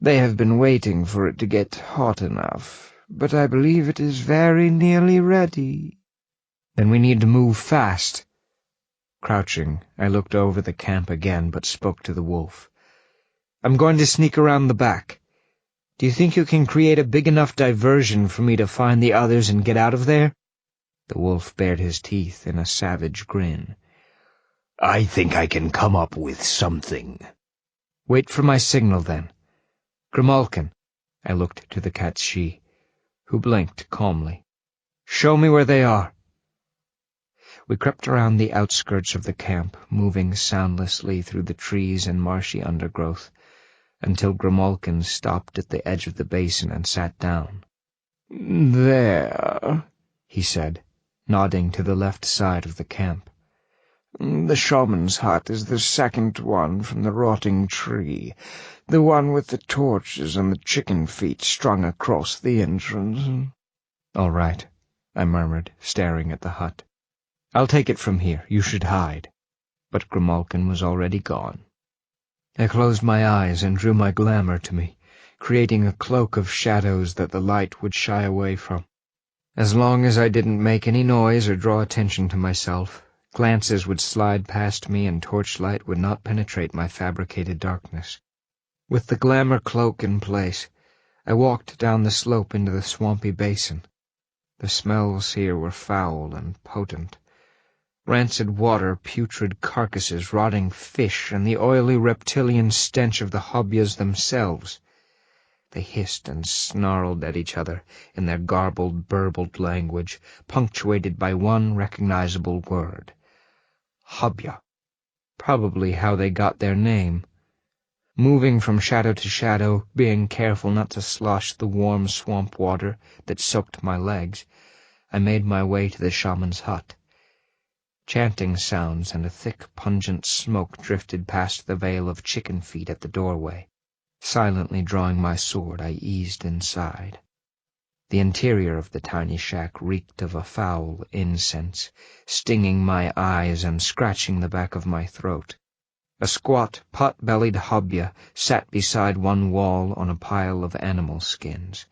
They have been waiting for it to get hot enough, but I believe it is very nearly ready. Then we need to move fast. Crouching, I looked over the camp again, but spoke to the wolf. I'm going to sneak around the back. Do you think you can create a big enough diversion for me to find the others and get out of there? The wolf bared his teeth in a savage grin. I think I can come up with something. Wait for my signal, then. Grimalkin, I looked to the cat-she, who blinked calmly. Show me where they are. We crept around the outskirts of the camp, moving soundlessly through the trees and marshy undergrowth, until Grimalkin stopped at the edge of the basin and sat down. There, he said, nodding to the left side of the camp. The shaman's hut is the second one from the rotting tree, the one with the torches and the chicken feet strung across the entrance. All right, I murmured, staring at the hut. I'll take it from here. You should hide. But Grimalkin was already gone. I closed my eyes and drew my glamour to me, creating a cloak of shadows that the light would shy away from. As long as I didn't make any noise or draw attention to myself, glances would slide past me and torchlight would not penetrate my fabricated darkness. With the glamour cloak in place, I walked down the slope into the swampy basin. The smells here were foul and potent. Rancid water, putrid carcasses, rotting fish, and the oily reptilian stench of the hobyas themselves. They hissed and snarled at each other in their garbled, burbled language, punctuated by one recognizable word. Hobya. Probably how they got their name. Moving from shadow to shadow, being careful not to slosh the warm swamp water that soaked my legs, I made my way to the shaman's hut. Chanting sounds and a thick, pungent smoke drifted past the veil of chicken feet at the doorway. Silently drawing my sword, I eased inside. The interior of the tiny shack reeked of a foul incense, stinging my eyes and scratching the back of my throat. A squat, pot-bellied hobya sat beside one wall on a pile of animal skins,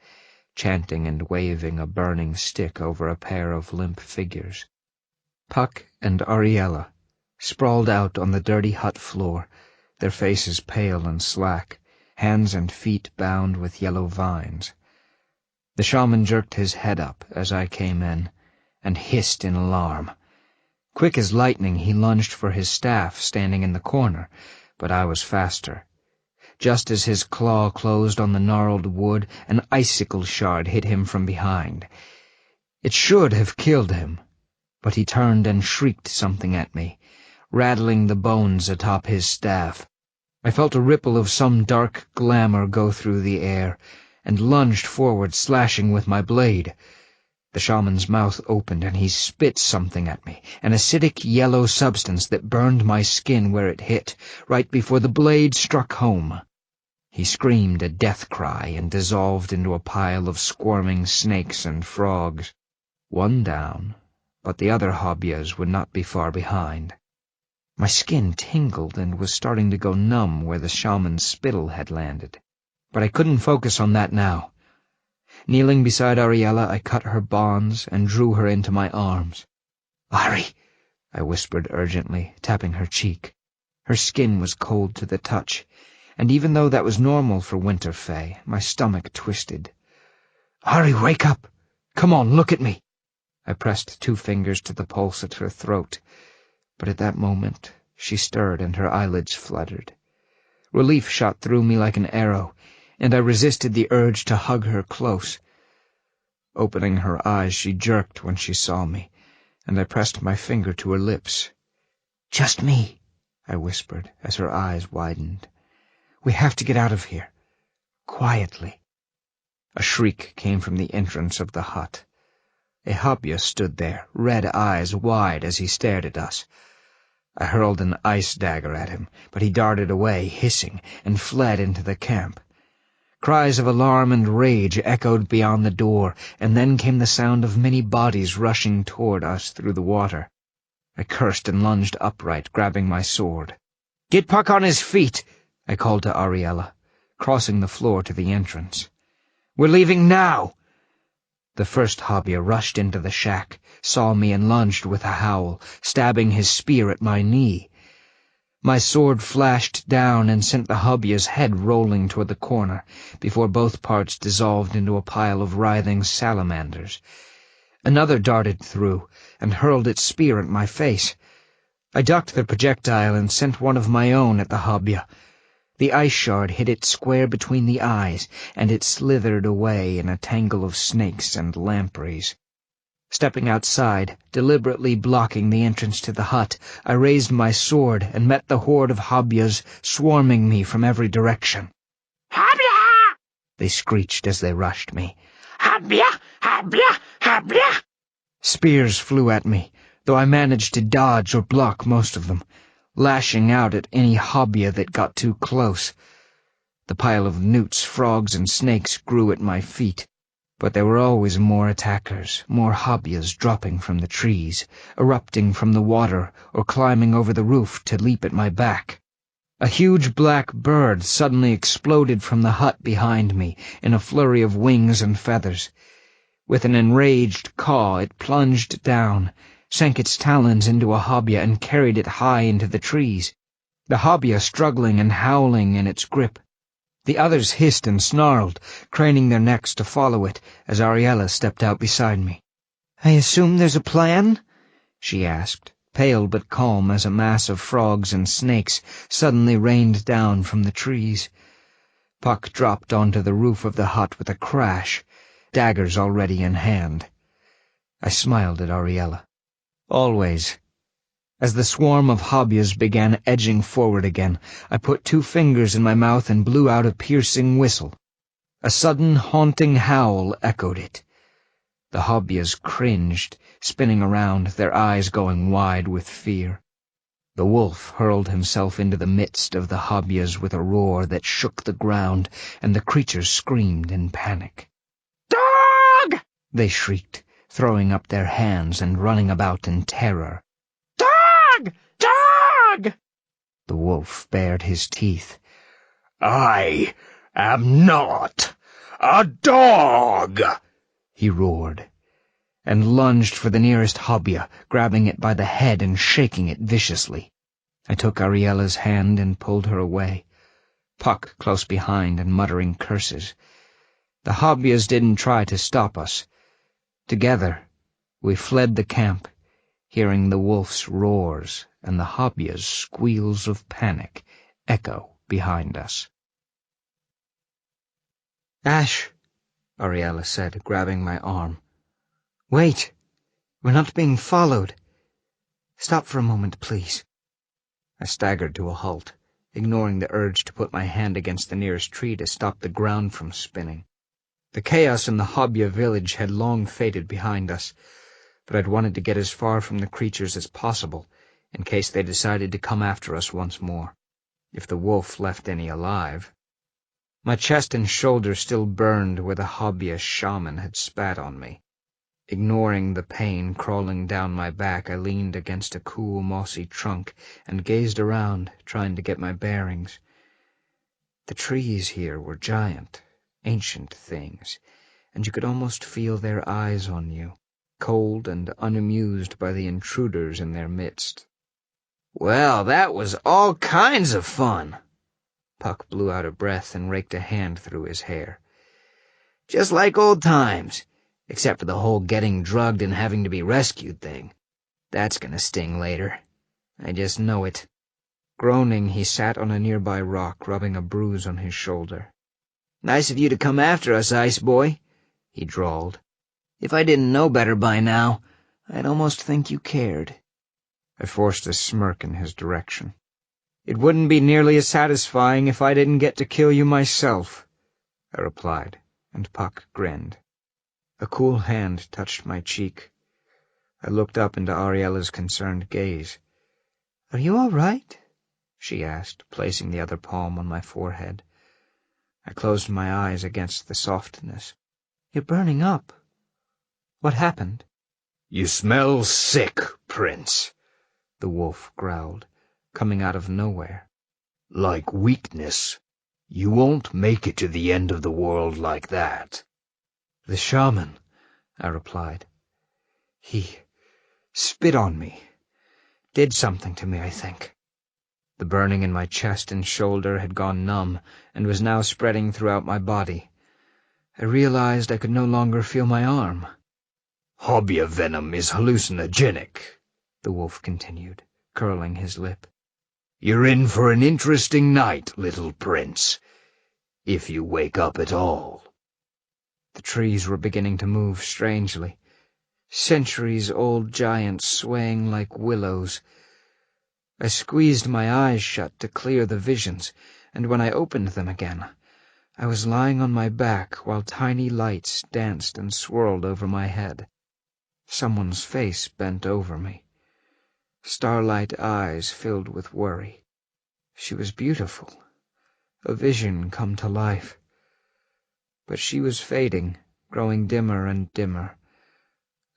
chanting and waving a burning stick over a pair of limp figures. Puck and Ariella, sprawled out on the dirty hut floor, their faces pale and slack, hands and feet bound with yellow vines. The shaman jerked his head up as I came in, and hissed in alarm. Quick as lightning he lunged for his staff standing in the corner, but I was faster. Just as his claw closed on the gnarled wood, an icicle shard hit him from behind. It should have killed him, but he turned and shrieked something at me, rattling the bones atop his staff. I felt a ripple of some dark glamour go through the air, and lunged forward, slashing with my blade. The shaman's mouth opened, and he spit something at me, an acidic yellow substance that burned my skin where it hit, right before the blade struck home. He screamed a death cry and dissolved into a pile of squirming snakes and frogs. One down, but the other hobyas would not be far behind. My skin tingled and was starting to go numb where the shaman's spittle had landed, but I couldn't focus on that now. Kneeling beside Ariella, I cut her bonds and drew her into my arms. "Ari," I whispered urgently, tapping her cheek. Her skin was cold to the touch, and even though that was normal for winter fae, my stomach twisted. "Ari, wake up! Come on, look at me!" I pressed 2 fingers to the pulse at her throat, but at that moment she stirred and her eyelids fluttered. Relief shot through me like an arrow, and I resisted the urge to hug her close. Opening her eyes, she jerked when she saw me, and I pressed my finger to her lips. "Just me," I whispered as her eyes widened. "We have to get out of here. Quietly." A shriek came from the entrance of the hut. A hobya stood there, red eyes wide as he stared at us. I hurled an ice dagger at him, but he darted away, hissing, and fled into the camp. Cries of alarm and rage echoed beyond the door, and then came the sound of many bodies rushing toward us through the water. I cursed and lunged upright, grabbing my sword. "Get Puck on his feet!" I called to Ariella, crossing the floor to the entrance. "We're leaving now!" The first hobya rushed into the shack, saw me and lunged with a howl, stabbing his spear at my knee. My sword flashed down and sent the hobya's head rolling toward the corner, before both parts dissolved into a pile of writhing salamanders. Another darted through and hurled its spear at my face. I ducked the projectile and sent one of my own at the hobya. The ice shard hit it square between the eyes, and it slithered away in a tangle of snakes and lampreys. Stepping outside, deliberately blocking the entrance to the hut, I raised my sword and met the horde of hobyas swarming me from every direction. "Hobya!" they screeched as they rushed me. "Hobya! Hobya! Hobya!" Spears flew at me, though I managed to dodge or block most of them, lashing out at any hobya that got too close. The pile of newts, frogs, and snakes grew at my feet. But there were always more attackers, more hobyas dropping from the trees, erupting from the water, or climbing over the roof to leap at my back. A huge black bird suddenly exploded from the hut behind me in a flurry of wings and feathers. With an enraged caw, it plunged down, sank its talons into a hobya and carried it high into the trees, the hobya struggling and howling in its grip. The others hissed and snarled, craning their necks to follow it, as Ariella stepped out beside me. "I assume there's a plan?" she asked, pale but calm as a mass of frogs and snakes suddenly rained down from the trees. Puck dropped onto the roof of the hut with a crash, daggers already in hand. I smiled at Ariella. Always. As the swarm of hobyas began edging forward again, I put 2 fingers in my mouth and blew out a piercing whistle. A sudden, haunting howl echoed it. The hobyas cringed, spinning around, their eyes going wide with fear. The wolf hurled himself into the midst of the hobyas with a roar that shook the ground, and the creatures screamed in panic. "Dog!" they shrieked, throwing up their hands and running about in terror. "Dog! Dog!" The wolf bared his teeth. "I am not a dog!" he roared, and lunged for the nearest hobya, grabbing it by the head and shaking it viciously. I took Ariella's hand and pulled her away, Puck close behind and muttering curses. The hobyas didn't try to stop us. Together, we fled the camp, hearing the wolf's roars and the hobya's squeals of panic echo behind us. "Ash," Ariella said, grabbing my arm. "Wait! We're not being followed. Stop for a moment, please." I staggered to a halt, ignoring the urge to put my hand against the nearest tree to stop the ground from spinning. The chaos in the hobya village had long faded behind us, but I'd wanted to get as far from the creatures as possible, in case they decided to come after us once more, if the wolf left any alive. My chest and shoulder still burned where the hobya shaman had spat on me. Ignoring the pain crawling down my back, I leaned against a cool, mossy trunk and gazed around, trying to get my bearings. The trees here were giant, ancient things, and you could almost feel their eyes on you, cold and unamused by the intruders in their midst. "Well, that was all kinds of fun." Puck blew out a breath and raked a hand through his hair. "Just like old times, except for the whole getting drugged and having to be rescued thing. That's gonna sting later. I just know it." Groaning, he sat on a nearby rock, rubbing a bruise on his shoulder. "Nice of you to come after us, Ice Boy," he drawled. "If I didn't know better by now, I'd almost think you cared." I forced a smirk in his direction. "It wouldn't be nearly as satisfying if I didn't get to kill you myself," I replied, and Puck grinned. A cool hand touched my cheek. I looked up into Ariella's concerned gaze. "Are you all right?" she asked, placing the other palm on my forehead. I closed my eyes against the softness. "You're burning up. What happened?" "You smell sick, Prince," the wolf growled, coming out of nowhere. "Like weakness. You won't make it to the end of the world like that." "The shaman," I replied. "He spit on me. Did something to me, I think." The burning in my chest and shoulder had gone numb and was now spreading throughout my body. I realized I could no longer feel my arm. "Hobya venom is hallucinogenic," the wolf continued, curling his lip. "You're in for an interesting night, little prince, if you wake up at all." The trees were beginning to move strangely, centuries-old giants swaying like willows. I squeezed my eyes shut to clear the visions, and when I opened them again, I was lying on my back while tiny lights danced and swirled over my head. Someone's face bent over me. Starlight eyes filled with worry. She was beautiful, a vision come to life. But she was fading, growing dimmer and dimmer,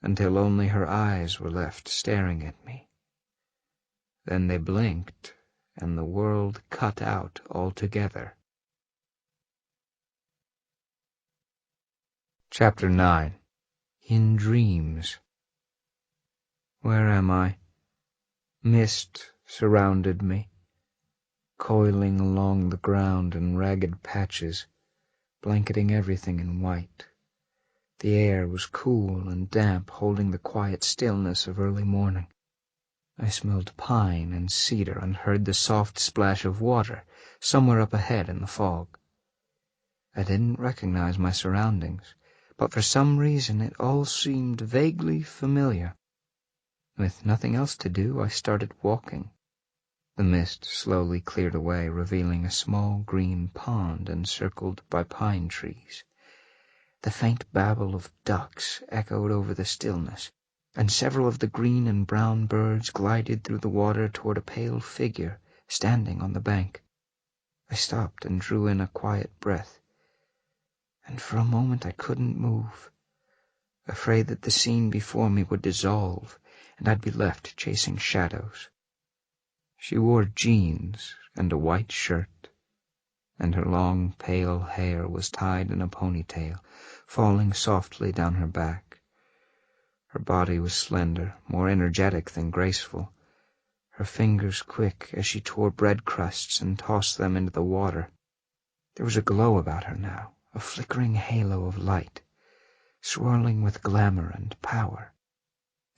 until only her eyes were left staring at me. Then they blinked, and the world cut out altogether. Chapter 9. In Dreams. Where am I? Mist surrounded me, coiling along the ground in ragged patches, blanketing everything in white. The air was cool and damp, holding the quiet stillness of early morning. I smelled pine and cedar and heard the soft splash of water somewhere up ahead in the fog. I didn't recognize my surroundings, but for some reason it all seemed vaguely familiar. With nothing else to do, I started walking. The mist slowly cleared away, revealing a small green pond encircled by pine trees. The faint babble of ducks echoed over the stillness, and several of the green and brown birds glided through the water toward a pale figure standing on the bank. I stopped and drew in a quiet breath, and for a moment I couldn't move, afraid that the scene before me would dissolve and I'd be left chasing shadows. She wore jeans and a white shirt, and her long, pale hair was tied in a ponytail, falling softly down her back. Her body was slender, more energetic than graceful, her fingers quick as she tore bread crusts and tossed them into the water. There was a glow about her now, a flickering halo of light, swirling with glamour and power.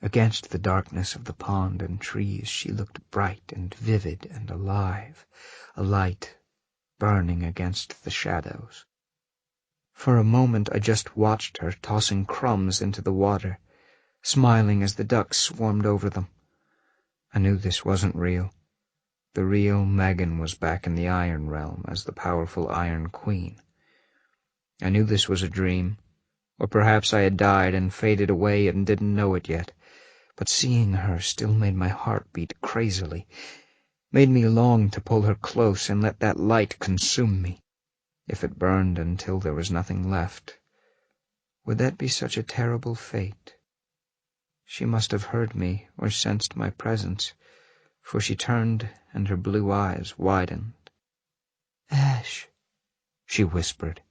Against the darkness of the pond and trees she looked bright and vivid and alive, a light burning against the shadows. For a moment I just watched her tossing crumbs into the water, smiling as the ducks swarmed over them. I knew this wasn't real. The real Megan was back in the Iron Realm as the powerful Iron Queen. I knew this was a dream, or perhaps I had died and faded away and didn't know it yet, but seeing her still made my heart beat crazily, made me long to pull her close and let that light consume me. If it burned until there was nothing left, would that be such a terrible fate? She must have heard me or sensed my presence, for she turned and her blue eyes widened. "Ash," she whispered,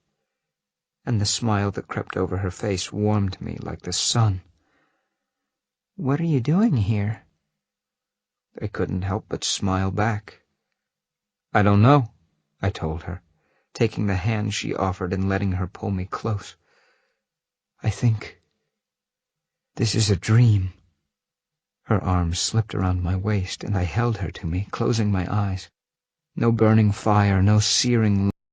and the smile that crept over her face warmed me like the sun. "What are you doing here?" I couldn't help but smile back. "I don't know," I told her, taking the hand she offered and letting her pull me close. "I think this is a dream." Her arms slipped around my waist, and I held her to me, closing my eyes. No burning fire, no searing